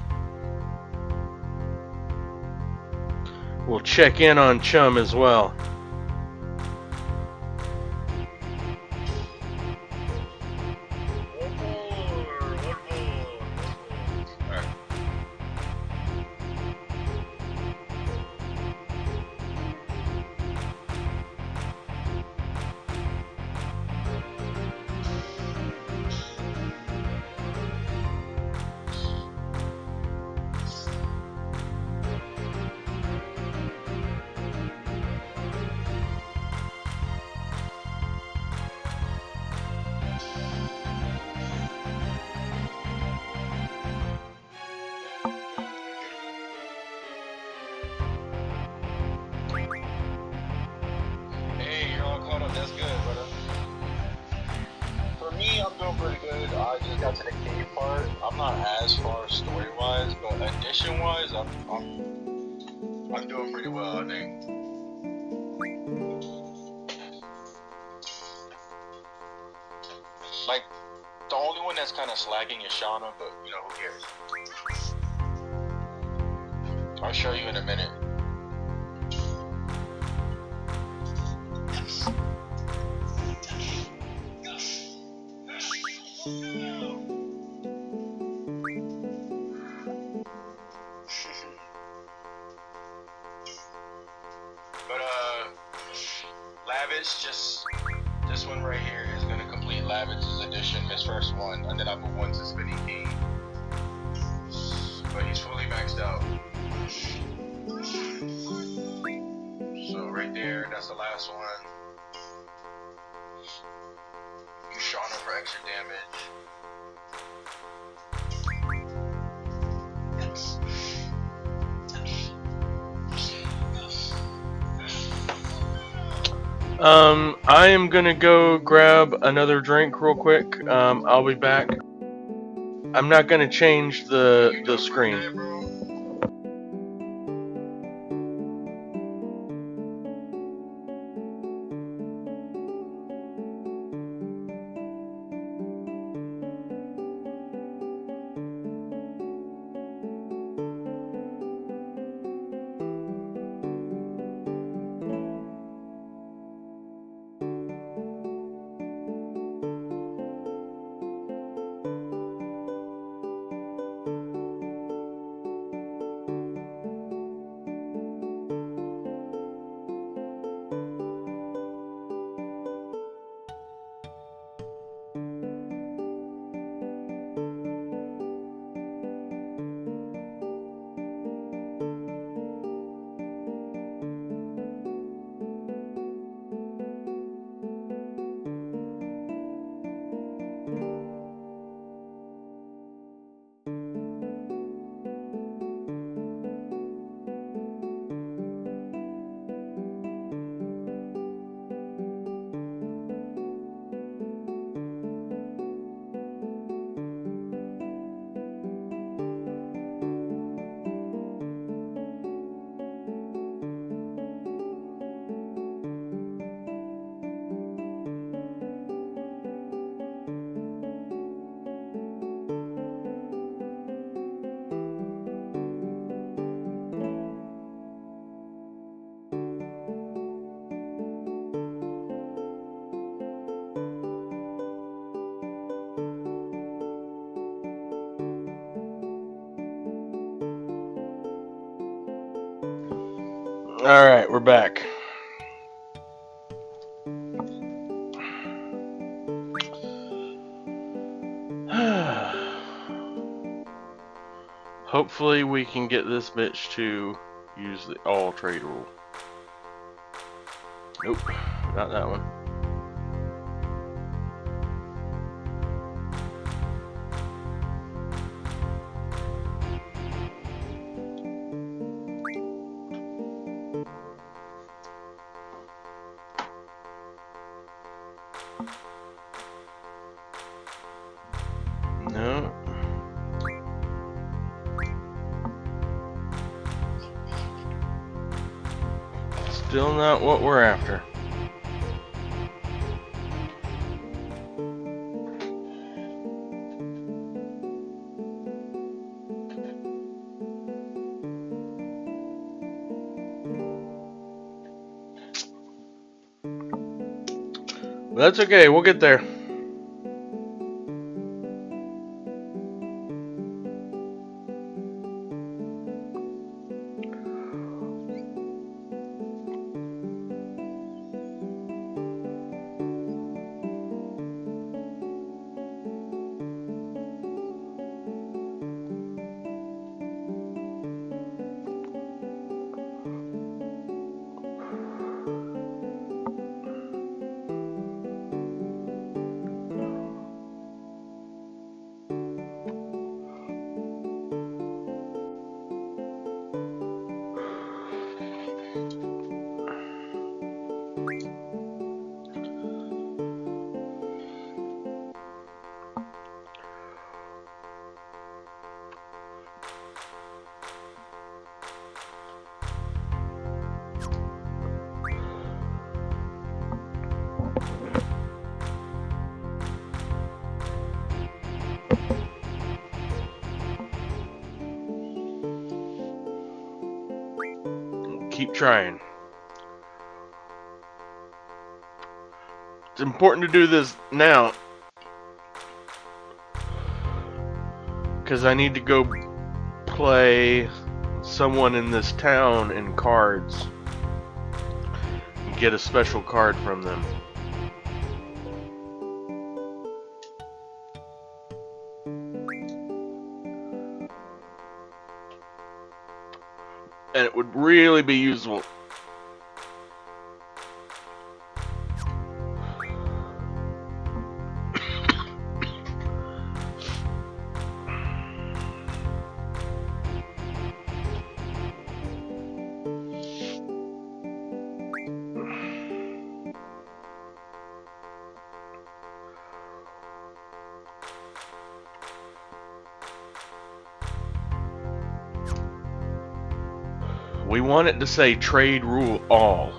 We'll check in on Chum as well.
One more. Alright. Hey, you're all caught up. That's good, brother. For me, I'm doing pretty good. I just got to the cave part. I'm not as far story-wise, but addition-wise, I'm doing pretty well, I think. Like, the only one that's kind of slacking is Shauna, but you know, who cares? I'll show you in a minute. But Lavish, just this one right here is gonna complete Lavish's edition, his first one, and then I move on to Spinning King. But he's fully maxed out. here. That's the last one. You shot him for extra damage.
I am gonna go grab another drink real quick. I'll be back. I'm not gonna change the screen. Alright, we're back. Hopefully we can get this bitch to use the all trade rule. Nope, not that one. No. Still not what we're after. That's okay, we'll get there. Keep trying. It's important to do this now, because I need to go play someone in this town in cards and get a special card from them. And it would really be useful We want it to say trade rule all.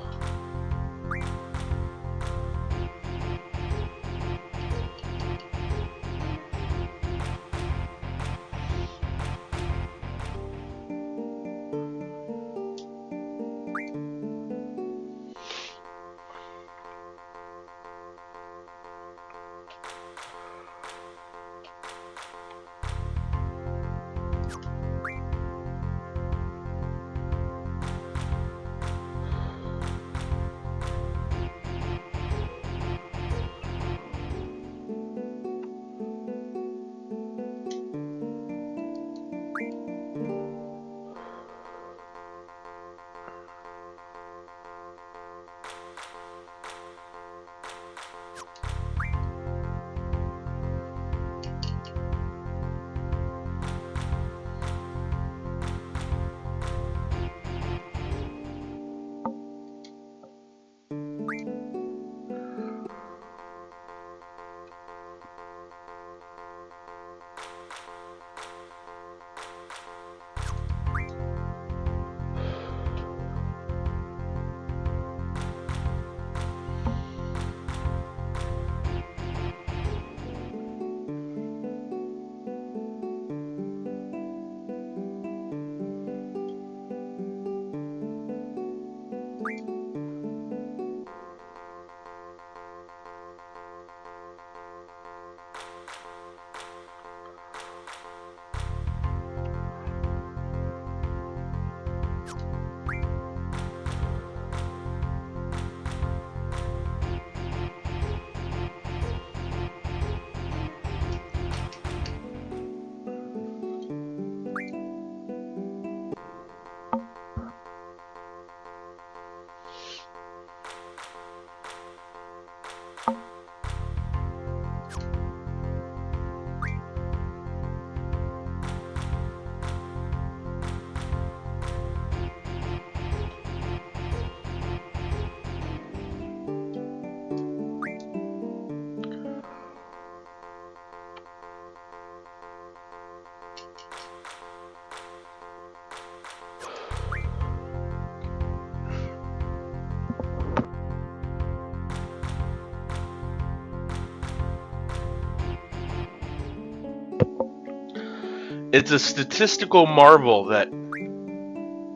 It's a statistical marvel that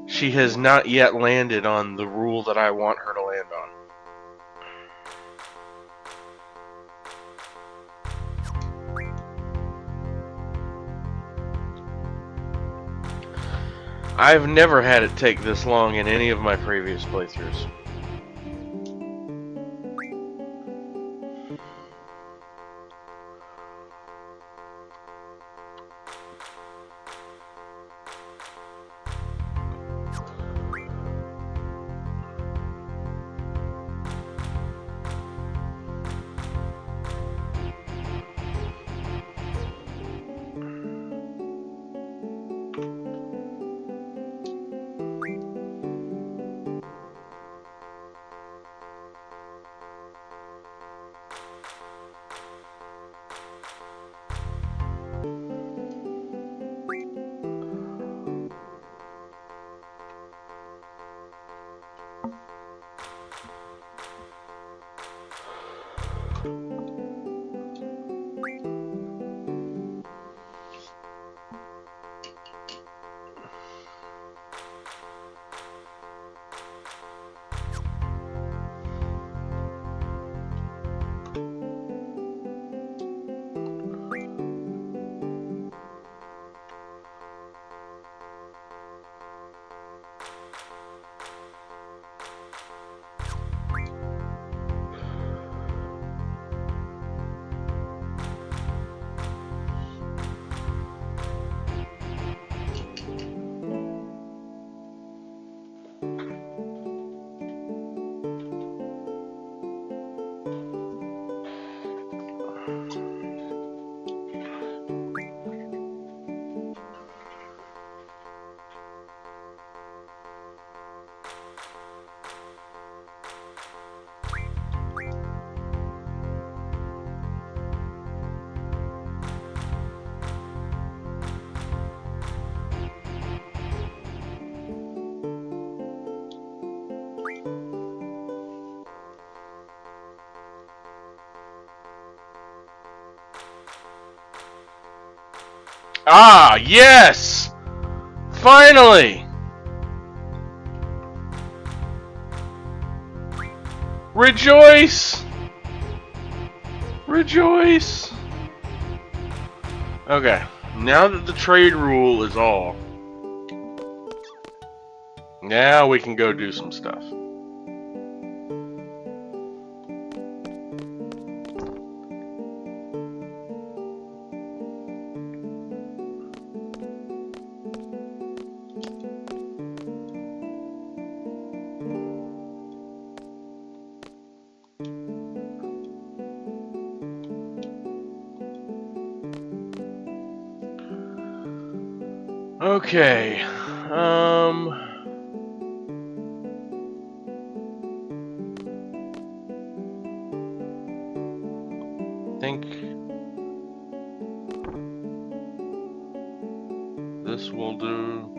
she has not yet landed on the rule that I want her to land on. I've never had it take this long in any of my previous playthroughs. Ah, yes! Finally! Rejoice! Rejoice! Okay, now that the trade rule is all, now we can go do some stuff. Okay, I think this will do.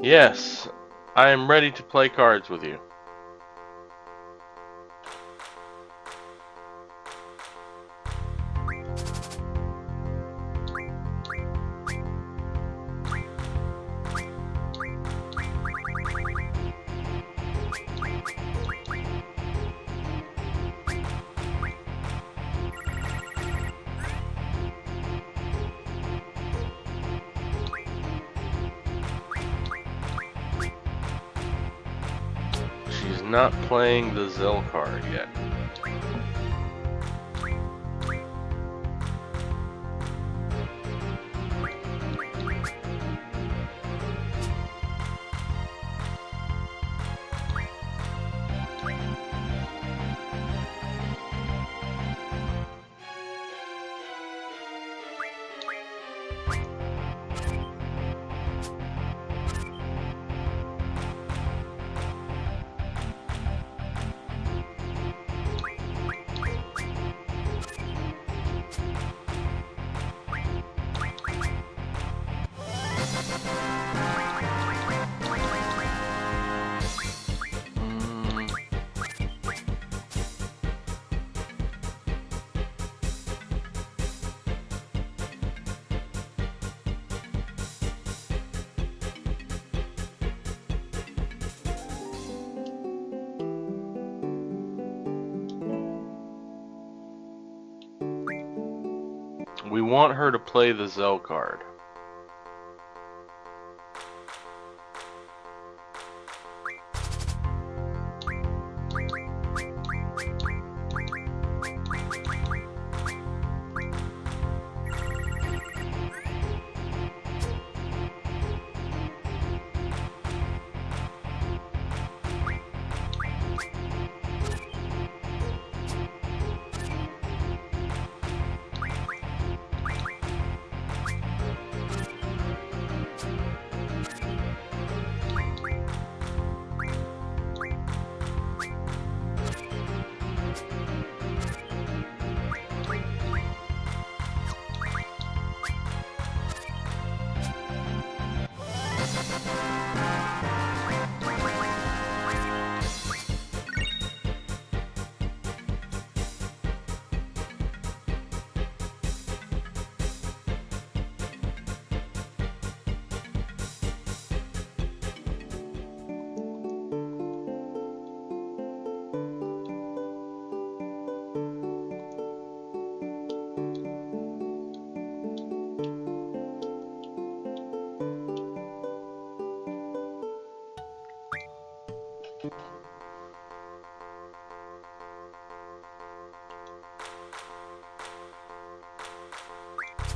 Yes, I am ready to play cards with you. She's not playing the Zell card yet. We want her to play the Zell card.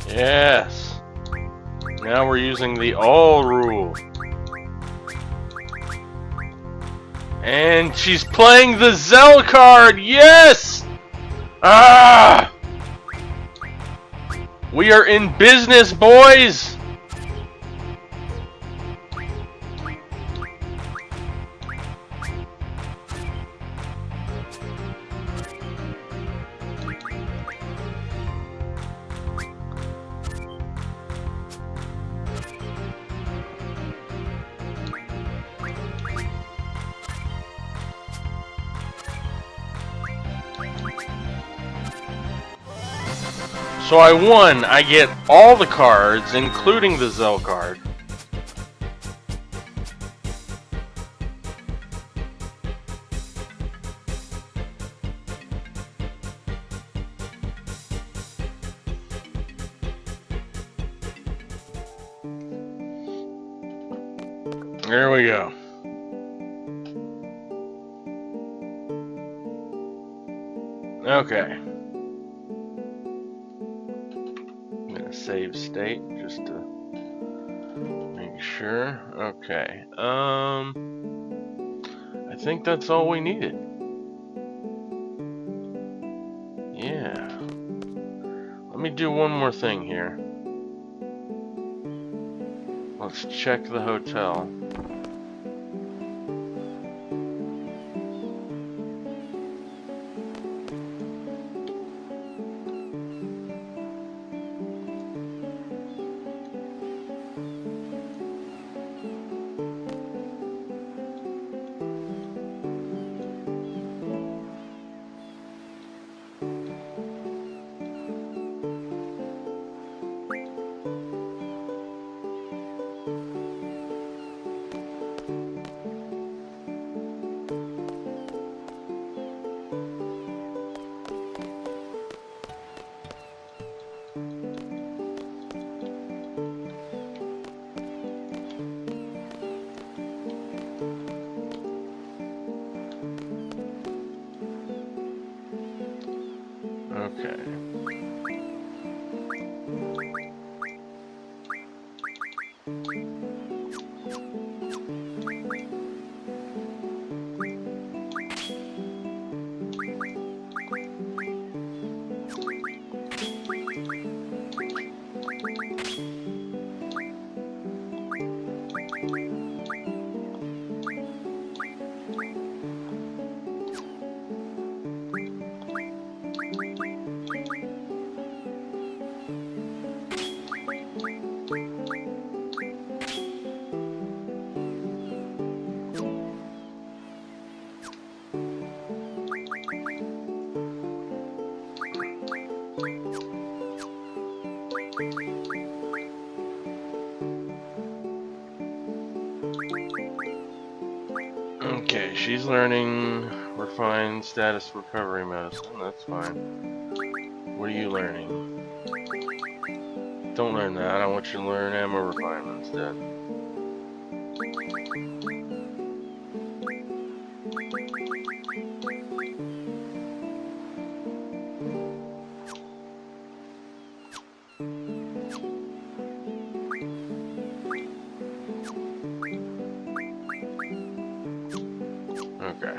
Yes. Now we're using the all rule. And she's playing the Zell card. Yes! Ah! We are in business, boys! So I won. I get all the cards, including the Zell card. There we go. Okay. I'm gonna save state just to make sure. Okay. I think that's all we needed. Yeah. Let me do one more thing here. Let's check the hotel. Okay. Okay, she's learning refined status recovery medicine. That's fine. What are you learning? Don't learn that. I want you to learn ammo refinement instead. Okay.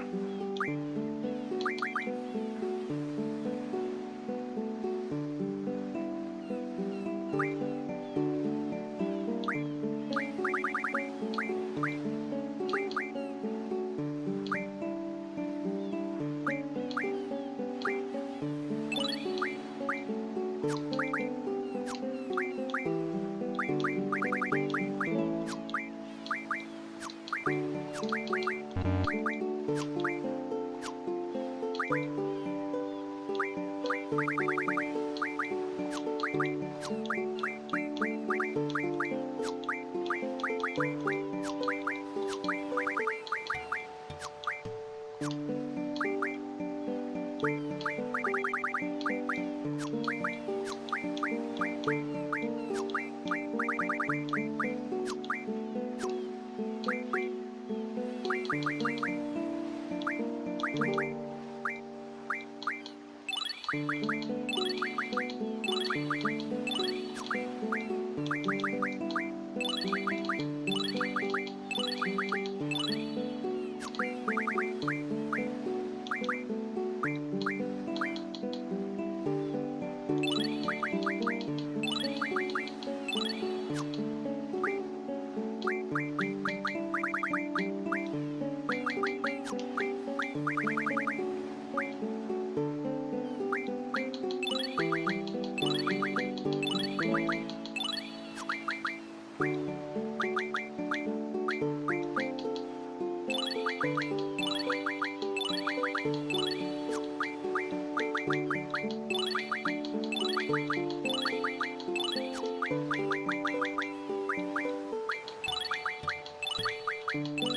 Okay.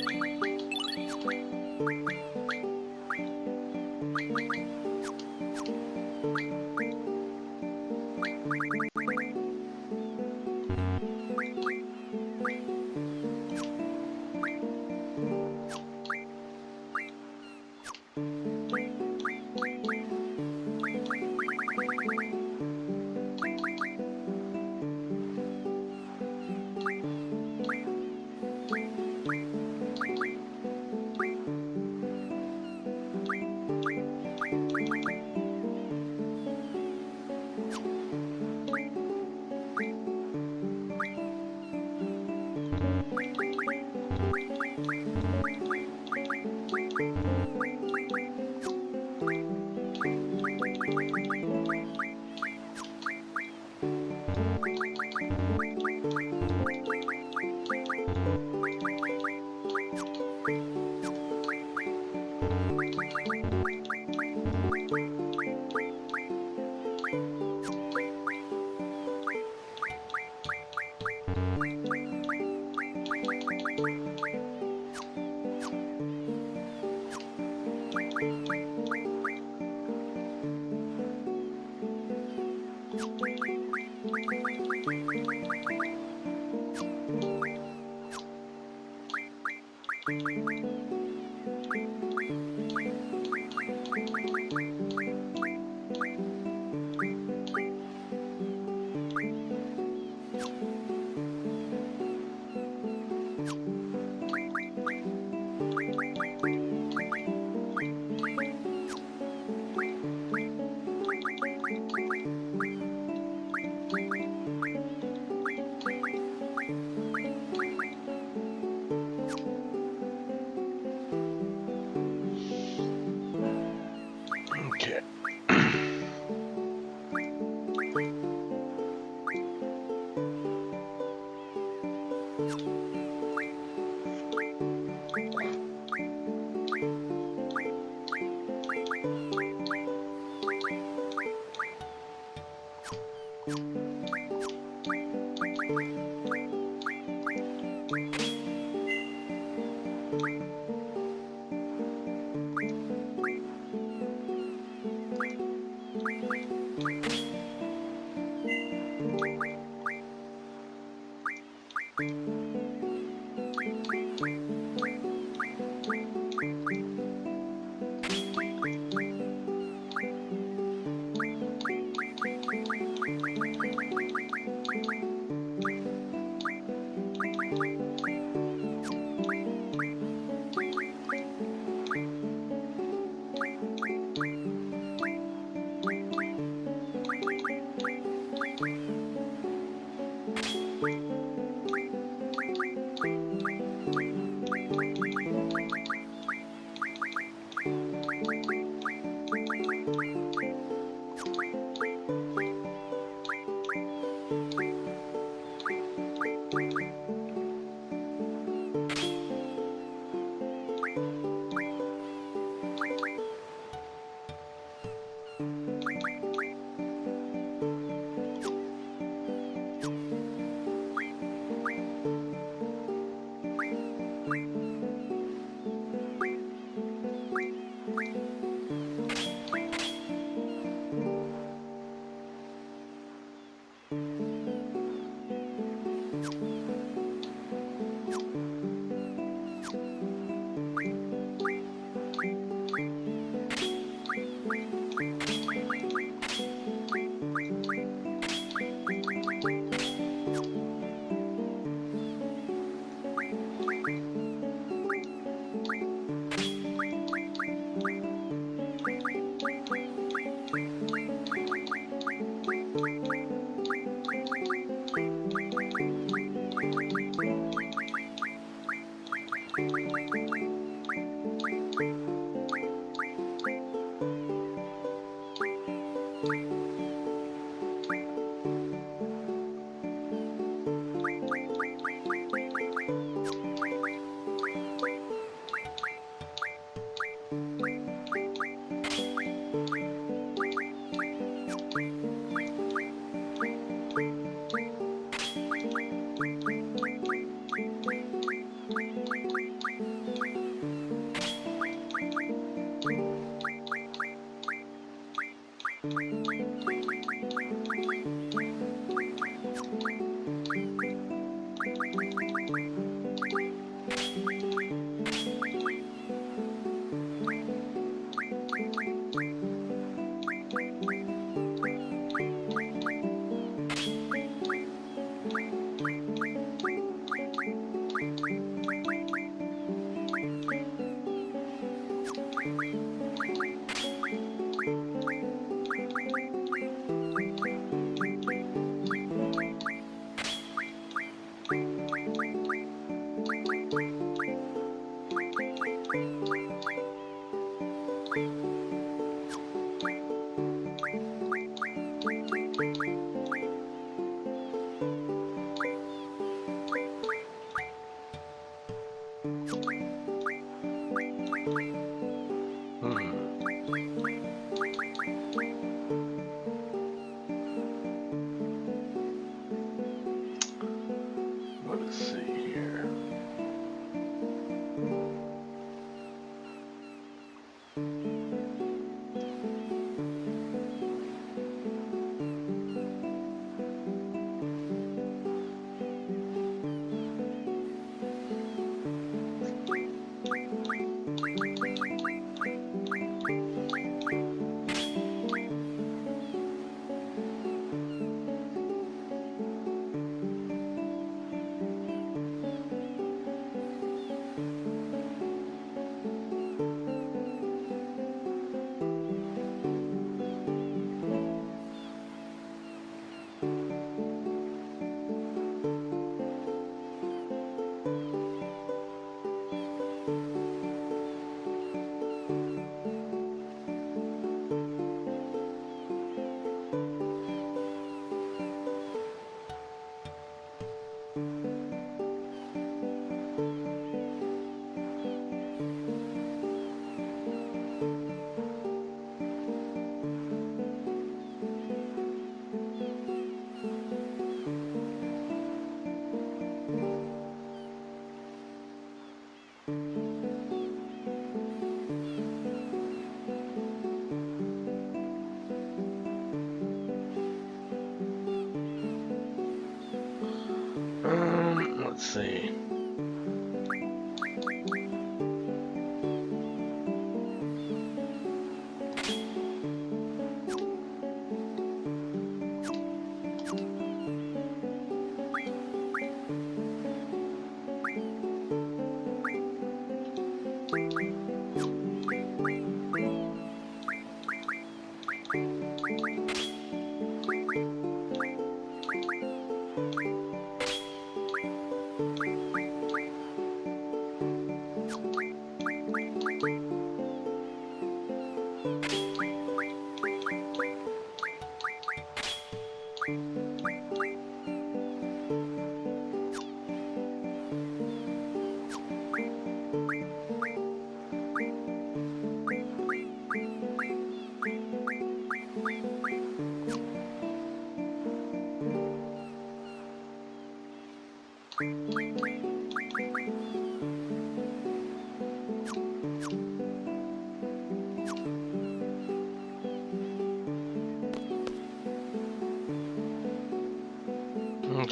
Let's see.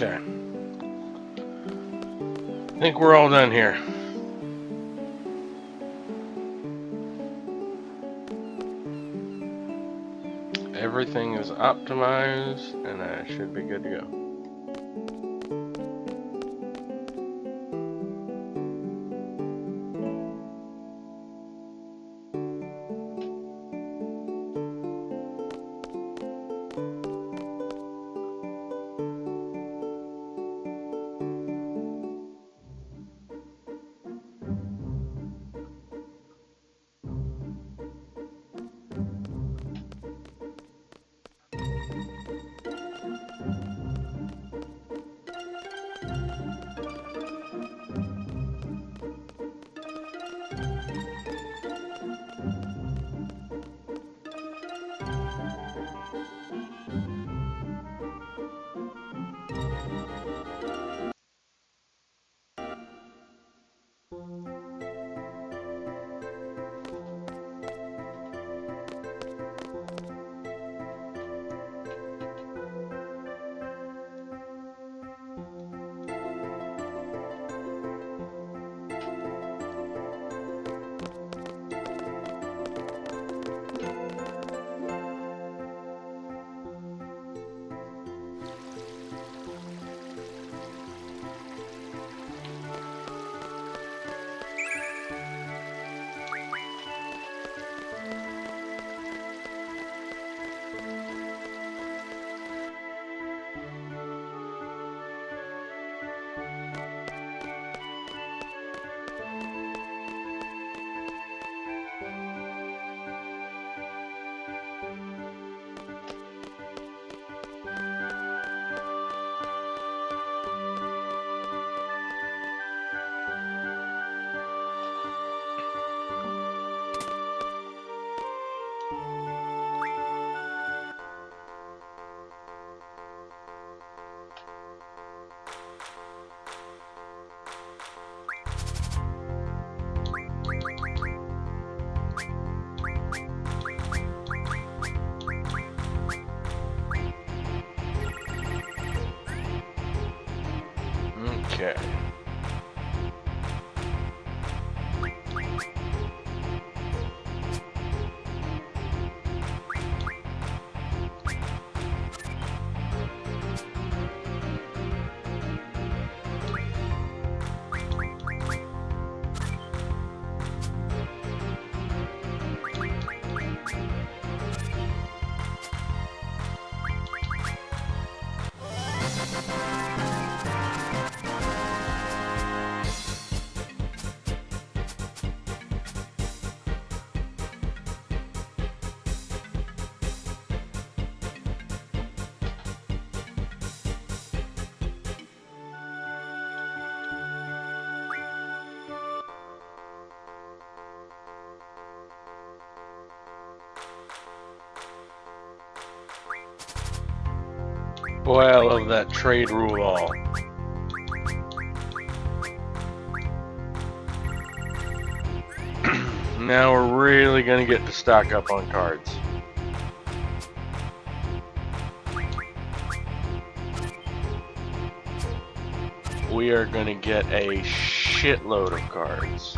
Okay. I think we're all done here. Everything is optimized, and I should be good to go. Okay. Boy, I love that trade rule all. Now we're really gonna get to stock up on cards. We are gonna get a shitload of cards.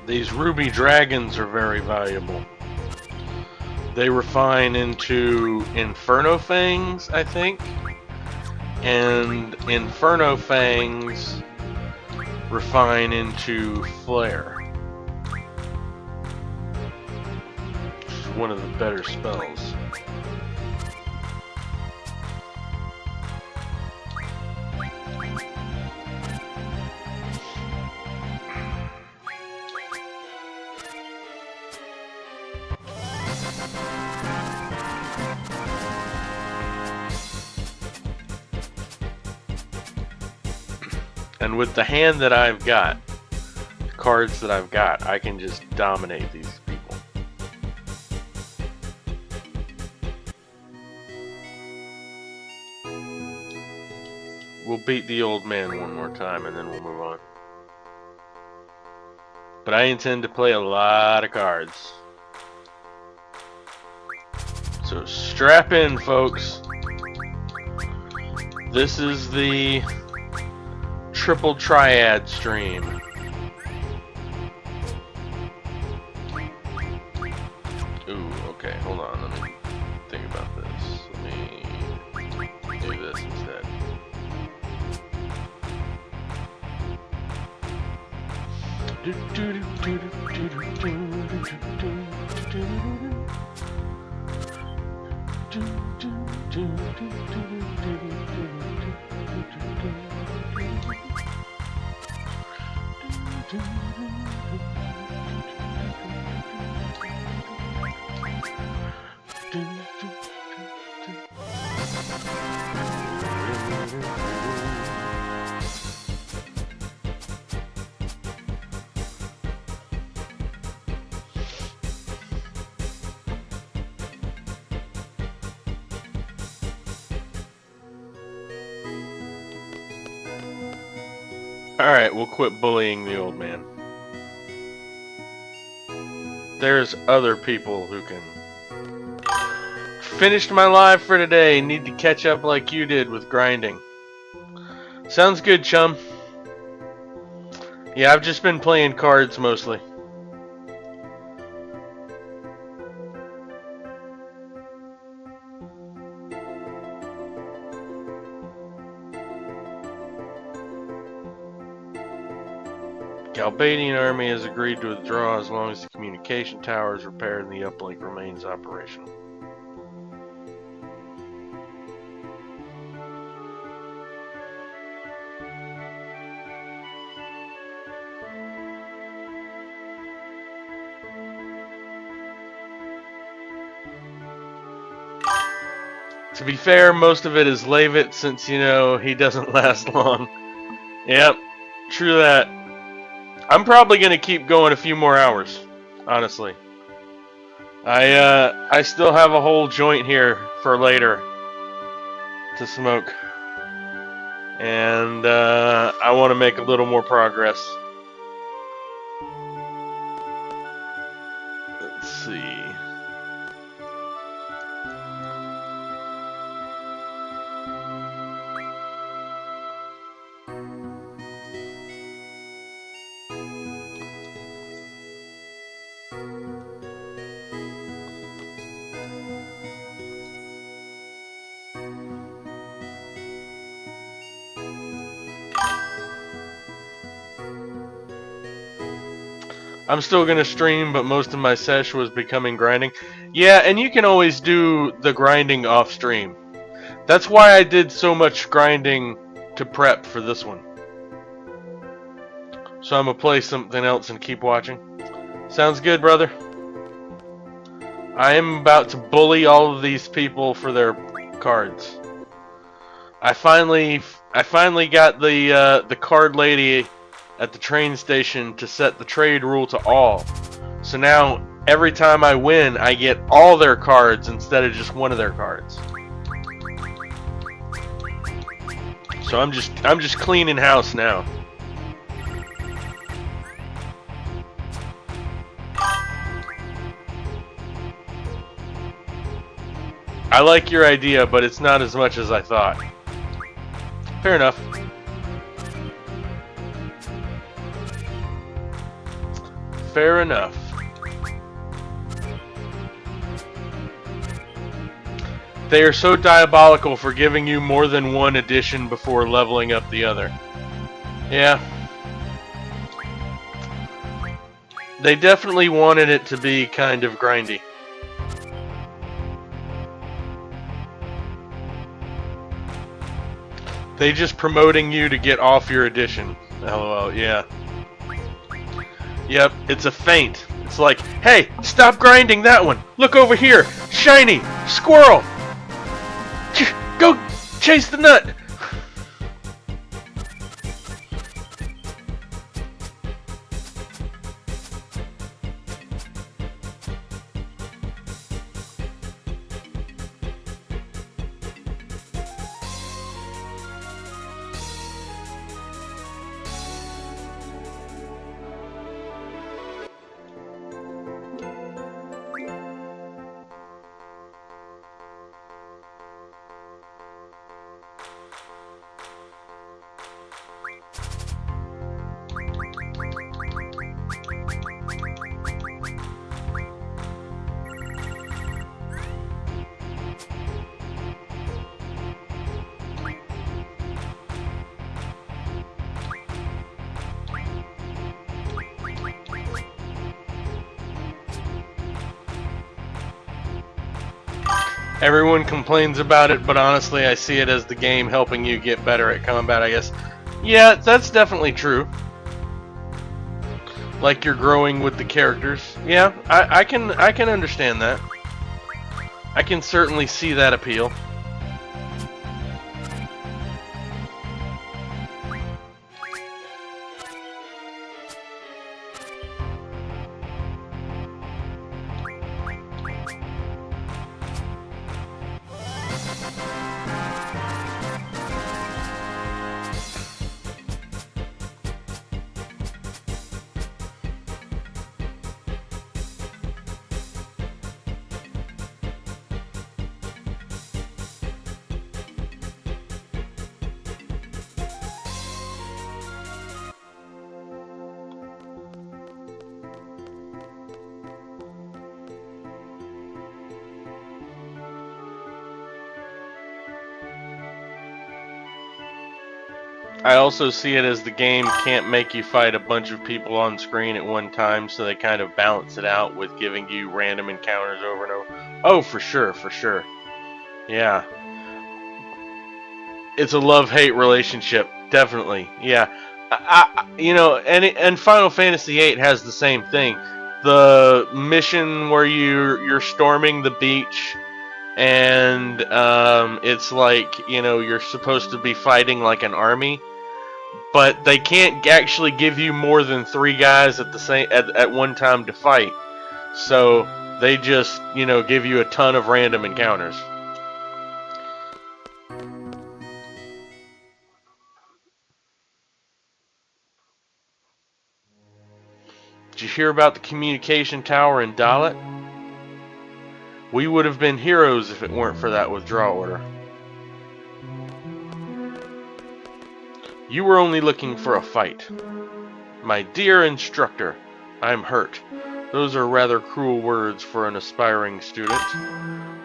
These ruby dragons are very valuable. They refine into Inferno Fangs, I think. And Inferno Fangs refine into Flare. Which is one of the better spells. And with the hand that I've got, the cards that I've got, I can just dominate these people. We'll beat the old man one more time and then we'll move on. But I intend to play a lot of cards. So strap in, folks. This is the triple triad stream. Ooh, okay, hold on, let me think about this. Let me do this instead. Alright, we'll quit bullying the old man. There's other people who can... Finished my live for today. Need to catch up like you did with grinding. Sounds good, chum. Yeah, I've just been playing cards mostly. Albanian army has agreed to withdraw as long as the communication tower is repaired and the uplink remains operational. To be fair, most of it is Levitt since, you know, he doesn't last long. Yep, true that. I'm probably going to keep going a few more hours, honestly. I still have a whole joint here for later to smoke. And I want to make a little more progress. Let's see. I'm still gonna stream, but most of my sesh was becoming grinding. Yeah, and you can always do the grinding off stream. That's why I did so much grinding to prep for this one. So I'm gonna play something else and keep watching. Sounds good, brother. I am about to bully all of these people for their cards. I finally got the card lady at the train station to set the trade rule to all. So now every time I win, I get all their cards instead of just one of their cards. So I'm just cleaning house now. I like your idea, but it's not as much as I thought. Fair enough. Fair enough. They are so diabolical for giving you more than one edition before leveling up the other. Yeah. They definitely wanted it to be kind of grindy. They just promoting you to get off your edition. LOL, yeah. Yep, it's a feint. It's like, hey, stop grinding that one. Look over here. Shiny. Squirrel. Go chase the nut. Everyone complains about it, but honestly, I see it as the game helping you get better at combat, I guess. Yeah, that's definitely true. Like you're growing with the characters. Yeah, I can understand that. I can certainly see that appeal. I also see it as the game can't make you fight a bunch of people on screen at one time, so they kind of balance it out with giving you random encounters over and over. Oh, for sure, for sure. Yeah. It's a love-hate relationship, definitely. Yeah. You know, and Final Fantasy VIII has the same thing. The mission where you're storming the beach, and it's like, you know, you're supposed to be fighting like an army, but they can't actually give you more than 3 guys at the same at one time to fight. So they just, you know, give you a ton of random encounters. Did you hear about the communication tower in Dalit? We would have been heroes if it weren't for that withdrawal order. You were only looking for a fight. My dear instructor, I'm hurt. Those are rather cruel words for an aspiring student.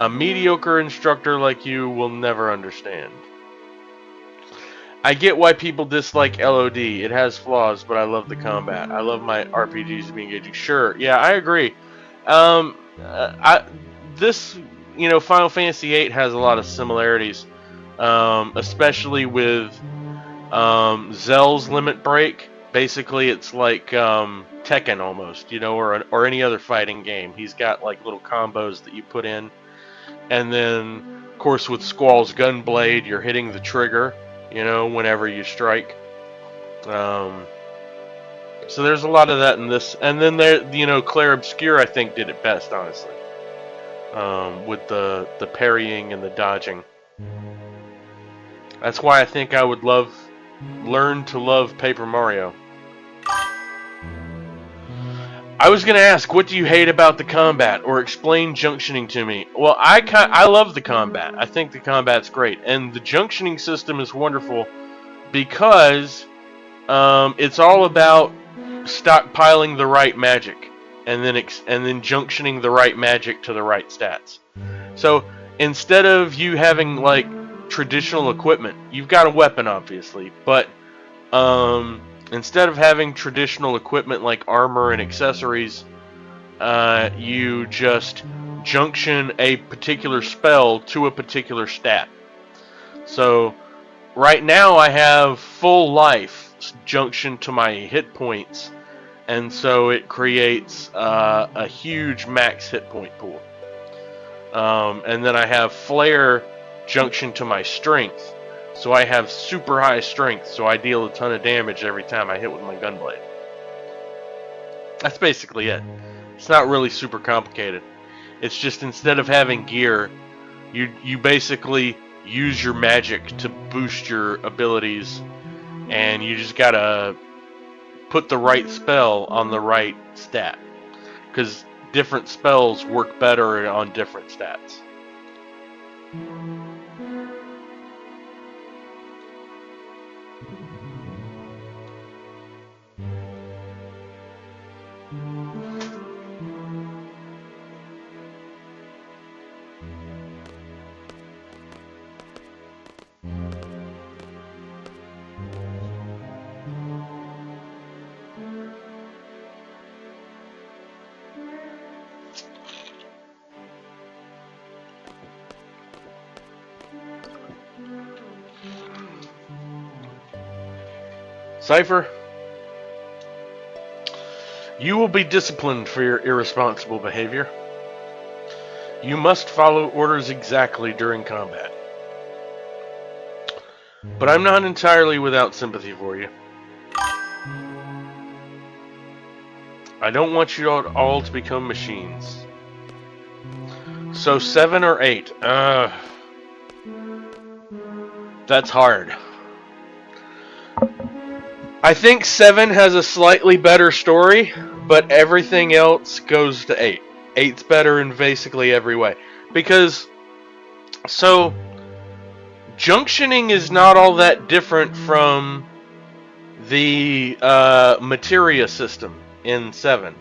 A mediocre instructor like you will never understand. I get why people dislike LOD. It has flaws, but I love the combat. I love my RPGs to be engaging. Sure, yeah, I agree. I this Final Fantasy VIII has a lot of similarities, especially with Zell's Limit Break. Basically, it's like Tekken almost, or any other fighting game. He's got like little combos that you put in, and then of course with Squall's Gunblade, you're hitting the trigger, whenever you strike. Um, so there's a lot of that in this, and then Clair Obscure I think did it best, honestly, with the parrying and the dodging. That's why I think I would learn to love Paper Mario. I was gonna ask, what do you hate about the combat, or explain junctioning to me? Well, I love the combat. I think the combat's great, and the junctioning system is wonderful because it's all about stockpiling the right magic, and then junctioning the right magic to the right stats. So instead of you having like traditional equipment, you've got a weapon obviously, but instead of having traditional equipment like armor and accessories, you just junction a particular spell to a particular stat. So right now I have full life junction to my hit points, and so it creates a huge max hit point pool. And then I have flare junction to my strength, so I have super high strength, so I deal a ton of damage every time I hit with my gunblade. That's basically it. It's not really super complicated. It's just instead of having gear, you basically use your magic to boost your abilities, and you just gotta put the right spell on the right stat, because different spells work better on different stats. Cypher, you will be disciplined for your irresponsible behavior. You must follow orders exactly during combat. But I'm not entirely without sympathy for you. I don't want you all to become machines. So 7 or 8? That's hard. I think 7 has a slightly better story, but everything else goes to 8. 8's better in basically every way. Because, junctioning is not all that different from the materia system in 7.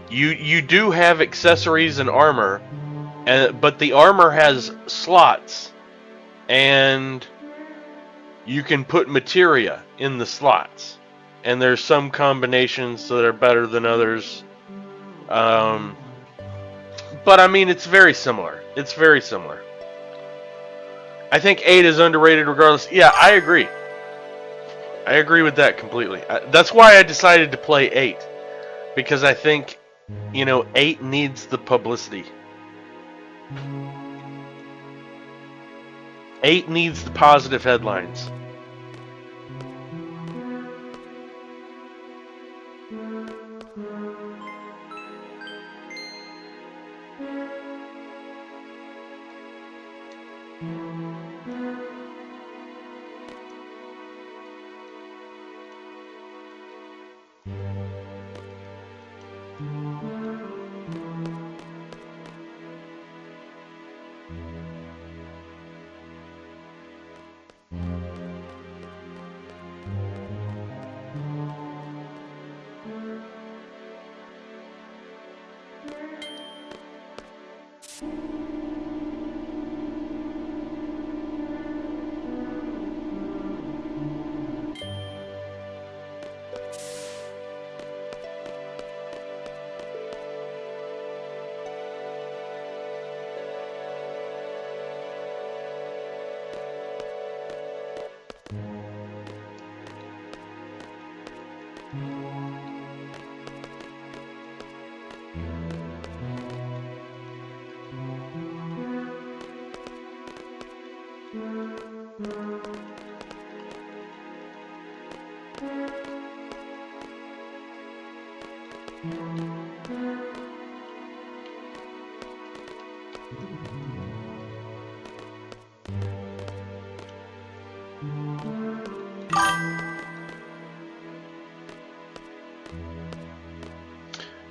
You do have accessories and armor, but the armor has slots, and you can put materia in the slots, and there's some combinations that are better than others. But I mean, it's very similar. It's very similar. I think 8 is underrated regardless. Yeah, I agree. I agree with that completely. That's why I decided to play 8. Because I think, 8 needs the publicity. 8 needs the positive headlines.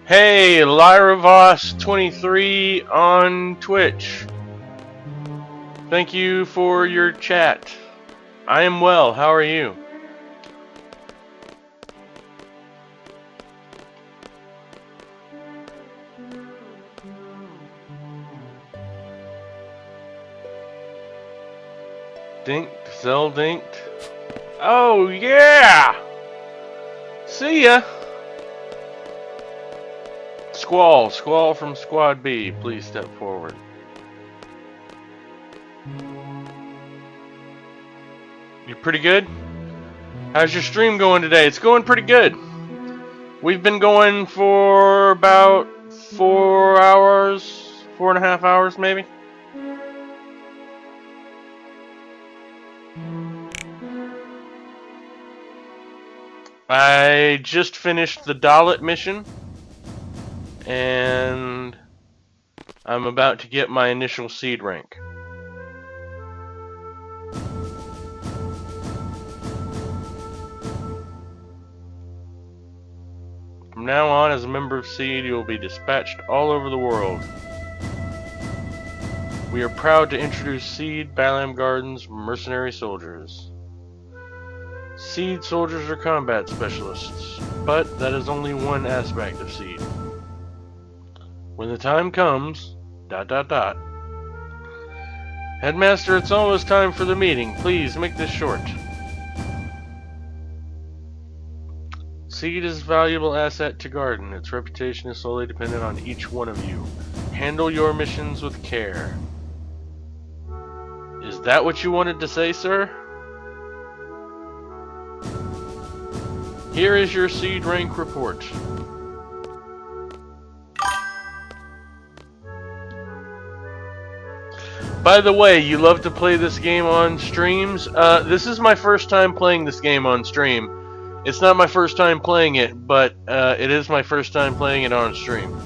Hey, LyraVoss23 on Twitch. Thank you for your chat. I am well. How are you? Dinked, Zeldinked. Oh, yeah! See ya! Squall from Squad B, please step forward. You pretty good? How's your stream going today? It's going pretty good. We've been going for about 4 hours, 4.5 hours maybe. I just finished the Dalit mission, and I'm about to get my initial seed rank. From now on, as a member of Seed, you will be dispatched all over the world. We are proud to introduce Seed Balam Garden's mercenary soldiers. Seed soldiers are combat specialists, but that is only one aspect of Seed. When the time comes, ... Headmaster, it's almost time for the meeting. Please make this short. Seed is a valuable asset to Garden. Its reputation is solely dependent on each one of you. Handle your missions with care. Is that what you wanted to say, sir? Here is your Seed rank report. By the way, you love to play this game on streams. This is my first time playing this game on stream. It's not my first time playing it, but it is my first time playing it on stream.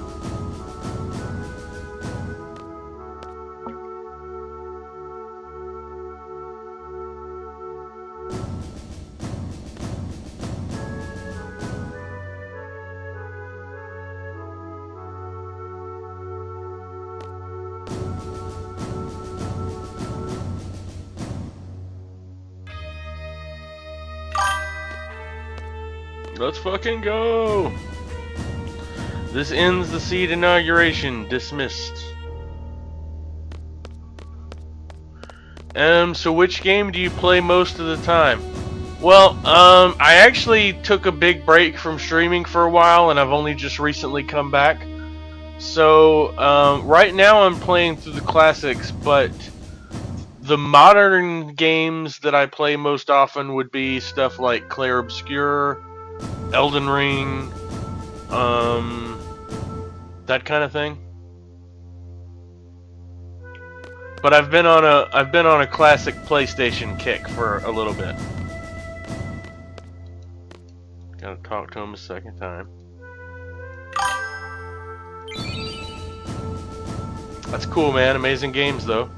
Let's fucking go! This ends the Seed inauguration. Dismissed. So which game do you play most of the time? Well, I actually took a big break from streaming for a while, and I've only just recently come back. So, right now I'm playing through the classics, but the modern games that I play most often would be stuff like Clair Obscur, Elden Ring, that kind of thing. But I've been on a classic PlayStation kick for a little bit. Gotta talk to him a second time. That's cool, man. Amazing games, though.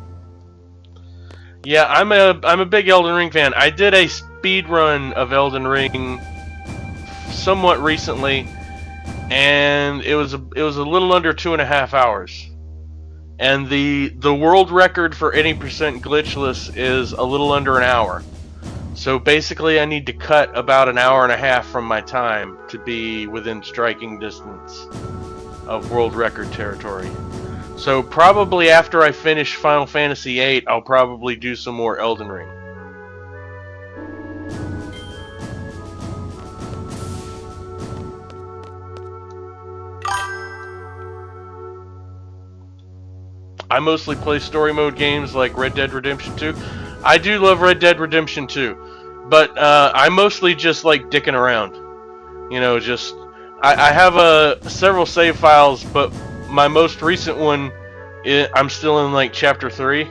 Yeah, I'm a big Elden Ring fan. I did a speed run of Elden Ring somewhat recently, and it was a little under 2.5 hours. And the world record for any percent glitchless is a little under an hour. So basically, I need to cut about an hour and a half from my time to be within striking distance of world record territory. So probably after I finish Final Fantasy VIII, I'll probably do some more Elden Ring. I mostly play story mode games like Red Dead Redemption 2. I do love Red Dead Redemption 2, but I mostly just like dicking around. You know, just I have several save files, but my most recent one, I'm still in like chapter 3.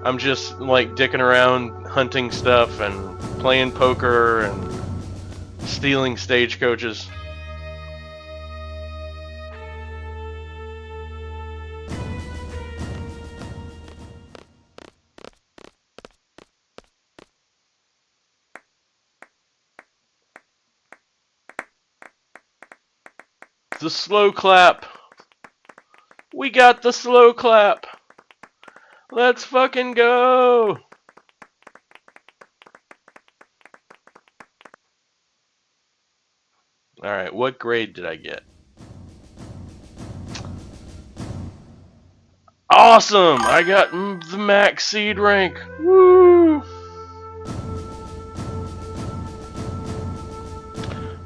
I'm just like dicking around, hunting stuff, and playing poker and stealing stagecoaches. The slow clap. We got the slow clap. Let's fucking go. Alright, what grade did I get? Awesome! I got the max seed rank. Woo!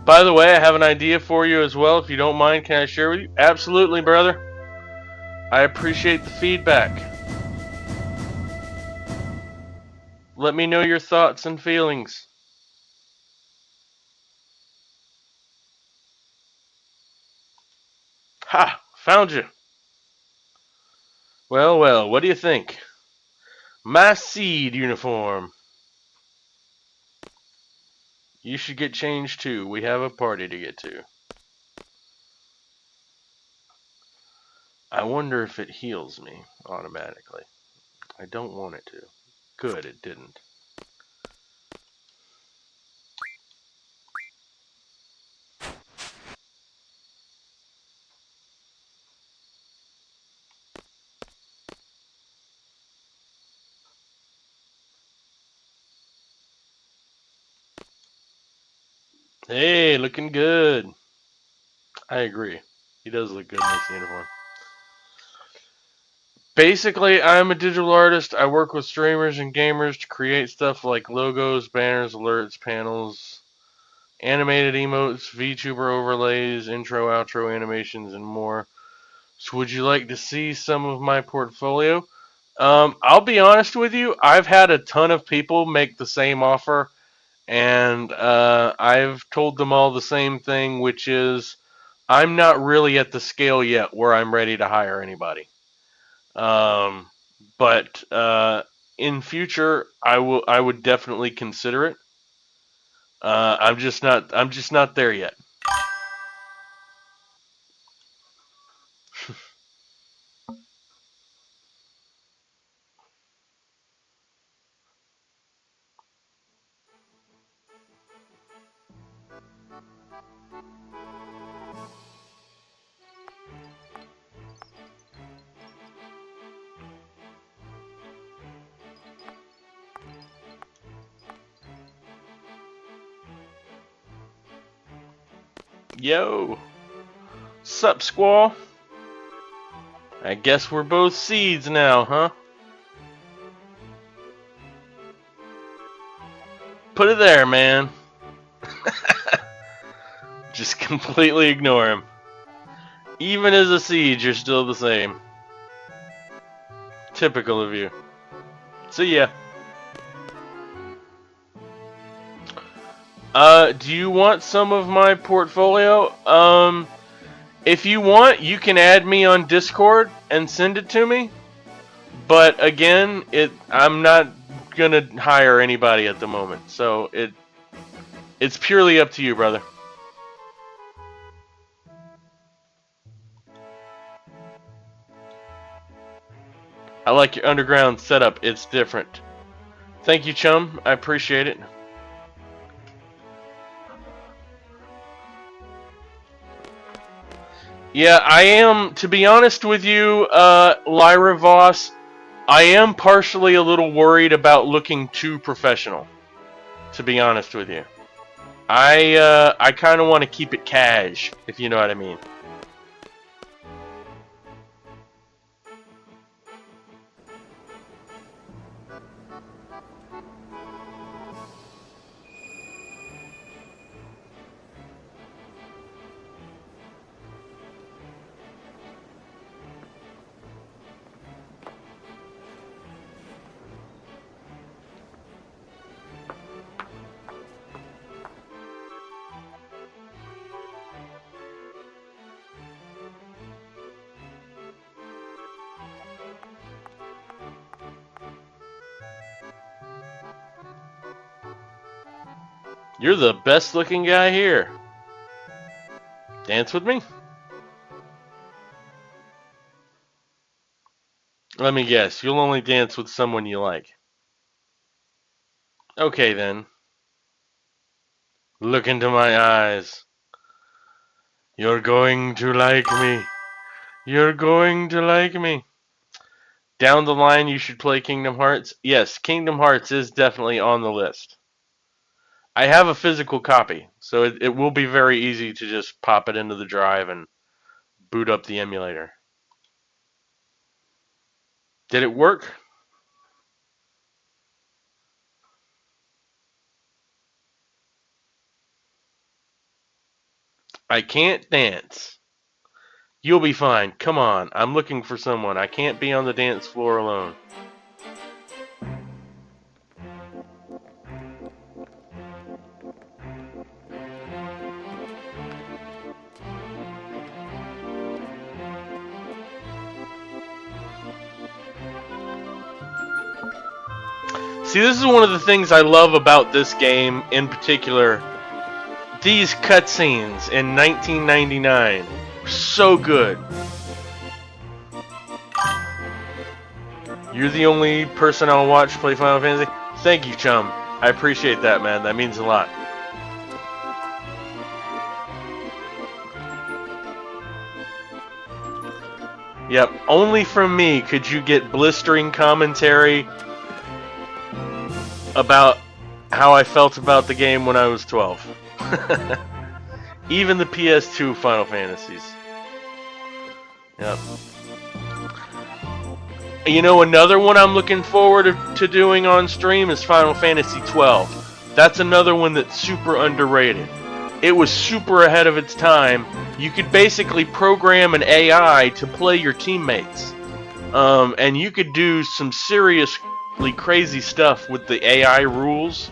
By the way, I have an idea for you as well. If you don't mind, can I share with you? Absolutely, brother. I appreciate the feedback. Let me know your thoughts and feelings. Ha! Found you. Well, well, what do you think? My seed uniform. You should get changed too. We have a party to get to. I wonder if it heals me automatically. I don't want it to. Good, it didn't. Hey, looking good. I agree. He does look good in this uniform. Basically, I'm a digital artist. I work with streamers and gamers to create stuff like logos, banners, alerts, panels, animated emotes, VTuber overlays, intro, outro animations, and more. So would you like to see some of my portfolio? I'll be honest with you. I've had a ton of people make the same offer, and I've told them all the same thing, which is I'm not really at the scale yet where I'm ready to hire anybody. Um, but in future, I would definitely consider it. I'm just not there yet. Yo, sup, squaw? I guess we're both seeds now, huh? Put it there, man. Just completely ignore him. Even as a seed, you're still the same. Typical of you. See ya. Do you want some of my portfolio? If you want, you can add me on Discord and send it to me. But again, I'm not gonna hire anybody at the moment, so it's purely up to you, brother. I like your underground setup. It's different. Thank you, chum. I appreciate it. Yeah, I am. To be honest with you, Lyra Voss, I am partially a little worried about looking too professional. To be honest with you, I kind of want to keep it cash, if you know what I mean. You're the best looking guy here. Dance with me? Let me guess. You'll only dance with someone you like. Okay then. Look into my eyes. You're going to like me. You're going to like me. Down the line, you should play Kingdom Hearts. Yes, Kingdom Hearts is definitely on the list. I have a physical copy, so it will be very easy to just pop it into the drive and boot up the emulator. Did it work? I can't dance. You'll be fine. Come on. I'm looking for someone. I can't be on the dance floor alone. See, this is one of the things I love about this game in particular. These cutscenes in 1999 were so good. You're the only person I'll watch play Final Fantasy? Thank you, chum. I appreciate that, man. That means a lot. Yep, only from me could you get blistering commentary about how I felt about the game when I was 12. Even the PS2 Final Fantasies. Yep. You know, another one I'm looking forward to doing on stream is Final Fantasy 12. That's another one that's super underrated. It was super ahead of its time. You could basically program an AI to play your teammates. And you could do some seriously crazy stuff with the AI rules.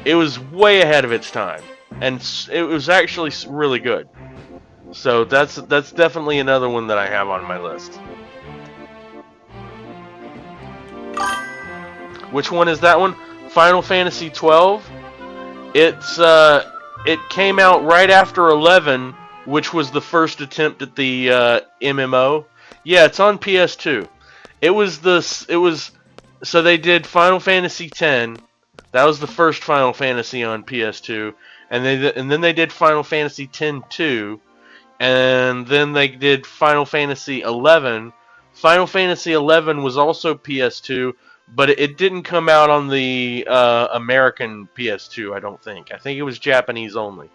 It was way ahead of its time. And it was actually really good. So that's definitely another one that I have on my list. Which one is that one? Final Fantasy 12. It came out right after 11, which was the first attempt at the MMO. Yeah, it's on PS2. So they did Final Fantasy X. That was the first Final Fantasy on PS2, and then they did Final Fantasy X-2, and then they did Final Fantasy 11. Final Fantasy 11 was also PS2, but it didn't come out on the American PS2. I don't think. I think it was Japanese only.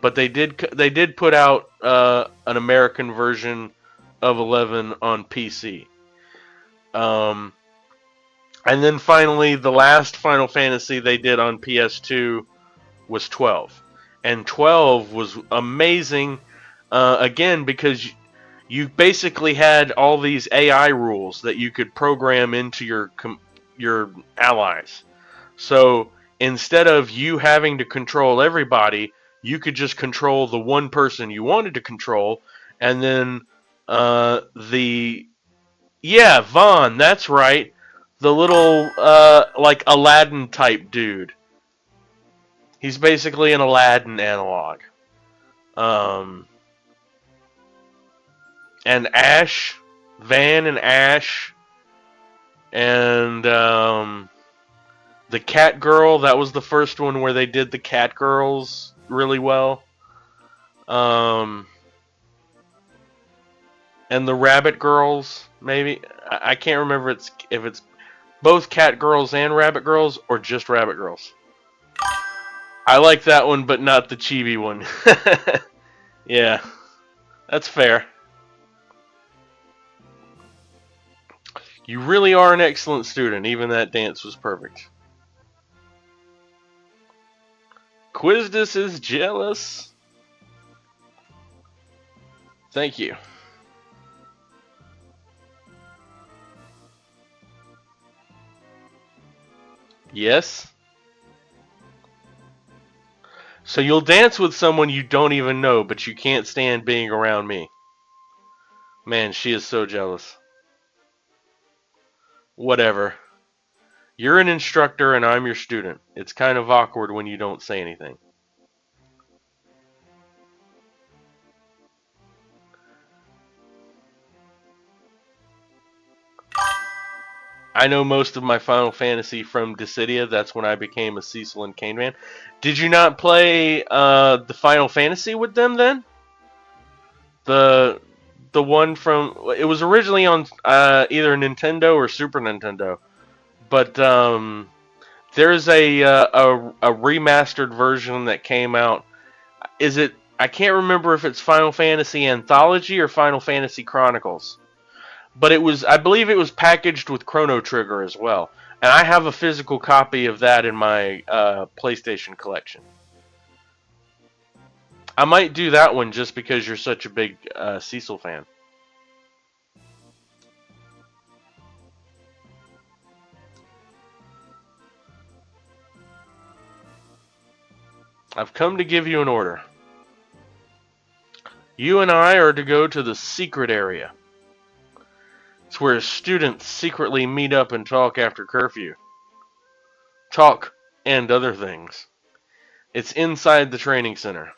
But they did put out an American version of 11 on PC. And then finally, the last Final Fantasy they did on PS2 was 12. And 12 was amazing, again, because you basically had all these AI rules that you could program into your allies. So instead of you having to control everybody, you could just control the one person you wanted to control, and then Vaughn, that's right, the little like Aladdin type dude. He's basically an Aladdin analog. Um, and Ash, Van and Ash, and the Cat Girl. That was the first one where they did the Cat Girls really well. And the Rabbit Girls, maybe. I can't remember if it's both Cat Girls and Rabbit Girls or just Rabbit Girls. I like that one, but not the chibi one. Yeah, that's fair. You really are an excellent student. Even that dance was perfect. Quizdus is jealous. Thank you. Yes? So you'll dance with someone you don't even know, but you can't stand being around me. Man, she is so jealous. Whatever. You're an instructor and I'm your student. It's kind of awkward when you don't say anything. I know most of my Final Fantasy from Dissidia. That's when I became a Cecil and Kane man. Did you not play the Final Fantasy with them then? The the one from it was originally on either Nintendo or Super Nintendo, but there's a remastered version that came out. Is it? I can't remember if it's Final Fantasy Anthology or Final Fantasy Chronicles. But it was, I believe it was packaged with Chrono Trigger as well. And I have a physical copy of that in my PlayStation collection. I might do that one just because you're such a big Cecil fan. I've come to give you an order. You and I are to go to the secret area. It's where students secretly meet up and talk after curfew. Talk and other things. It's inside the training center.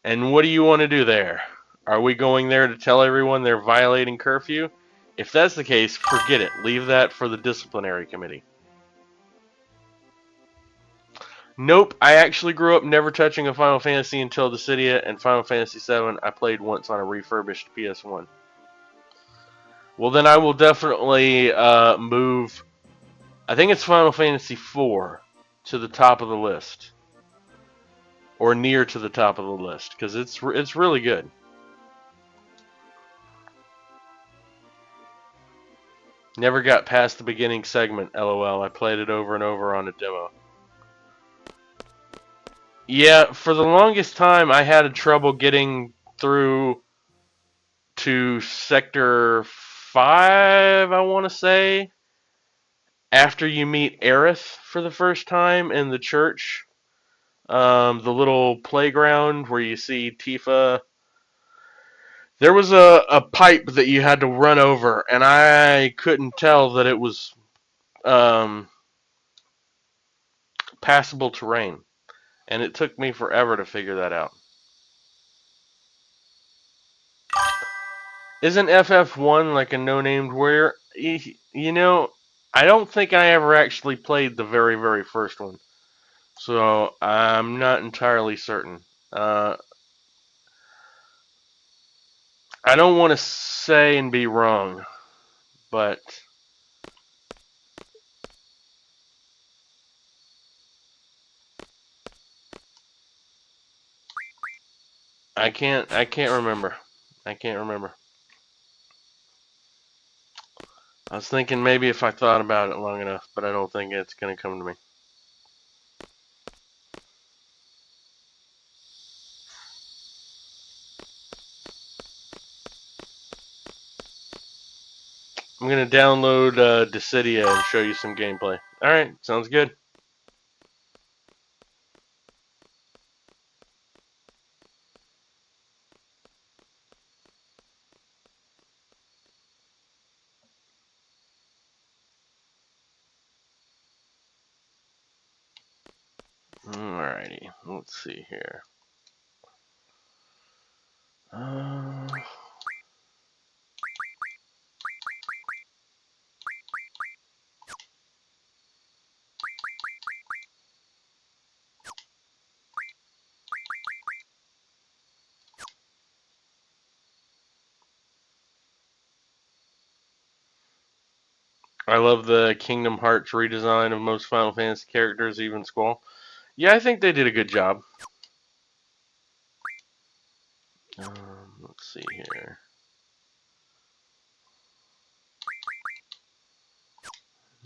And what do you want to do there? Are we going there to tell everyone they're violating curfew? If that's the case, forget it. Leave that for the disciplinary committee. Nope, I actually grew up never touching a Final Fantasy until Dissidia and Final Fantasy VII I played once on a refurbished PS1. Well, then I will definitely move, I think it's Final Fantasy IV, to the top of the list. Or near to the top of the list, because it's really good. Never got past the beginning segment, lol. I played it over and over on a demo. Yeah, for the longest time, I had trouble getting through to Sector 5, I want to say, after you meet Aerith for the first time in the church. The little playground where you see Tifa. There was a pipe that you had to run over, and I couldn't tell that it was um, passable terrain. And it took me forever to figure that out. Isn't FF1 like a no-named warrior? You know, I don't think I ever actually played the very, very first one. So I'm not entirely certain. Uh, I don't want to say and be wrong, but I can't remember. I can't remember. I was thinking maybe if I thought about it long enough, but I don't think it's going to come to me. I'm going to download Dissidia and show you some gameplay. Alright, sounds good. Alrighty, let's see here. Uh, I love the Kingdom Hearts redesign of most Final Fantasy characters, even Squall. Yeah, I think they did a good job. Let's see here.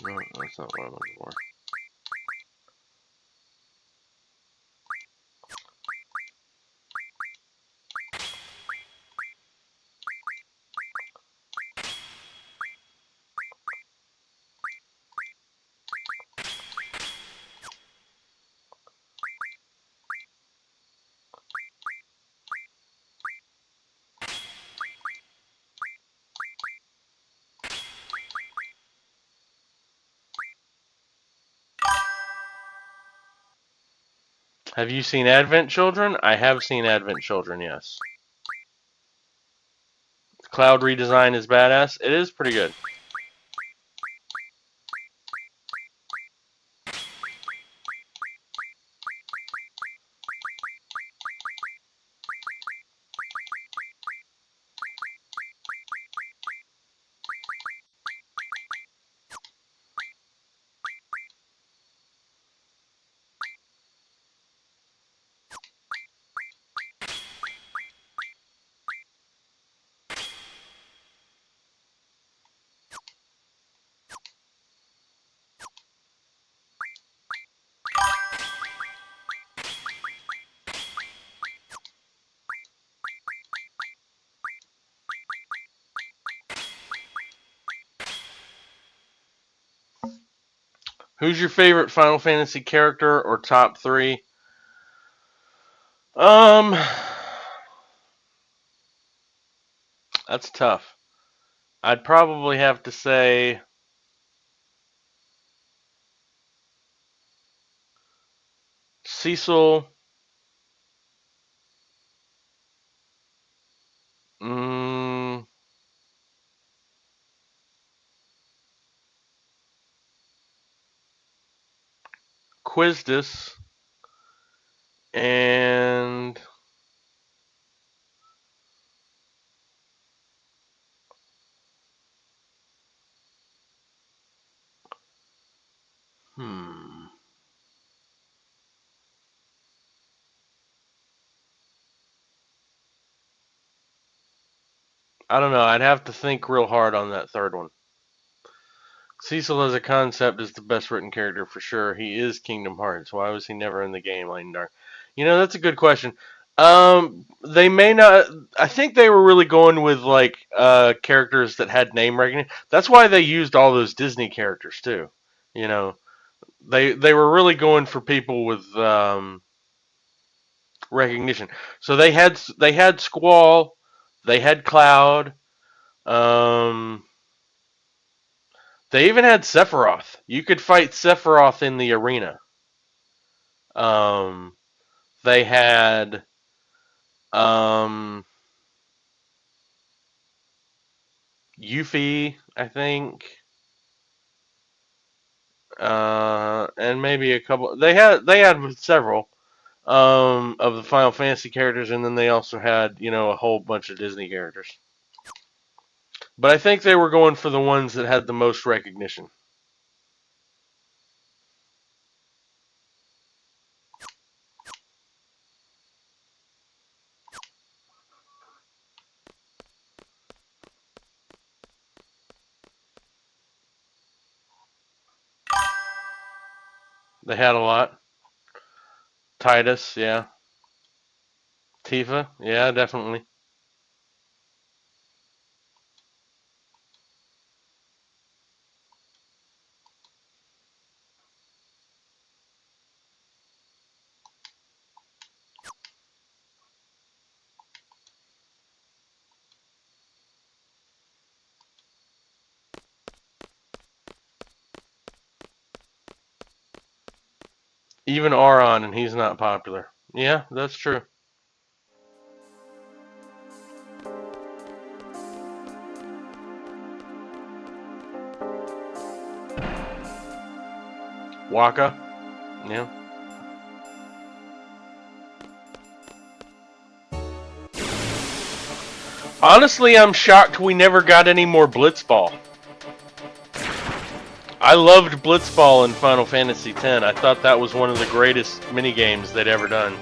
No, that's not what I'm looking for. Have you seen Advent Children? I have seen Advent Children, yes. Cloud redesign is badass. It is pretty good. Who's your favorite Final Fantasy character or top three? Um, that's tough. I'd probably have to say Cecil. Mm, Quizdas. And hmm. I don't know. I'd have to think real hard on that third one. Cecil as a concept is the best written character for sure. He is Kingdom Hearts. Why was he never in the game, Lane Dark? You know, that's a good question. They may not. I think they were really going with like characters that had name recognition. That's why they used all those Disney characters too. You know, they were really going for people with recognition. So they had Squall, they had Cloud. Um, they even had Sephiroth. You could fight Sephiroth in the arena. Um, they had um, Yuffie, I think, and maybe a couple. They had several of the Final Fantasy characters, and then they also had a whole bunch of Disney characters. But I think they were going for the ones that had the most recognition. They had a lot. Titus, yeah. Tifa, yeah, definitely. Even Auron, and he's not popular. Yeah, that's true. Waka, yeah. Honestly, I'm shocked we never got any more Blitzball. I loved Blitzball in Final Fantasy X. I thought that was one of the greatest mini games they'd ever done.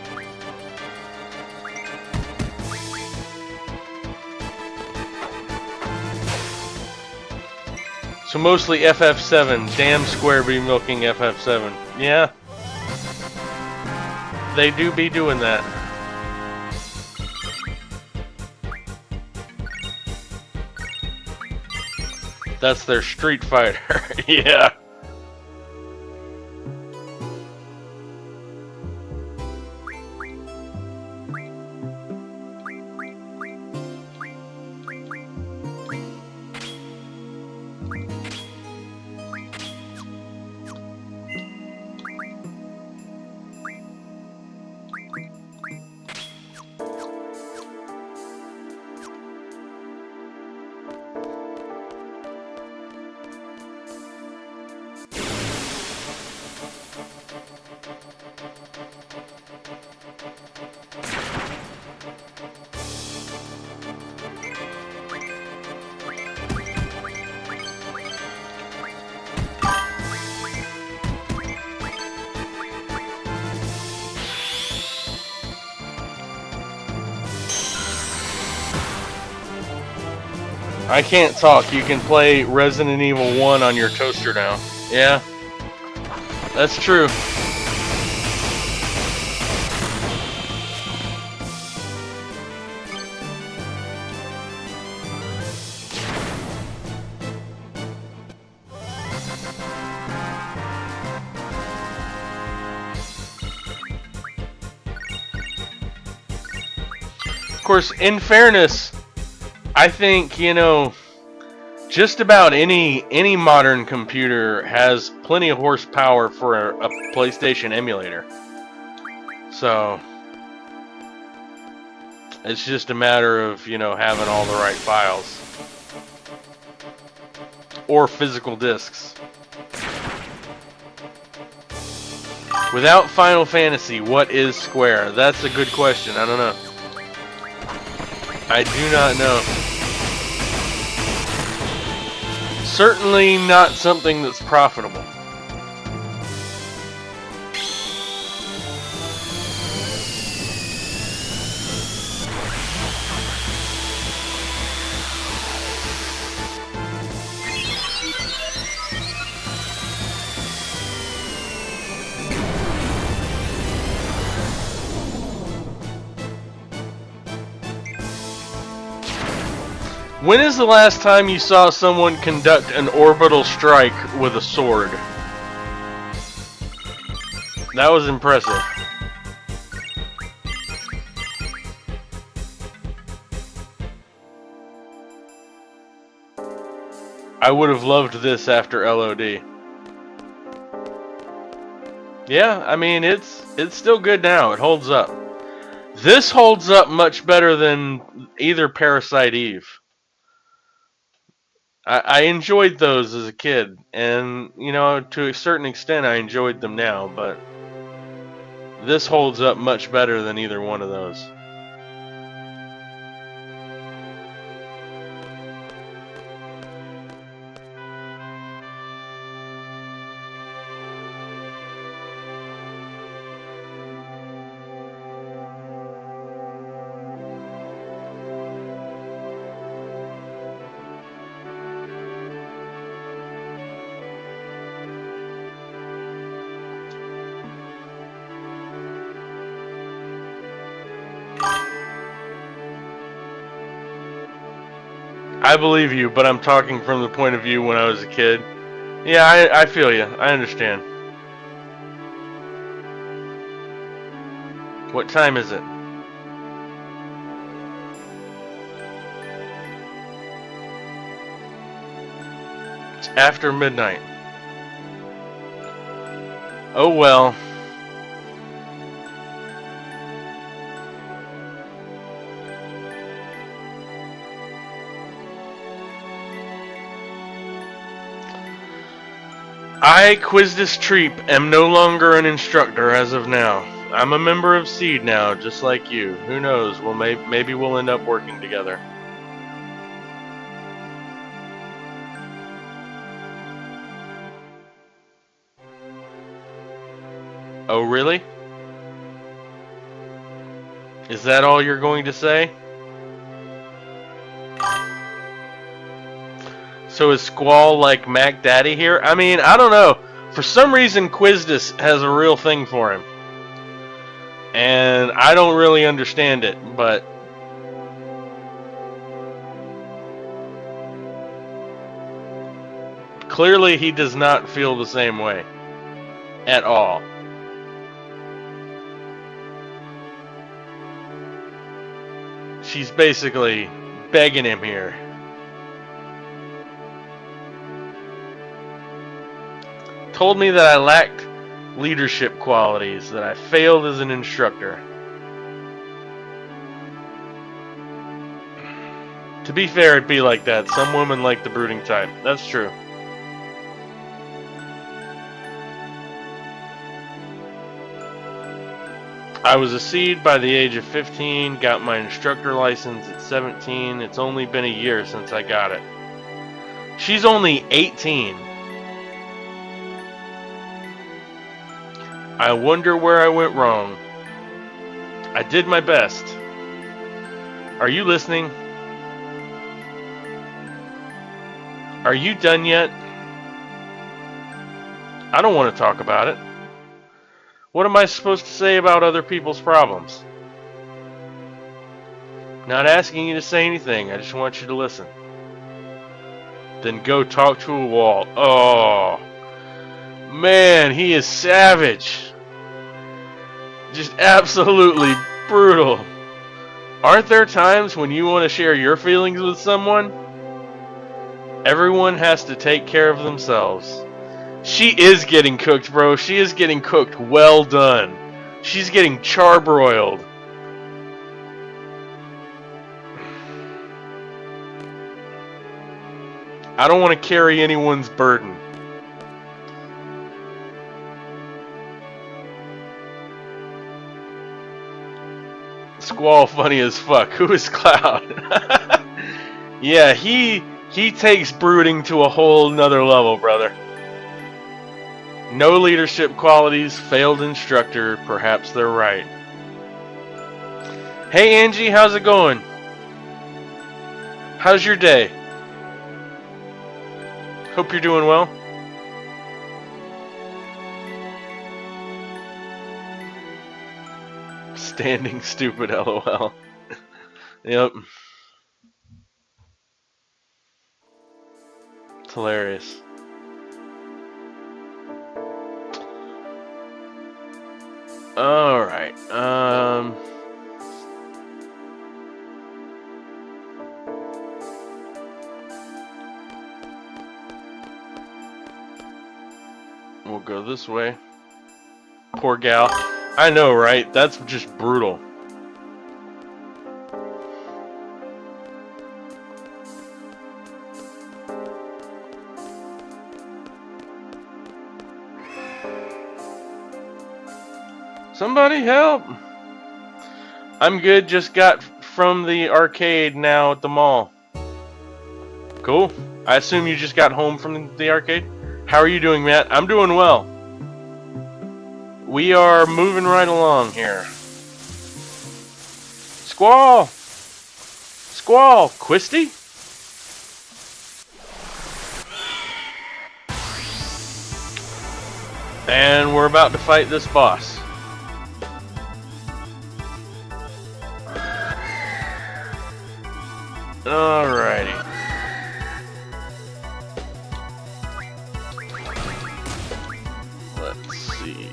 So mostly FF7. Damn Square be milking FF7. Yeah, they do be doing that. That's their Street Fighter. Yeah. I can't talk. You can play Resident Evil 1 on your toaster now. Yeah, that's true. Of course, in fairness, I think, just about any modern computer has plenty of horsepower for a PlayStation emulator. So it's just a matter of, having all the right files or physical discs. Without Final Fantasy, what is Square? That's a good question. I don't know. I do not know. Certainly not something that's profitable. When is the last time you saw someone conduct an orbital strike with a sword? That was impressive. I would have loved this after LOD. Yeah, I mean, it's still good now. It holds up. This holds up much better than either Parasite Eve. I enjoyed those as a kid, and, to a certain extent I enjoyed them now, but this holds up much better than either one of those. I believe you, but I'm talking from the point of view when I was a kid. Yeah, I feel you. I understand. What time is it? It's after midnight. Oh well. I, Quizdus Treep, am no longer an instructor as of now. I'm a member of Seed now, just like you. Who knows? Maybe we'll end up working together. Oh, really? Is that all you're going to say? So is Squall like Mac Daddy here? I mean, I don't know. For some reason, Quizdus has a real thing for him. And I don't really understand it, but clearly he does not feel the same way. At all. She's basically begging him here. Told me that I lacked leadership qualities, that I failed as an instructor. To be fair, it'd be like that. Some women like the brooding type. That's true. I was a seed by the age of 15, got my instructor license at 17. It's only been a year since I got it. She's only 18. I wonder where I went wrong. I did my best. Are you listening? Are you done yet? I don't want to talk about it. What am I supposed to say about other people's problems? Not asking you to say anything, I just want you to listen. Then go talk to a wall. Oh, man, he is savage. Just absolutely brutal. Aren't there times when you want to share your feelings with someone? Everyone has to take care of themselves. She is getting cooked, bro. She is getting cooked well done. She's getting charbroiled. I don't want to carry anyone's burden. Squall funny as fuck. Who is Cloud? Yeah, he takes brooding to a whole nother level, brother. No leadership qualities, failed instructor, perhaps they're right. Hey Angie, how's it going? How's your day? Hope you're doing well. Standing stupid, lol. Yep. It's hilarious. Alright, we'll go this way. Poor gal. I know, right? That's just brutal. Somebody help! I'm good, just got from the arcade now at the mall. Cool. I assume you just got home from the arcade? How are you doing, Matt? I'm doing well. We are moving right along here. Squall! Squall! Quisty? And we're about to fight this boss. Alrighty. Let's see.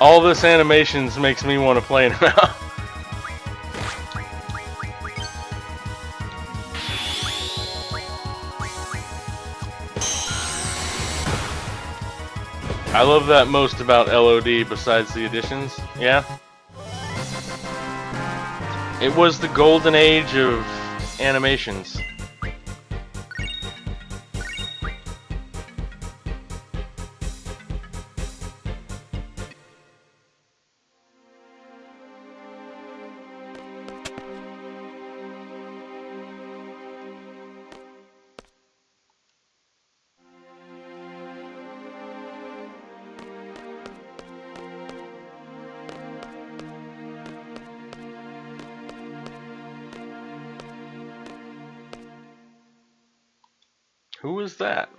All this animations makes me want to play now. I love that most about LOD besides the additions. Yeah. It was the golden age of animations. Who is that?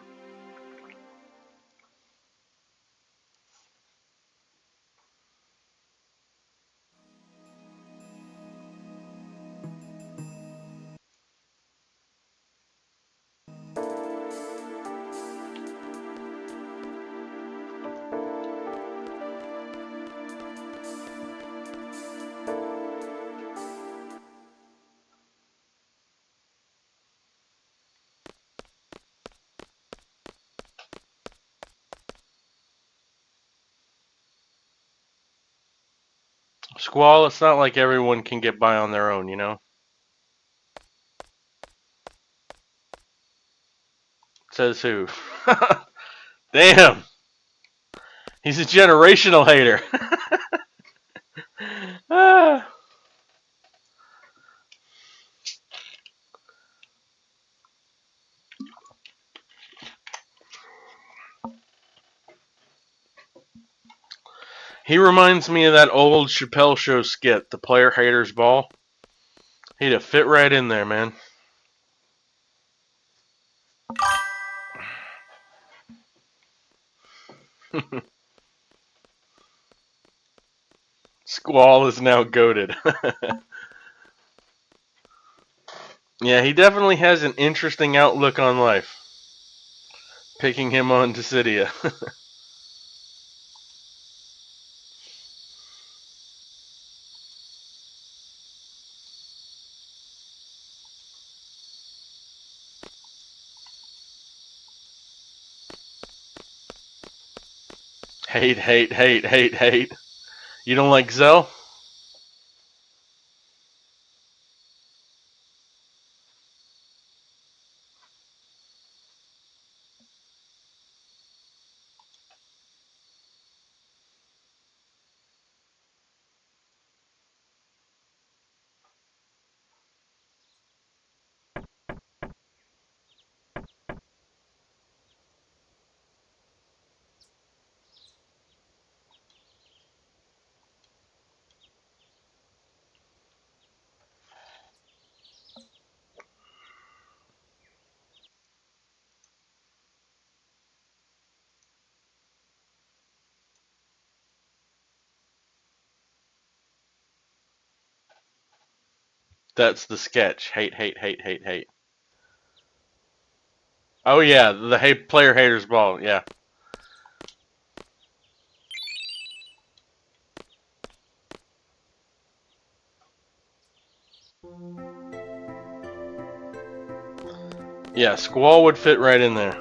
Squall, it's not like everyone can get by on their own, you know? Says who? Damn! He's a generational hater. Ah. He reminds me of that old Chappelle Show skit, The Player Hater's Ball. He'd have fit right in there, man. Squall is now goated. Yeah, he definitely has an interesting outlook on life. Picking him on Dissidia. Hate, hate, hate, hate, hate. You don't like Zell? That's the sketch. Hate, hate, hate, hate, hate. Oh yeah, the player hater's ball. Yeah. Yeah, Squall would fit right in there.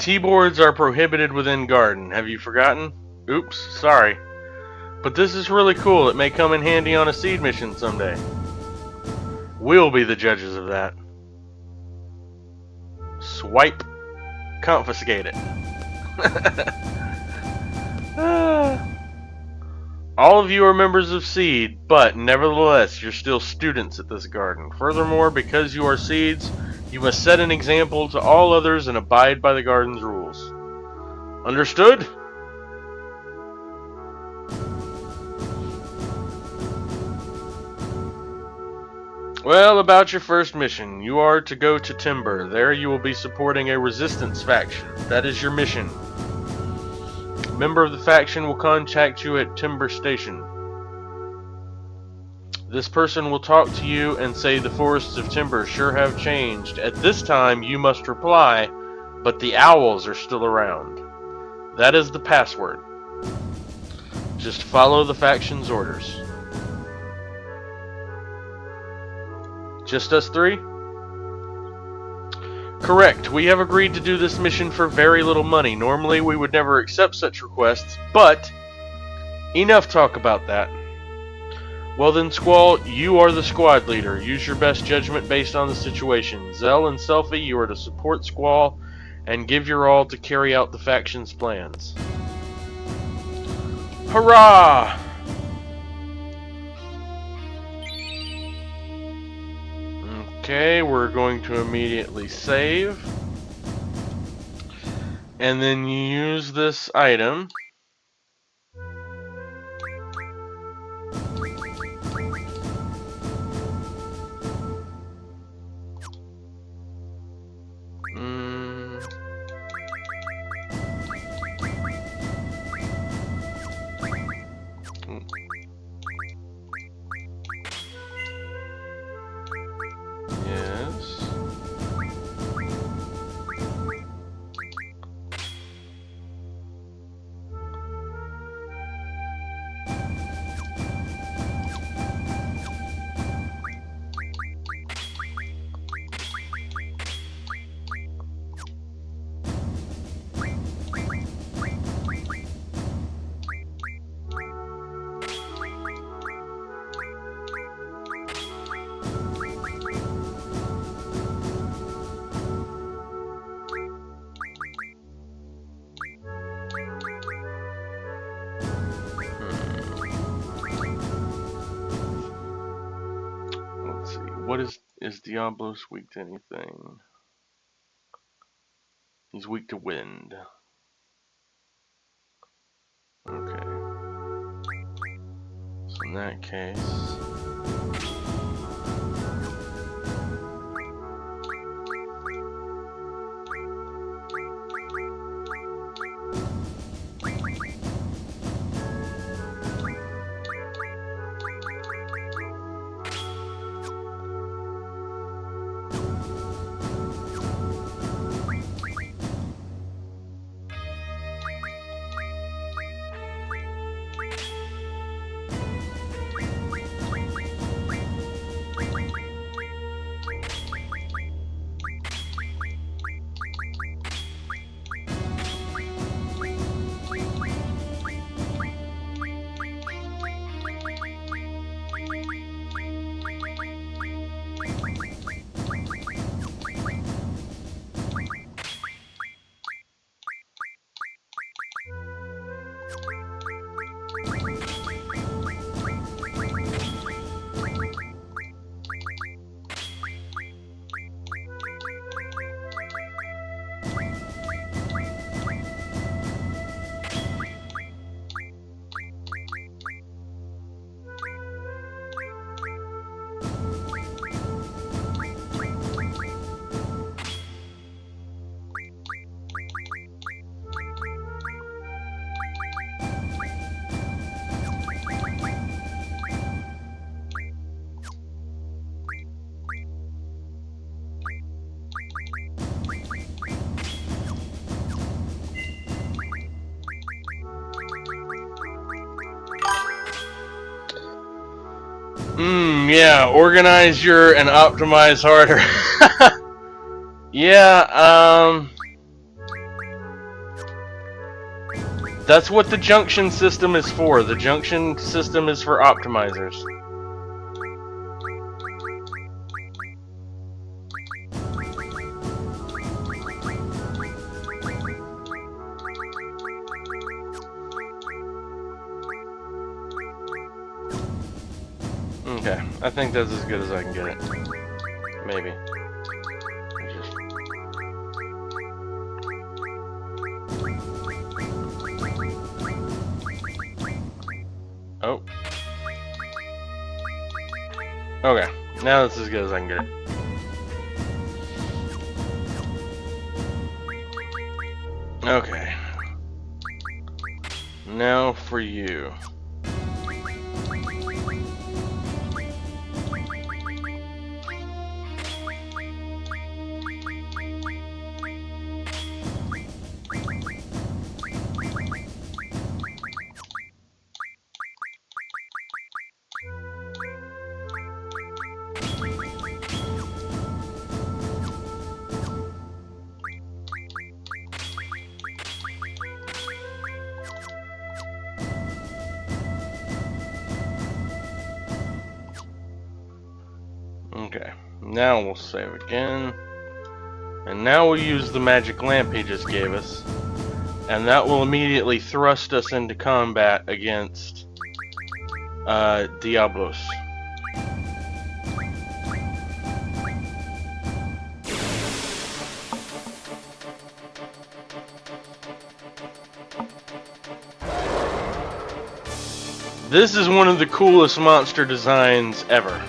T-boards are prohibited within garden. Have you forgotten? Oops, sorry. But this is really cool. It may come in handy on a seed mission someday. We'll be the judges of that. Swipe. Confiscate it. All of you are members of Seed, but nevertheless, you're still students at this garden. Furthermore, because you are Seeds, you must set an example to all others and abide by the garden's rules. Understood? Well, about your first mission. You are to go to Timber. There you will be supporting a resistance faction. That is your mission. A member of the faction will contact you at Timber Station. This person will talk to you and say the forests of Timber sure have changed. At this time, you must reply, but the owls are still around. That is the password. Just follow the faction's orders. Just us three? Correct. We have agreed to do this mission for very little money. Normally, we would never accept such requests, but enough talk about that. Well then, Squall, you are the squad leader. Use your best judgment based on the situation. Zell and Selfie, you are to support Squall and give your all to carry out the faction's plans. Hurrah! Okay, we're going to immediately save. And then you use this item. Yes. What is Diablos weak to anything? He's weak to wind. Okay. So in that case... yeah, organize your and optimize harder. Yeah, That's what the junction system is for. The junction system is for optimizers. Okay, I think that's as good as I can get it. Maybe. Oh. Okay, now that's as good as I can get it. Okay. Now for you. Okay, now we'll save again. And now we'll use the magic lamp he just gave us. And that will immediately thrust us into combat against Diablos. This is one of the coolest monster designs ever.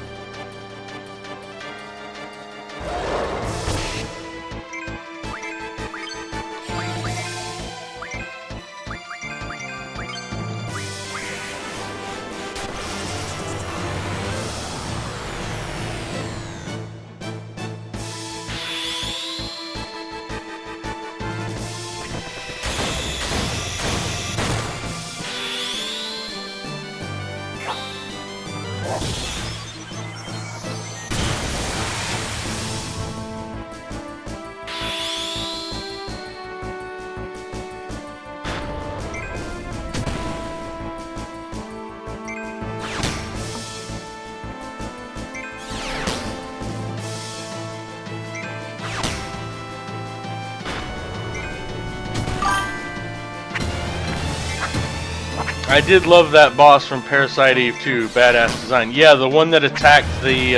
I did love that boss from Parasite Eve 2, badass design. Yeah, the one that attacked the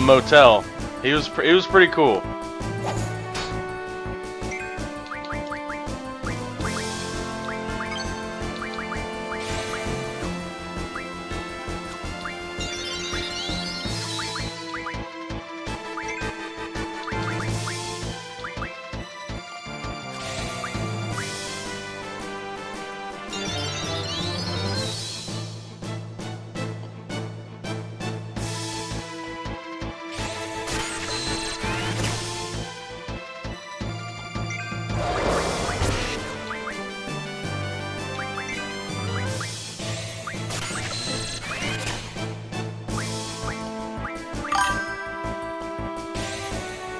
motel. He was pretty cool.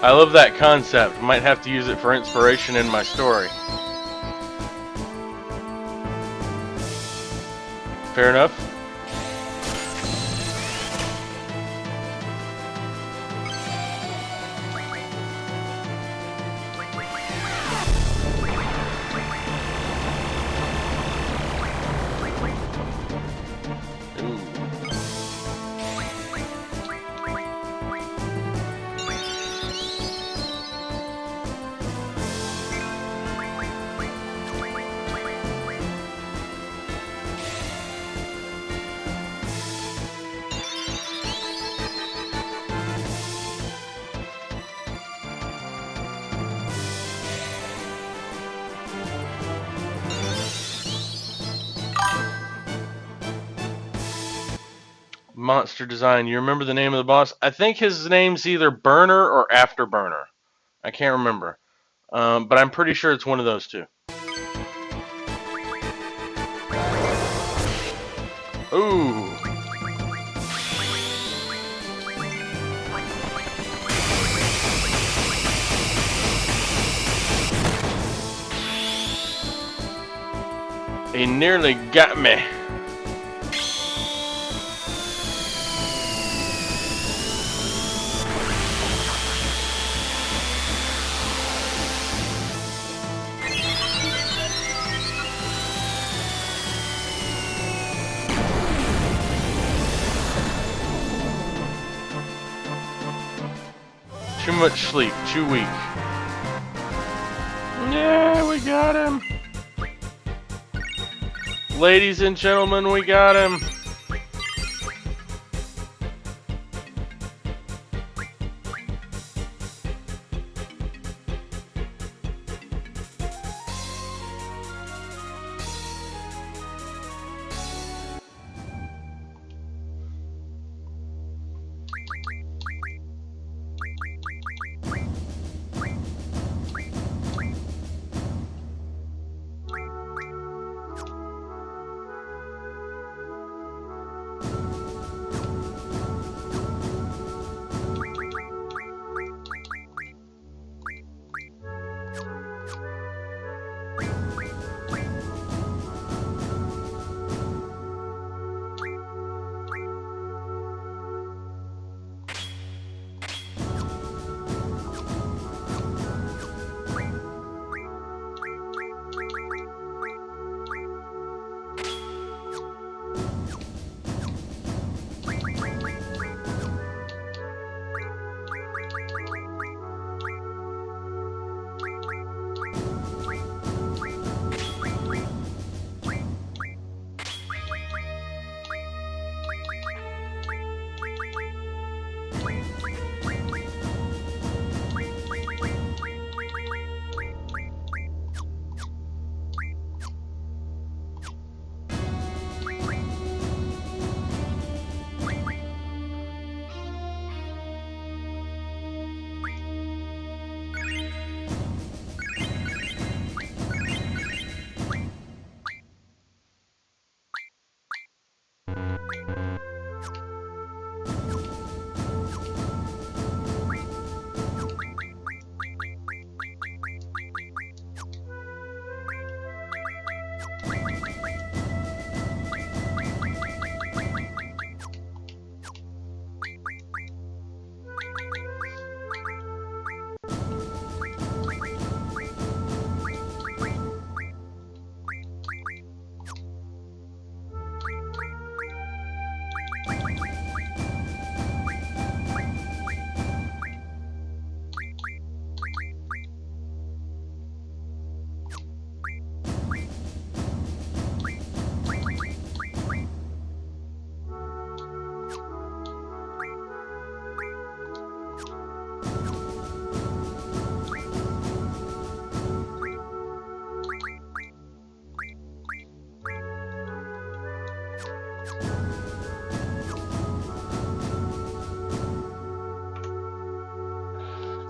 I love that concept. Might have to use it for inspiration in my story. Fair enough. Monster design. You remember the name of the boss? I think his name's either Burner or Afterburner. I can't remember. But I'm pretty sure it's one of those two. Ooh. He nearly got me. Too much sleep, too weak. Yeah, we got him. Ladies and gentlemen, we got him.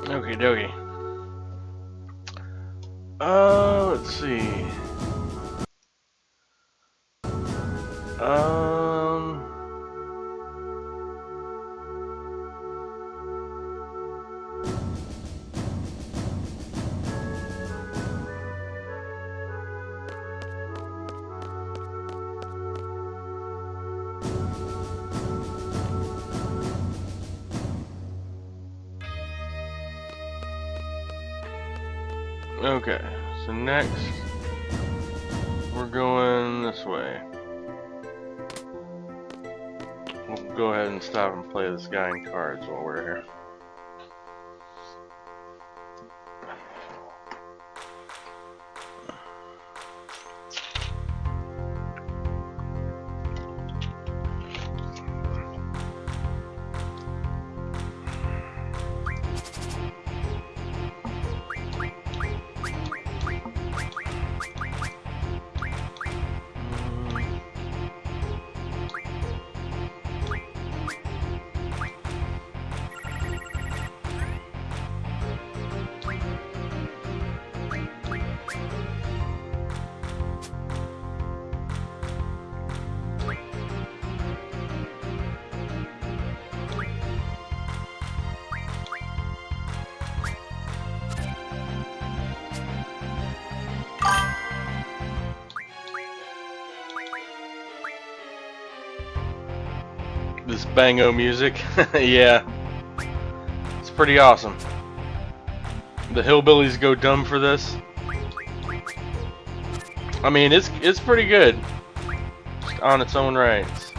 Okie dokie. Let's see. Um. Okay, so next we're going this way. We'll go ahead and stop and play this guy in cards while we're here. this bango music. Yeah, it's pretty awesome. The hillbillies go dumb for this. I mean, it's pretty good, just on its own rights.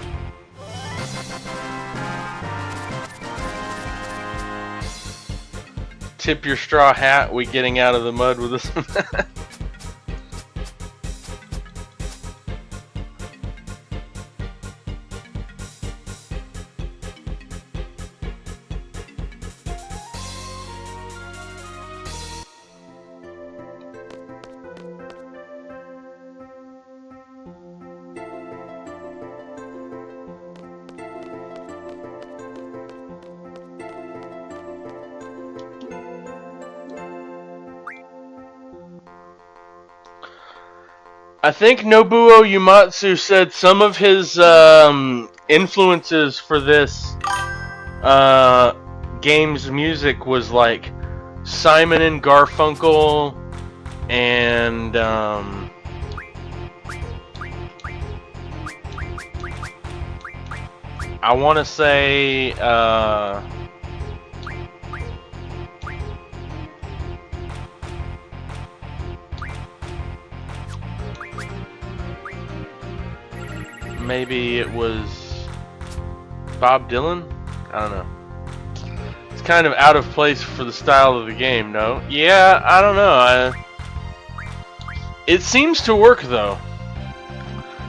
Tip your straw hat. We getting out of the mud with this one. I think Nobuo Uematsu said some of his influences for this game's music was like Simon and Garfunkel and I want to say maybe it was Bob Dylan? I don't know. It's kind of out of place for the style of the game, no? Yeah, I don't know. It seems to work, though.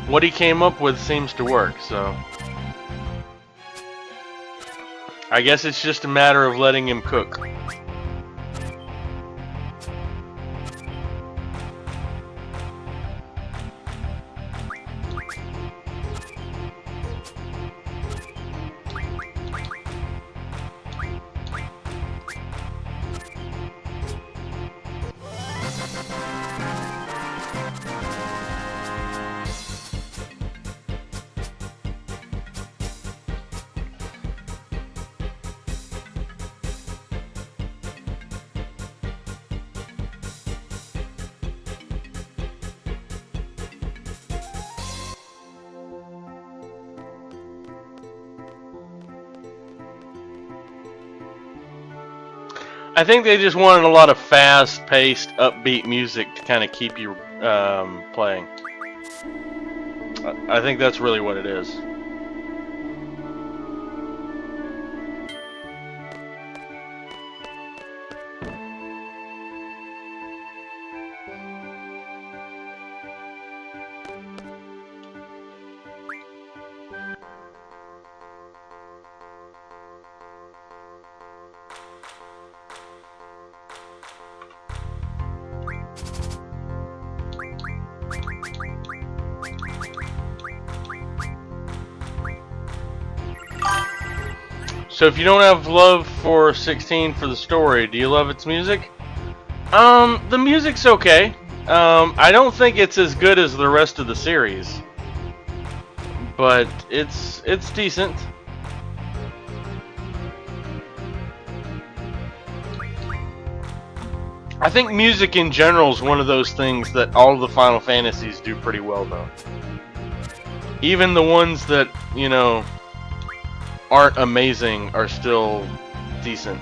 What he came up with seems to work, so... I guess it's just a matter of letting him cook. I think they just wanted a lot of fast-paced, upbeat music to kind of keep you playing. I think that's really what it is. So if you don't have love for 16 for the story, do you love its music? The music's okay. I don't think it's as good as the rest of the series, but it's decent. I think music in general is one of those things that all the Final Fantasies do pretty well, though. Even the ones that, you know, aren't amazing are still decent.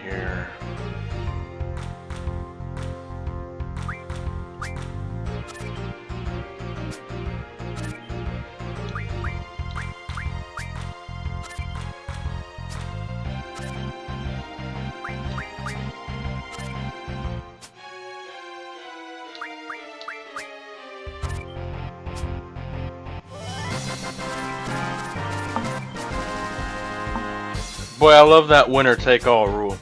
here. Boy, I love that winner take all rule.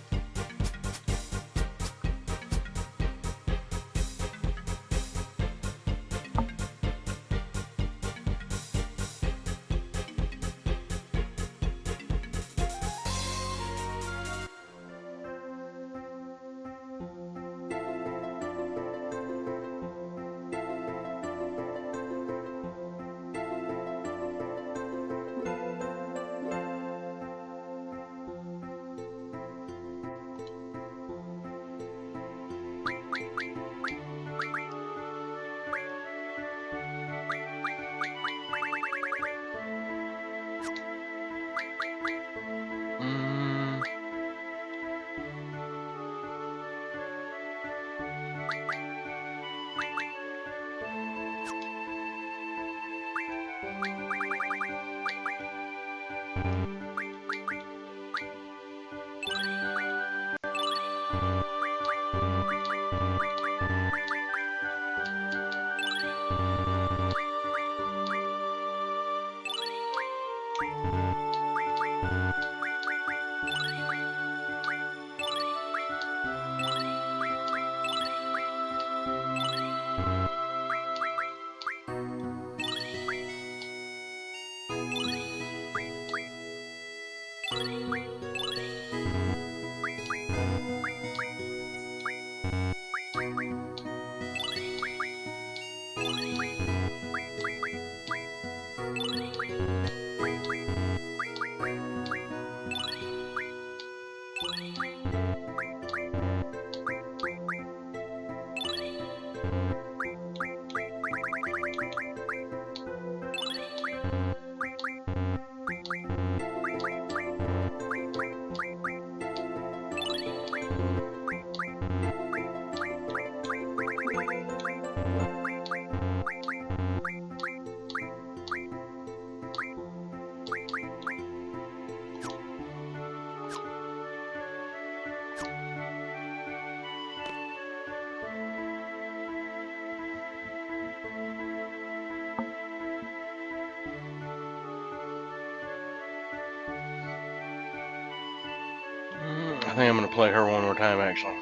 I think I'm going to play her one more time, actually.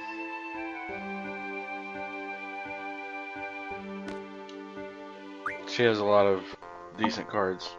She has a lot of decent cards.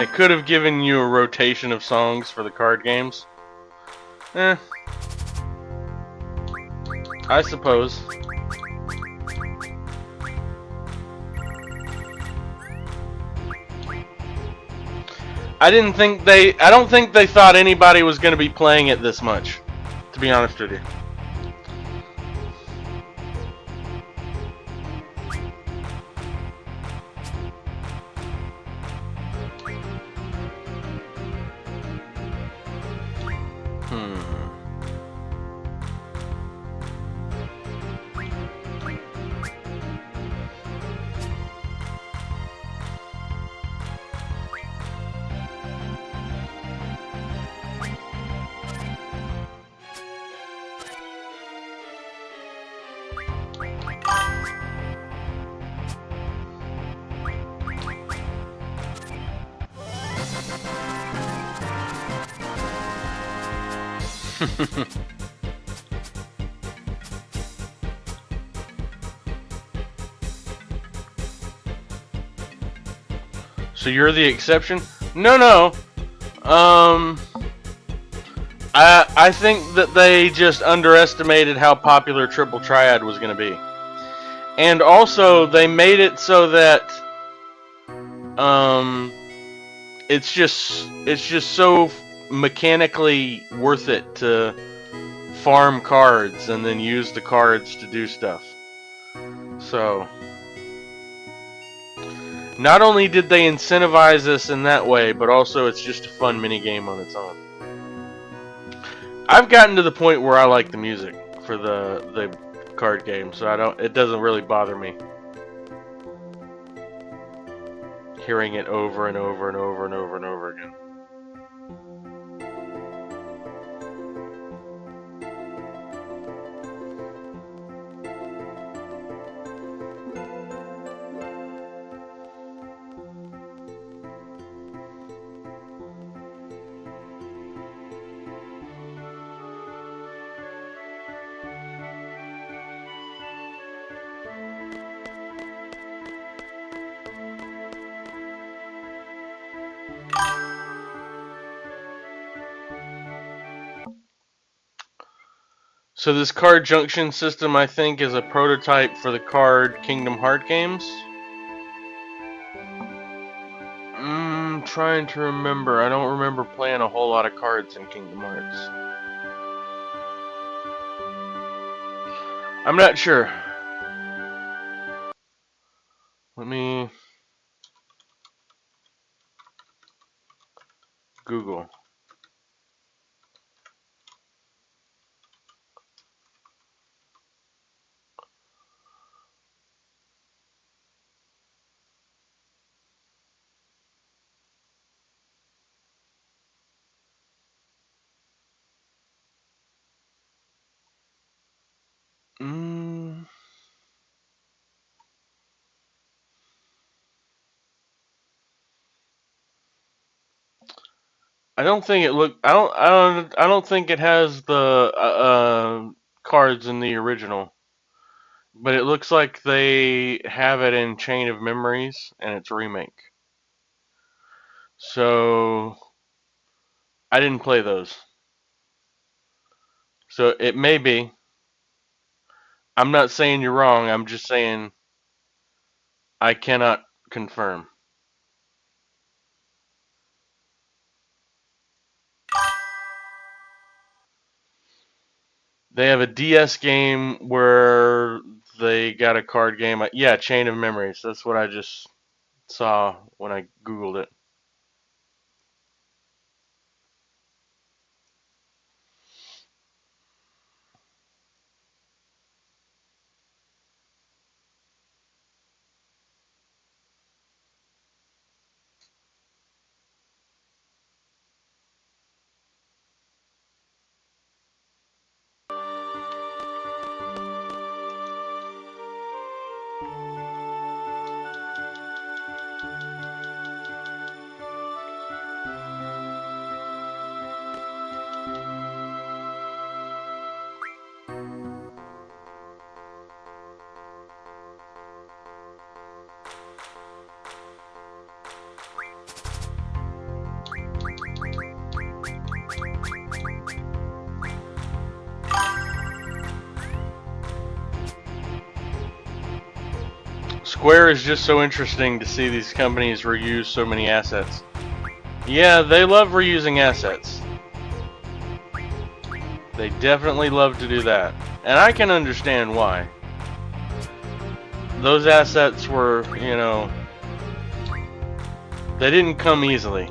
It could have given you a rotation of songs for the card games. I suppose. I don't think they thought anybody was going to be playing it this much, to be honest with you. So you're the exception? No. Um, I think that they just underestimated how popular Triple Triad was going to be, and also they made it so that um, it's just so mechanically worth it to farm cards and then use the cards to do stuff. So not only did they incentivize us in that way, but also it's just a fun mini game on its own. I've gotten to the point where I like the music for the card game, so it doesn't really bother me hearing it over and over and over and over and over again. So this card junction system, I think, is a prototype for the card Kingdom Heart games. Trying to remember. I don't remember playing a whole lot of cards in Kingdom Hearts. I'm not sure. Let me Google. I don't think it look. I don't think it has the cards in the original, but it looks like they have it in Chain of Memories, and it's a remake. So I didn't play those. So it may be. I'm not saying you're wrong. I'm just saying I cannot confirm. They have a DS game where they got a card game. Yeah, Chain of Memories. That's what I just saw when I Googled it. Square is just so interesting to see these companies reuse so many assets. Yeah, they love reusing assets. They definitely love to do that. And I can understand why. Those assets were, you know, they didn't come easily.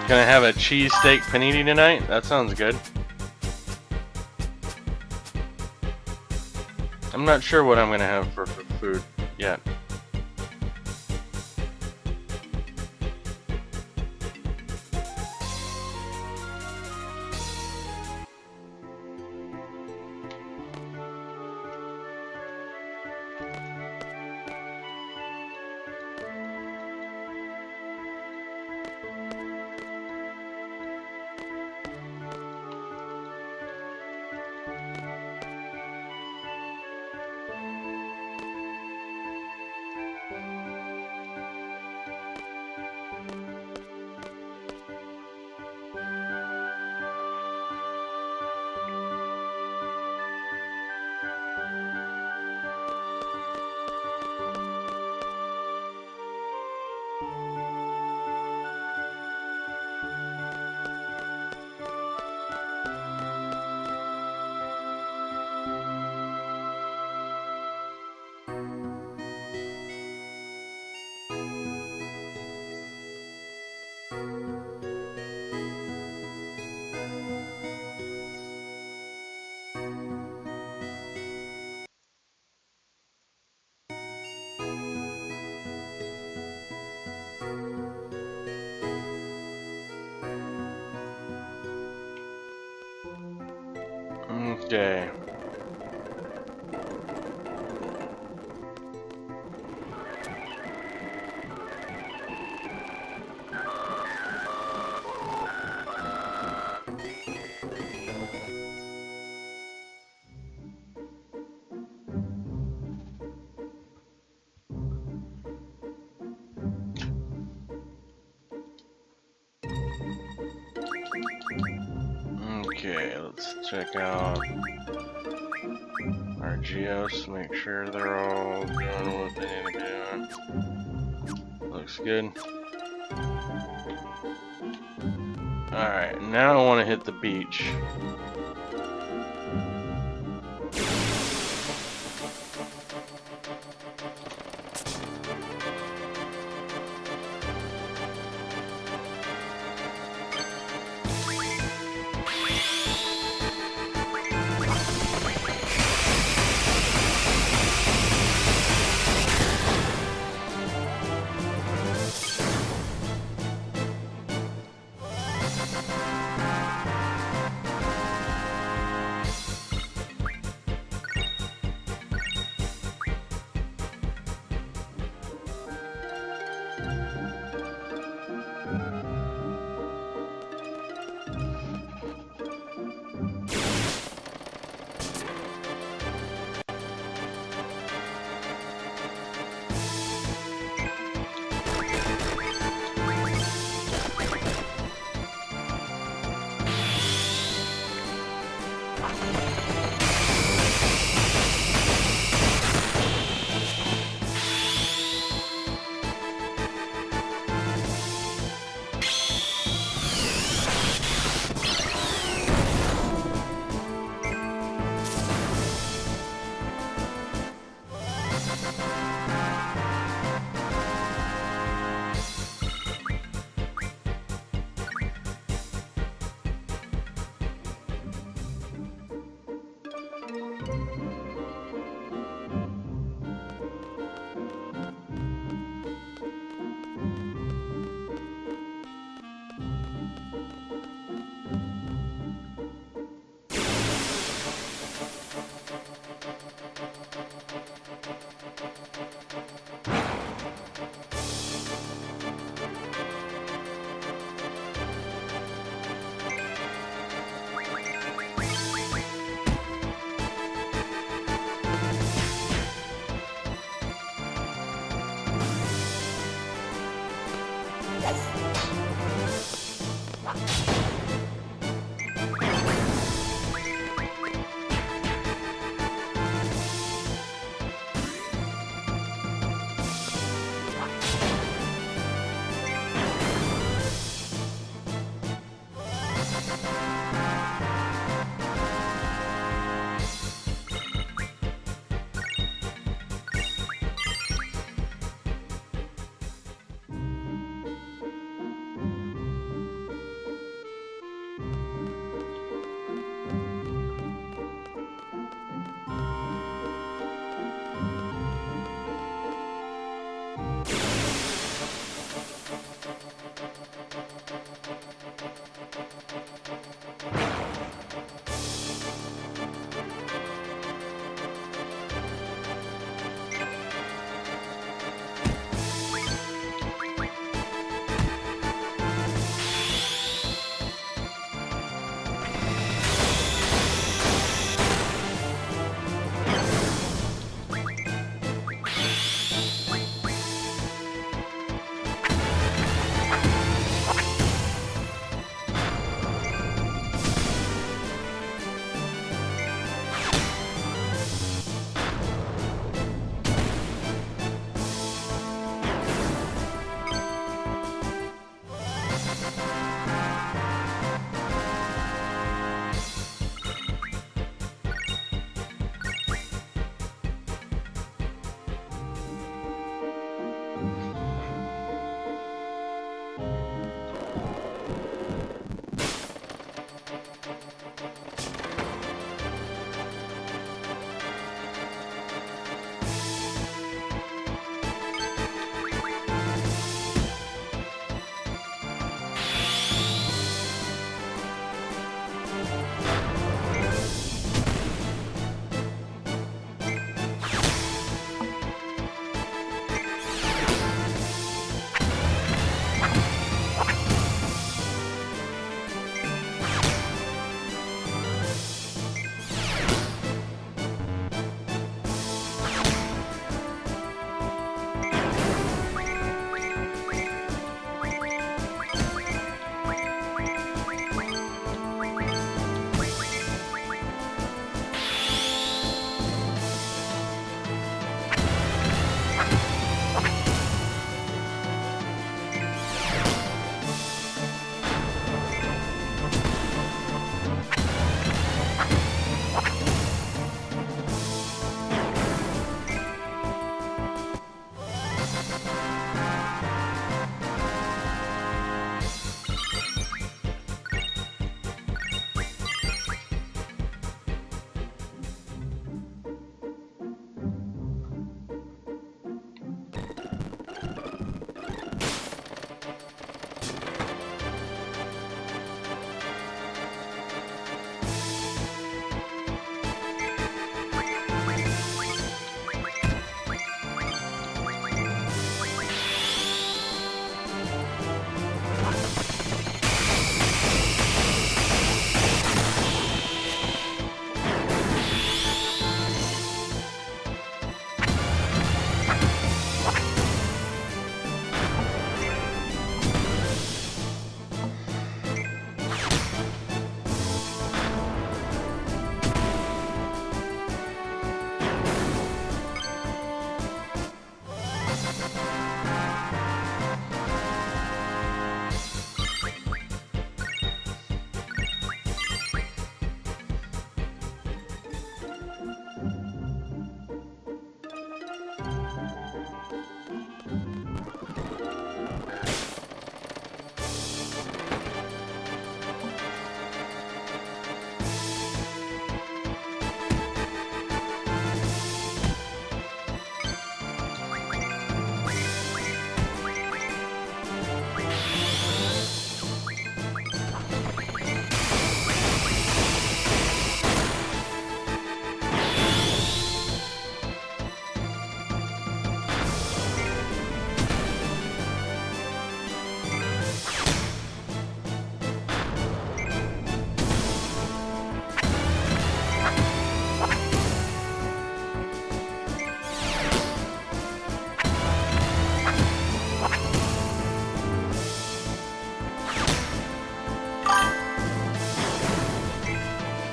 Gonna have a cheesesteak panini tonight? That sounds good. I'm not sure what I'm gonna have for food yet. Okay. Okay, let's check out our geos, make sure they're all doing what they need to do. Looks good. Alright, now I want to hit the beach.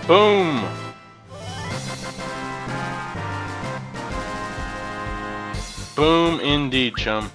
Boom! Boom indeed, chum.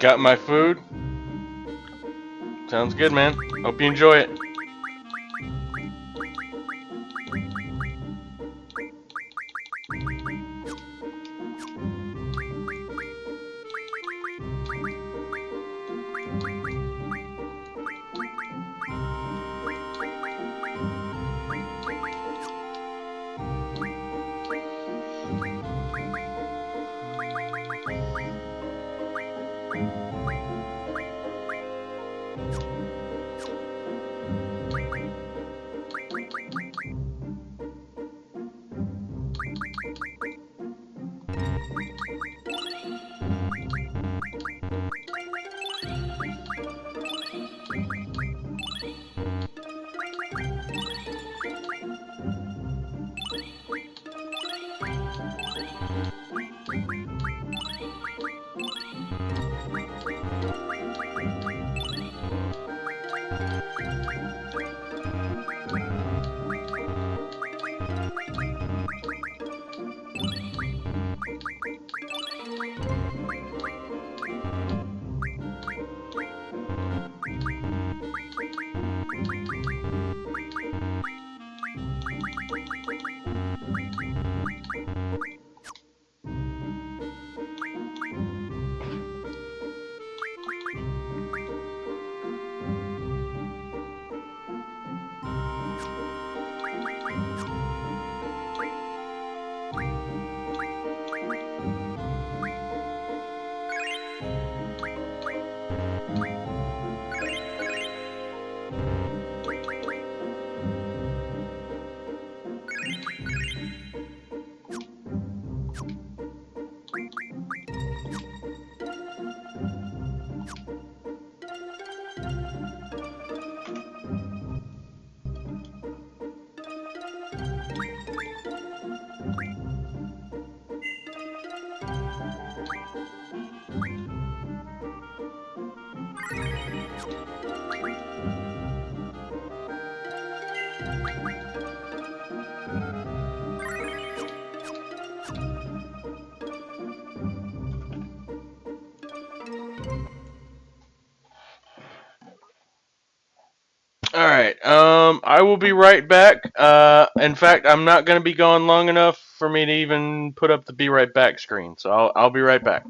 Got my food. Sounds good, man. Hope you enjoy it. All right. I will be right back. In fact, I'm not going to be gone long enough for me to even put up the be right back screen. So I'll be right back.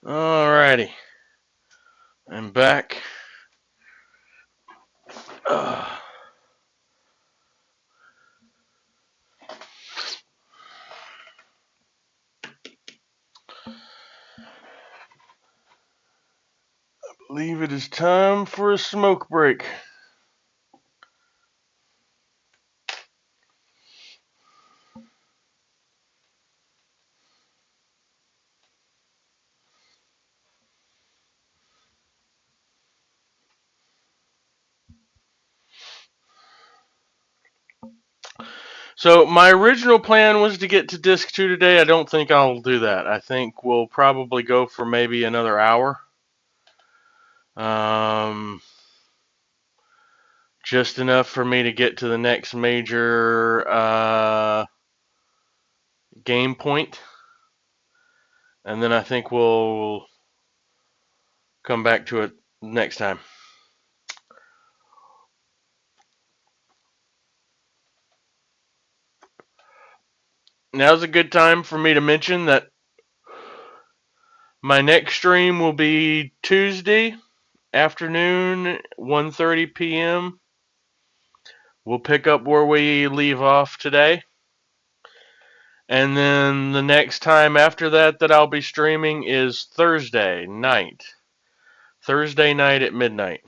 Alrighty. I'm back. Believe it is time for a smoke break. So my original plan was to get to disc 2 today. I don't think I'll do that. I think we'll probably go for maybe another hour. Um, just enough for me to get to the next major game point. And then I think we'll come back to it next time. Now's a good time for me to mention that my next stream will be Tuesday afternoon, 1:30 p.m. We'll pick up where we leave off today. And then the next time after that I'll be streaming is Thursday night. Thursday night at midnight.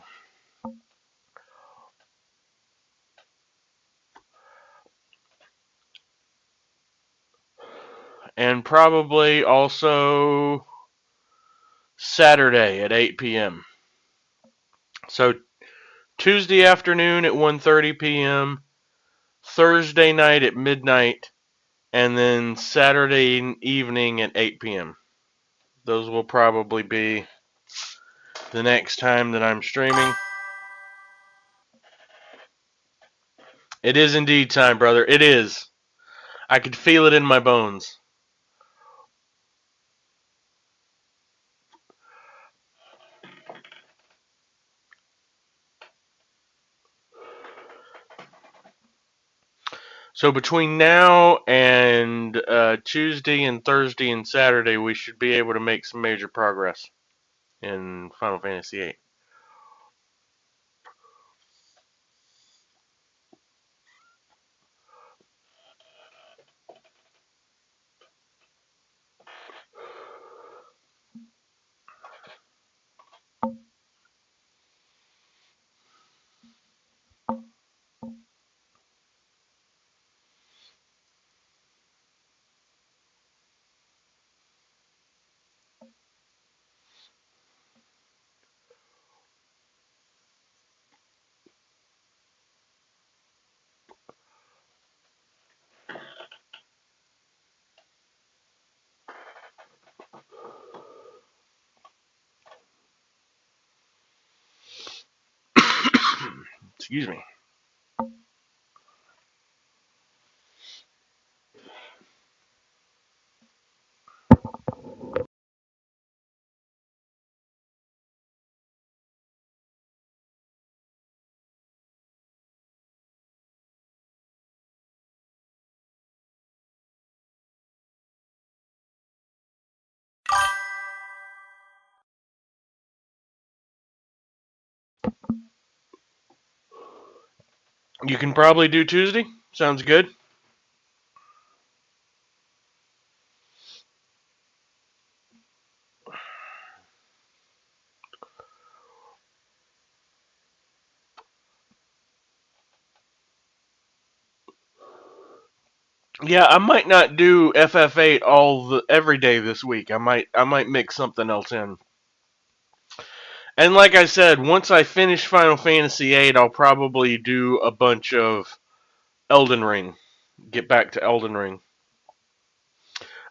And probably also Saturday at 8 p.m. So Tuesday afternoon at 1:30 p.m., Thursday night at midnight, and then Saturday evening at 8 p.m. Those will probably be the next time that I'm streaming. It is indeed time, brother. It is. I could feel it in my bones. So between now and Tuesday and Thursday and Saturday, we should be able to make some major progress in Final Fantasy VIII. Excuse me. You can probably do Tuesday. Sounds good. Yeah, I might not do FF8 every day this week. I might mix something else in. And like I said, once I finish Final Fantasy VIII, I'll probably do a bunch of Elden Ring. Get back to Elden Ring.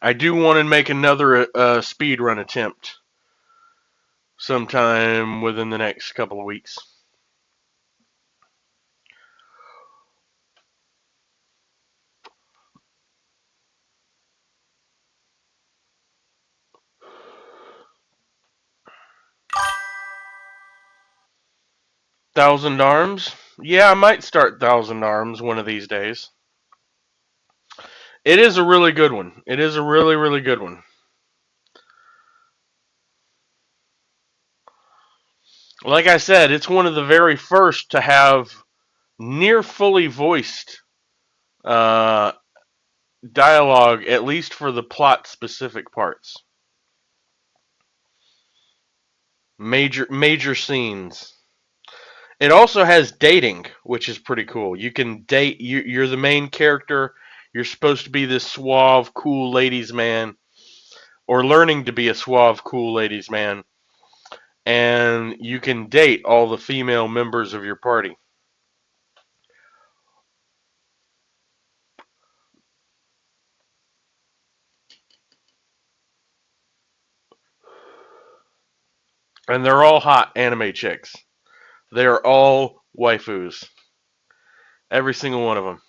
I do want to make another speed run attempt sometime within the next couple of weeks. Thousand Arms? Yeah, I might start Thousand Arms one of these days. It is a really good one. It is a really, really good one. Like I said, it's one of the very first to have near fully voiced uh, dialogue, at least for the plot specific parts. Major scenes. It also has dating, which is pretty cool. You can date. You're the main character. You're supposed to be this suave, cool ladies man, or learning to be a suave, cool ladies man, and you can date all the female members of your party. And they're all hot anime chicks. They are all waifus. Every single one of them.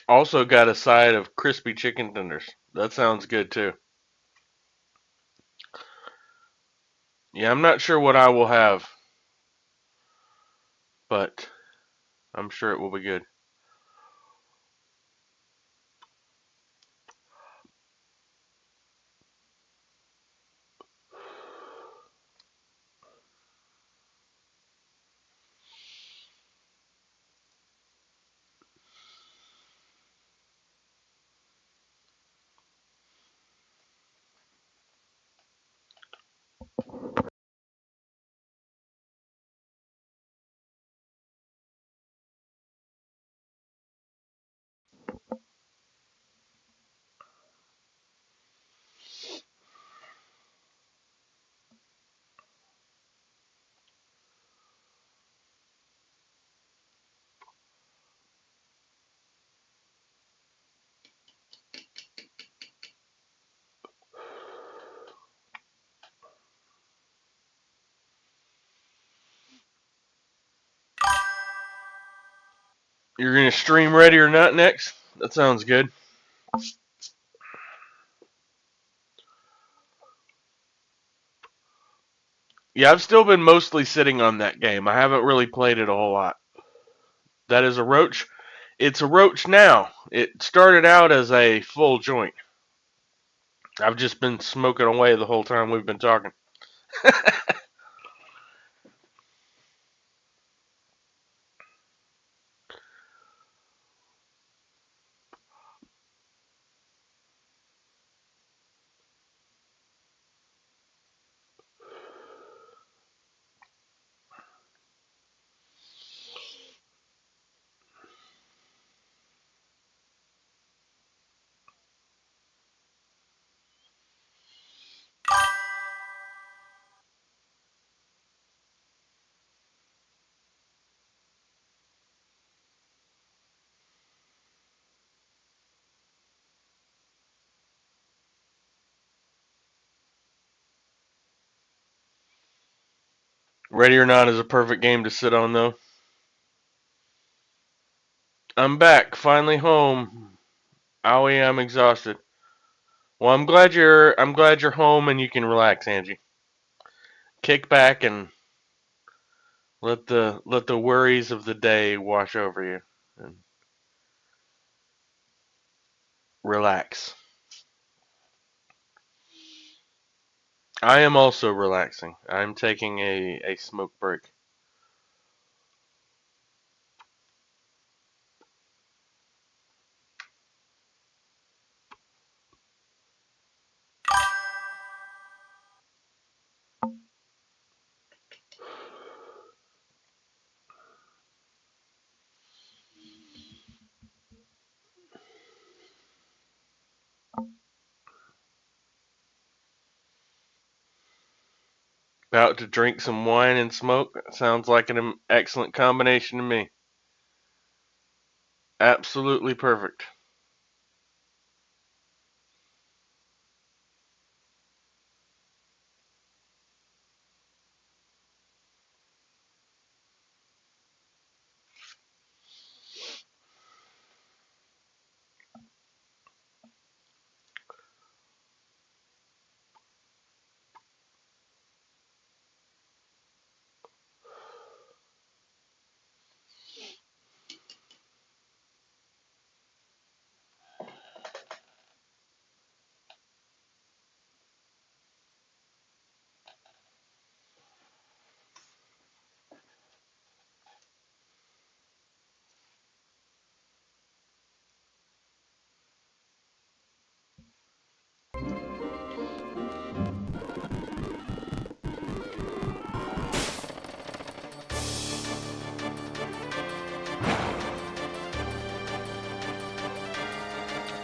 Also got a side of crispy chicken tenders. That sounds good too. Yeah, I'm not sure what I will have, but I'm sure it will be good. You're gonna stream Ready or Not next? That sounds good. Yeah, I've still been mostly sitting on that game. I haven't really played it a whole lot. That is a roach. It's a roach now. It started out as a full joint. I've just been smoking away the whole time we've been talking. Ready or Not is a perfect game to sit on, though. I'm back, finally home. Owie, I'm exhausted. Well, I'm glad you're home and you can relax, Angie. Kick back and let the worries of the day wash over you and relax. I am also relaxing. I'm taking a smoke break. About to drink some wine and smoke. Sounds like an excellent combination to me. Absolutely perfect.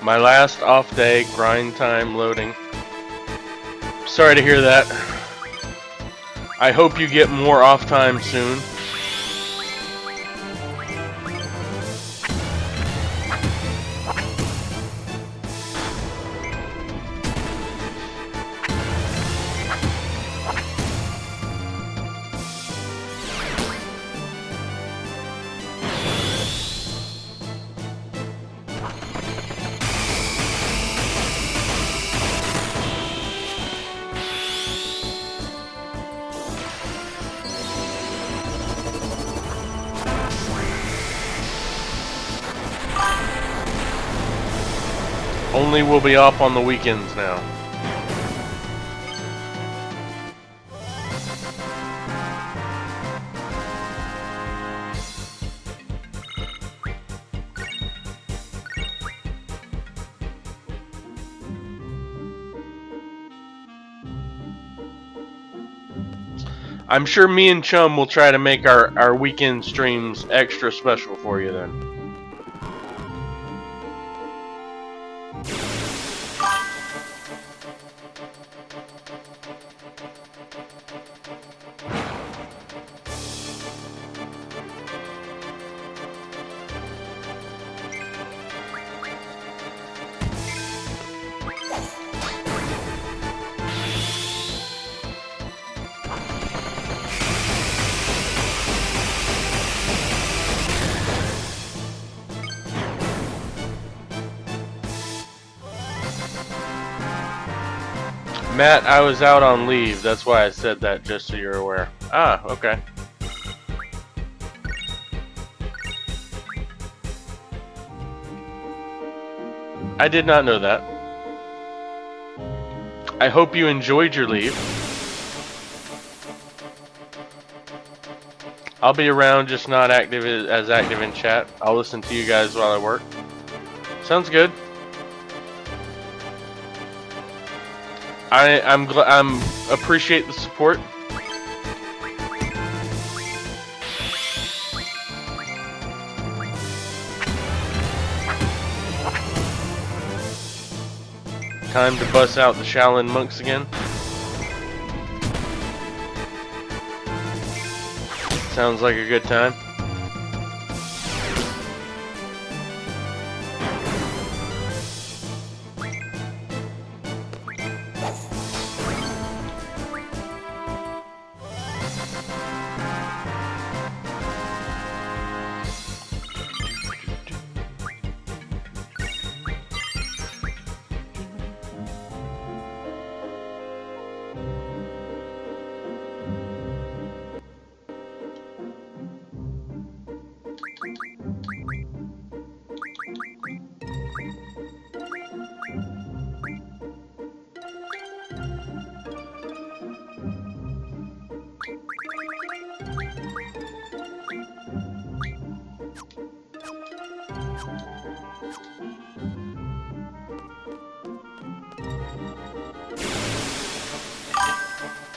My last off day, grind time loading. Sorry to hear that. I hope you get more off time soon. Only will be off on the weekends now. I'm sure me and Chum will try to make our weekend streams extra special for you then. Matt, I was out on leave. That's why I said that, just so you're aware. Ah, okay. I did not know that. I hope you enjoyed your leave. I'll be around, just not as active in chat. I'll listen to you guys while I work. Sounds good. I'm appreciate the support. Time to bust out the Shaolin monks again. Sounds like a good time.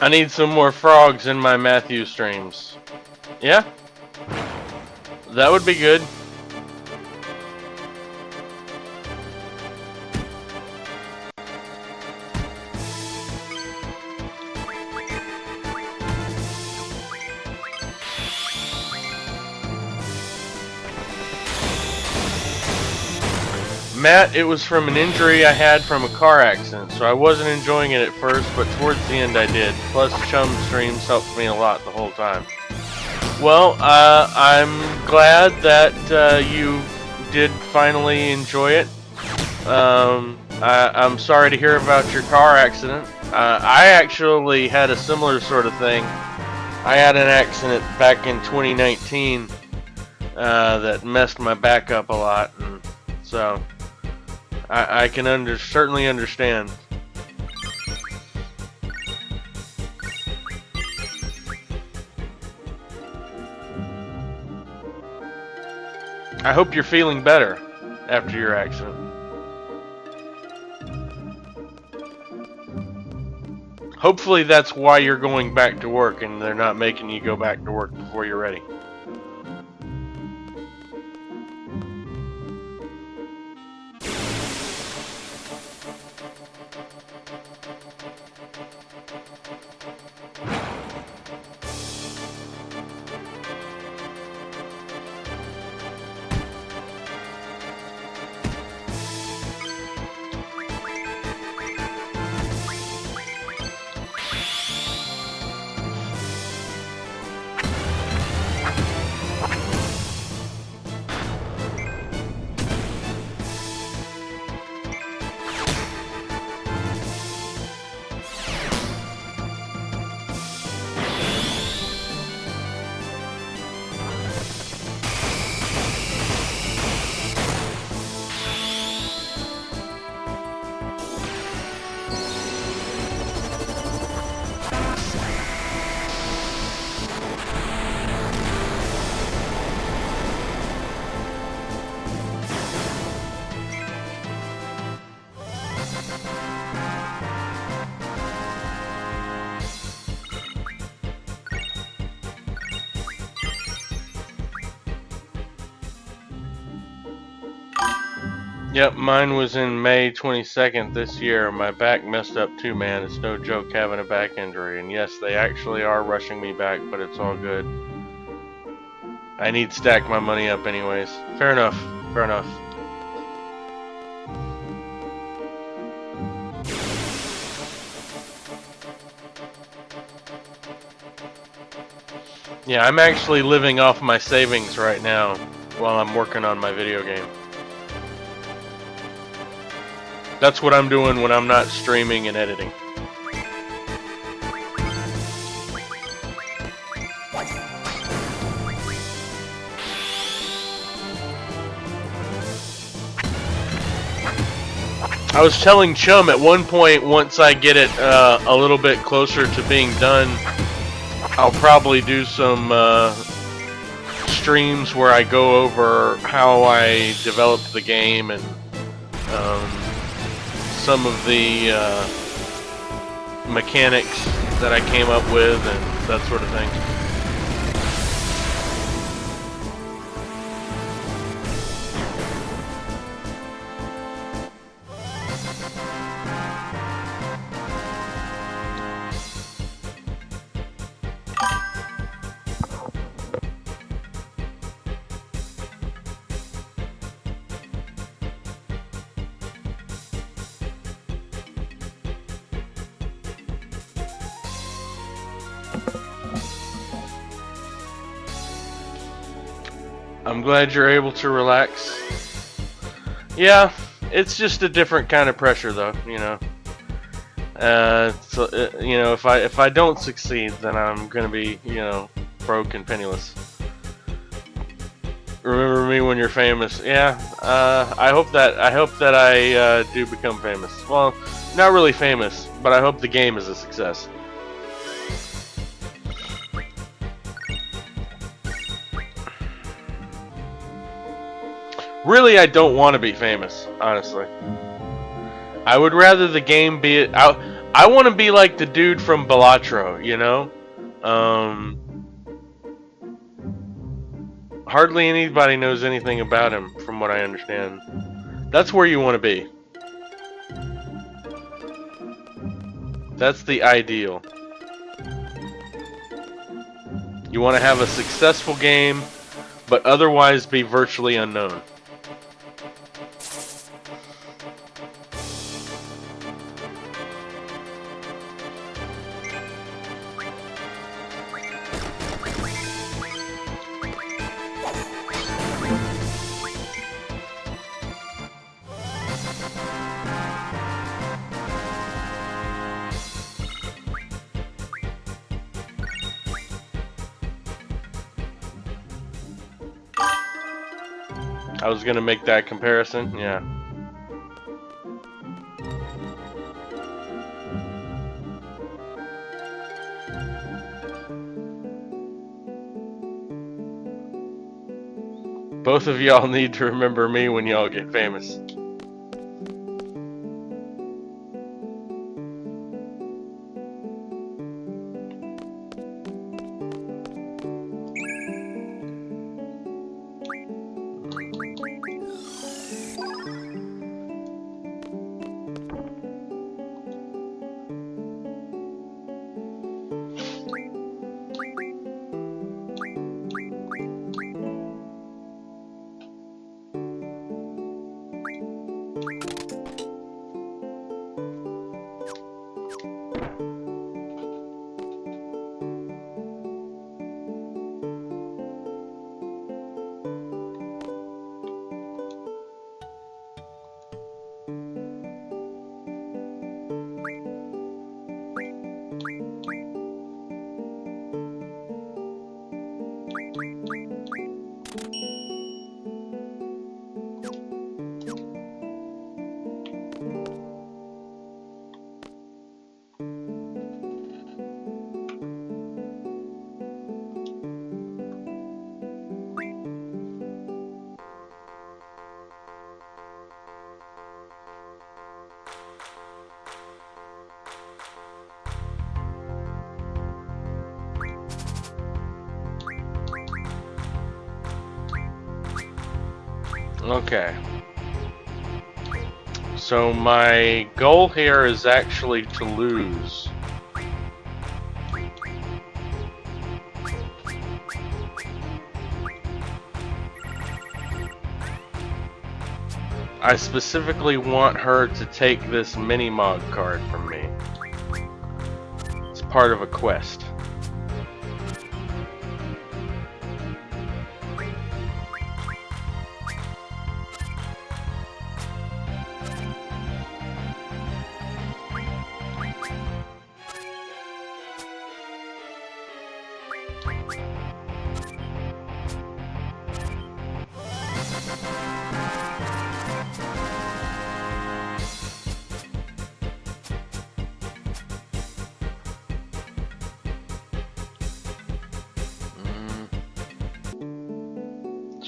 I need some more frogs in my Matthew streams. Yeah? That would be good. Matt, it was from an injury I had from a car accident, so I wasn't enjoying it at first, but towards the end I did. Plus, Chum streams helped me a lot the whole time. Well, I'm glad that you did finally enjoy it. I'm sorry to hear about your car accident. I actually had a similar sort of thing. I had an accident back in 2019 that messed my back up a lot, and so I can certainly understand. I hope you're feeling better after your accident. Hopefully that's why you're going back to work and they're not making you go back to work before you're ready. Yep, mine was in May 22nd this year. My back messed up too, man. It's no joke having a back injury. And yes, they actually are rushing me back, but it's all good. I need to stack my money up anyways. Fair enough. Fair enough. Yeah, I'm actually living off my savings right now while I'm working on my video game. That's what I'm doing when I'm not streaming and editing. I was telling Chum at one point, once I get it a little bit closer to being done, I'll probably do some streams where I go over how I developed the game and some of the mechanics that I came up with and that sort of thing. I'm glad you're able to relax. Yeah, it's just a different kind of pressure, though. You know, you know, if I don't succeed, then I'm gonna be, you know, broke and penniless. Remember me when you're famous. Yeah, I hope that I do become famous. Well, not really famous, but I hope the game is a success. Really, I don't want to be famous, honestly. I would rather the game be... I want to be like the dude from Balatro, you know? Hardly anybody knows anything about him, from what I understand. That's where you want to be. That's the ideal. You want to have a successful game, but otherwise be virtually unknown. I was gonna make that comparison. Yeah. Both of y'all need to remember me when y'all get famous. Okay. So my goal here is actually to lose. I specifically want her to take this mini-mod card from me. It's part of a quest.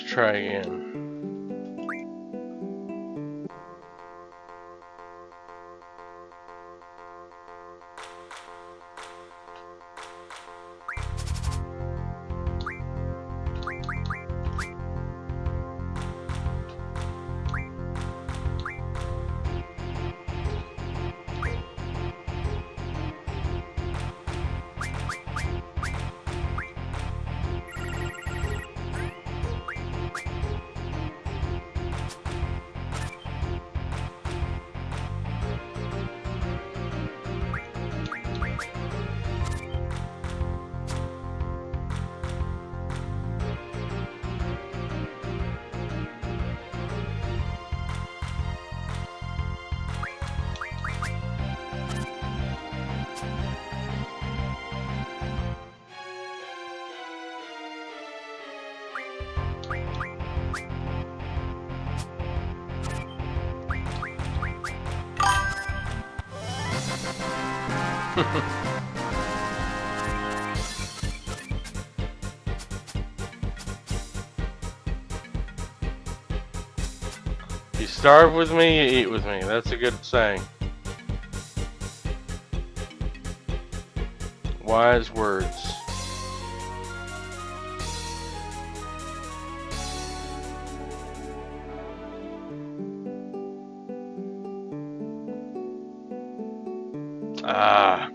Try again. You starve with me, you eat with me. That's a good saying. Wise words. Ah.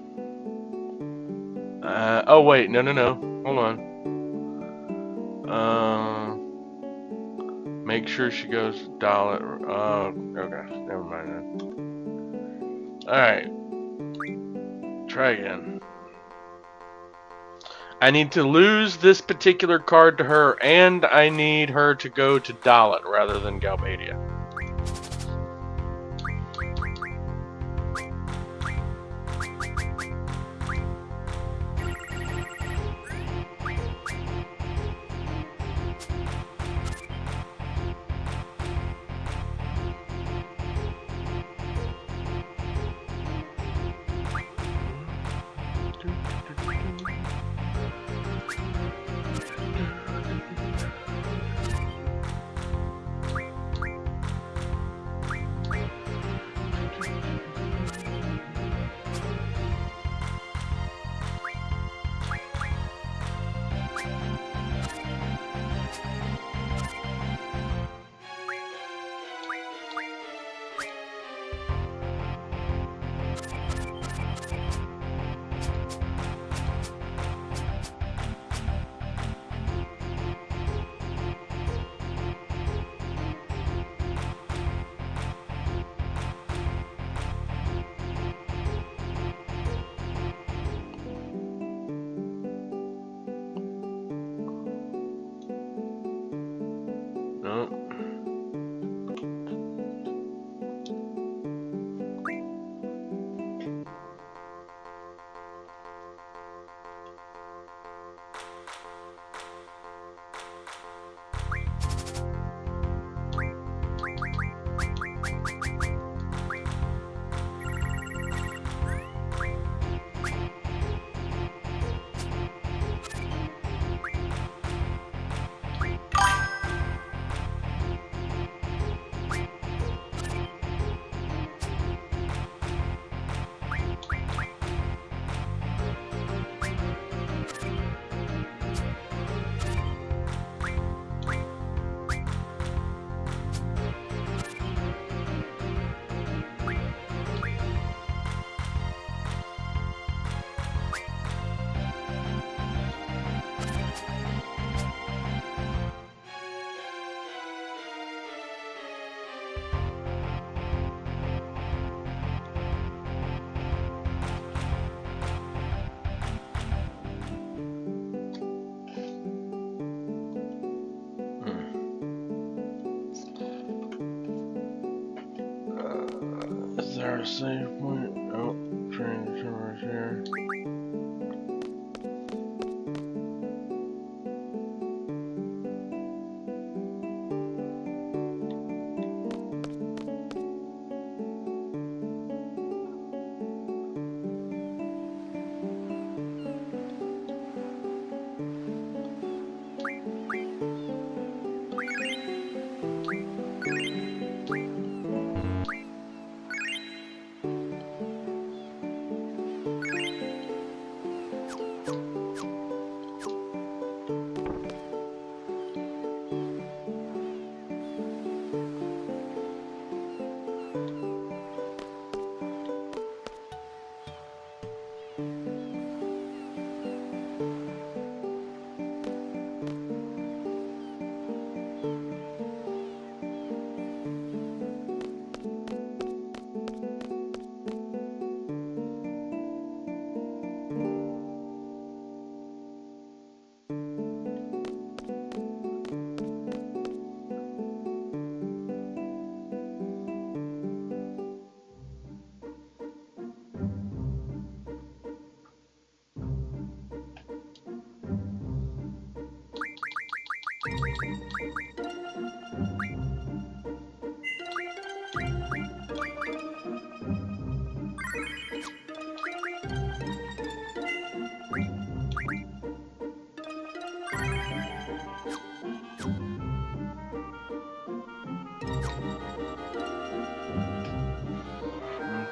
Oh wait, no. Hold on. Make sure she goes to dollar. Okay, never mind then. All right, try again. I need to lose this particular card to her, and I need her to go to Dalit rather than Galbadia. there a save point? Oh, transfer here.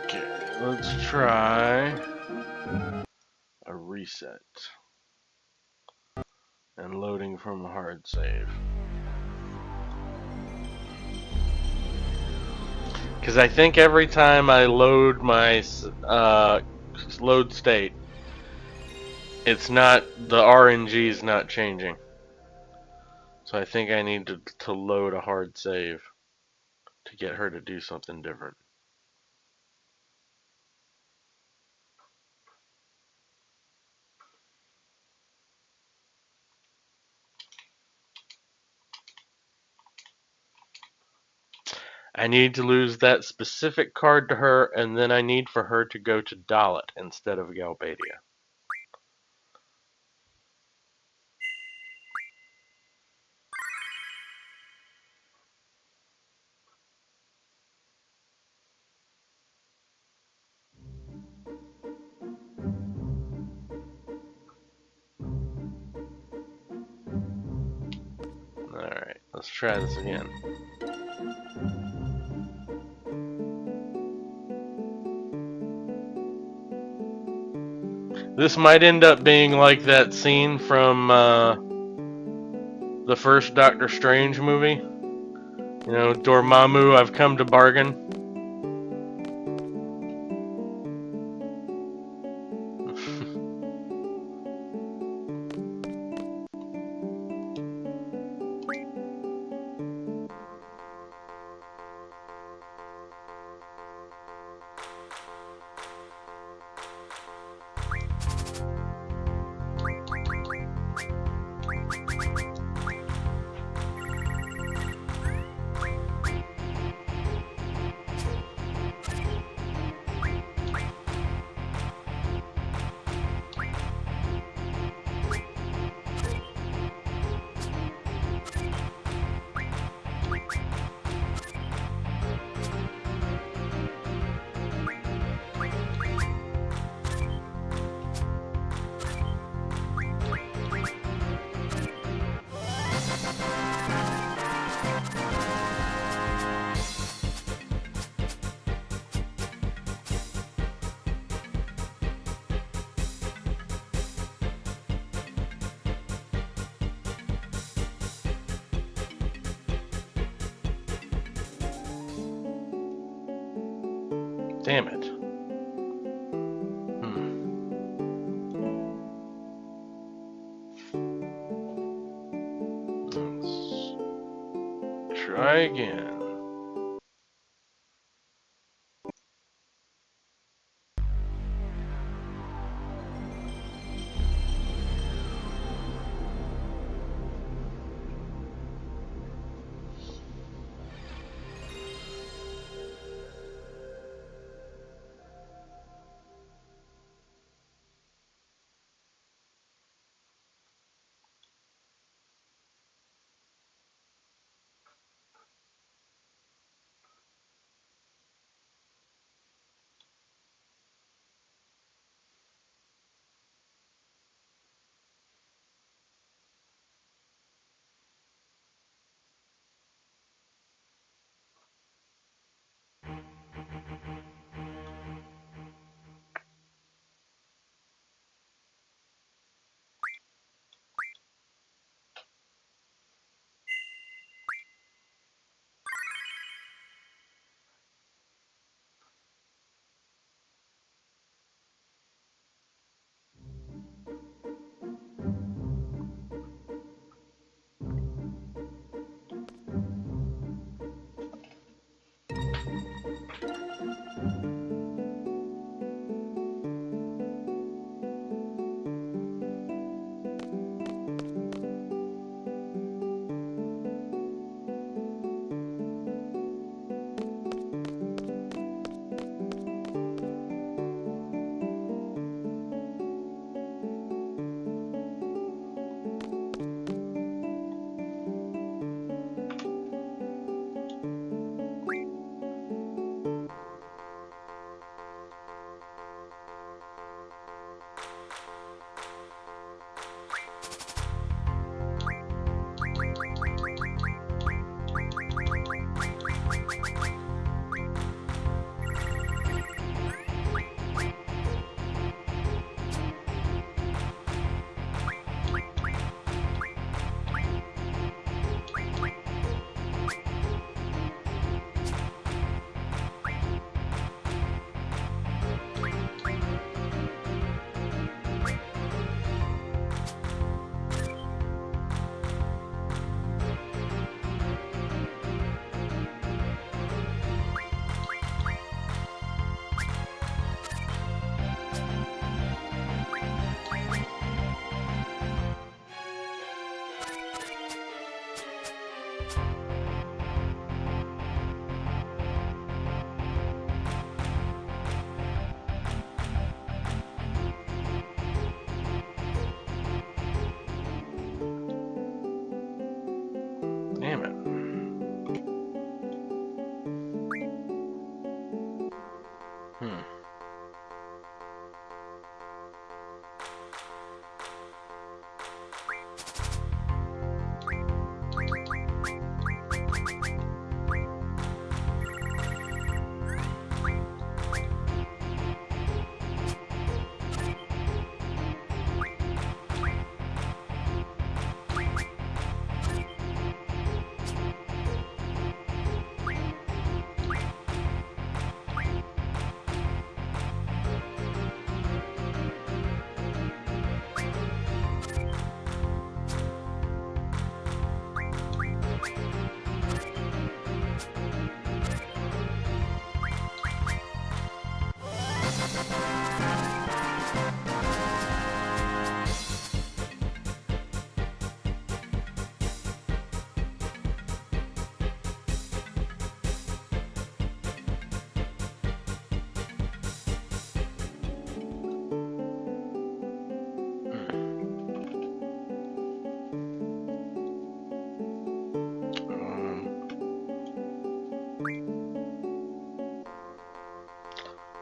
Okay, let's try a reset and loading from a hard save. Because I think every time I load my load state, it's not, the RNG is not changing. So I think I need to load a hard save to get her to do something different. I need to lose that specific card to her, and then I need for her to go to Dalit instead of Galbadia. Alright, let's try this again. This might end up being like that scene from the first Doctor Strange movie. You know, Dormammu, I've come to bargain. Damn it. Let's try again.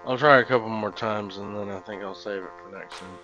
I'll try a couple more times and then I think I'll save it for next time.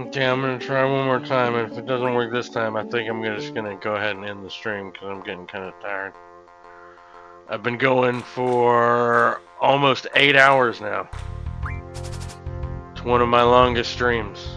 Okay, I'm gonna try one more time, and if it doesn't work this time, I think I'm just gonna go ahead and end the stream because I'm getting kind of tired. I've been going for almost 8 hours now. It's one of my longest streams.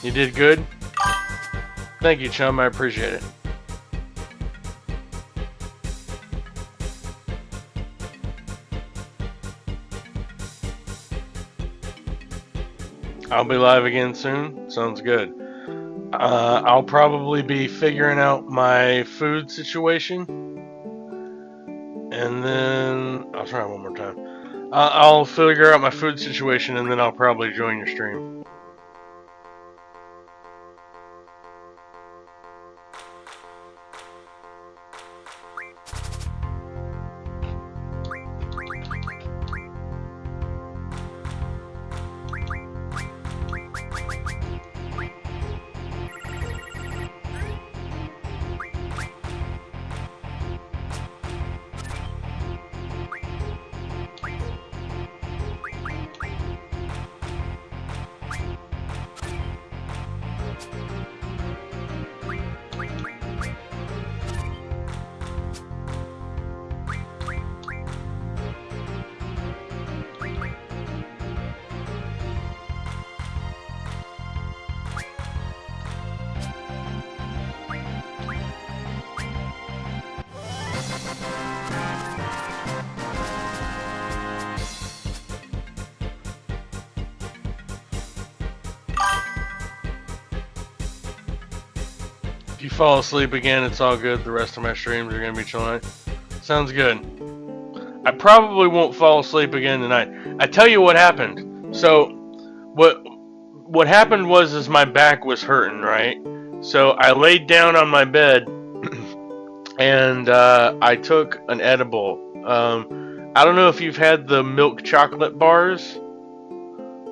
You did good? Thank you, chum. I appreciate it. I'll be live again soon. Sounds good. I'll probably be figuring out my food situation. And then I'll try one more time. I'll figure out my food situation and then I'll probably join your stream. If you fall asleep again, it's all good. The rest of my streams are going to be chilling. Sounds good. I probably won't fall asleep again tonight. I tell you what happened. So, what happened was my back was hurting, right? So I laid down on my bed and I took an edible. I don't know if you've had the milk chocolate bars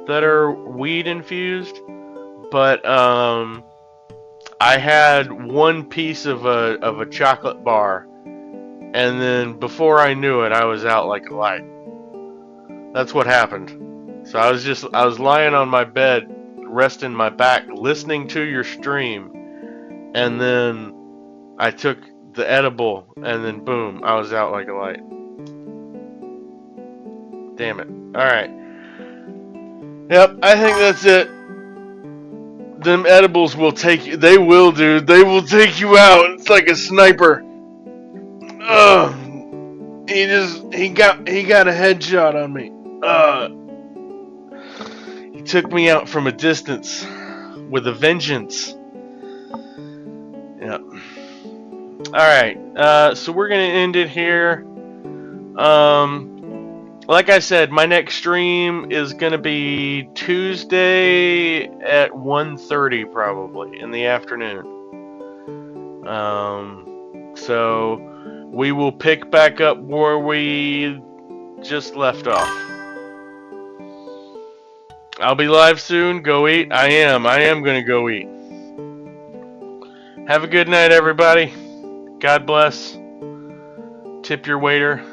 that are weed infused, but I had one piece of a chocolate bar, and then before I knew it, I was out like a light. That's what happened. So I was lying on my bed, resting my back, listening to your stream, and then I took the edible, and then boom, I was out like a light. Damn it. Alright. Yep, I think that's it. Them edibles will take you. They will, dude. They will take you out. It's like a sniper. Ugh. He got a headshot on me. He took me out from a distance with a vengeance. Yep. Alright, so we're gonna end it here. Like I said, my next stream is gonna be Tuesday at 1:30 probably in the afternoon. So we will pick back up where we just left off. I'll be live soon. Go eat. I am gonna go eat. Have a good night, everybody. God bless. Tip your waiter.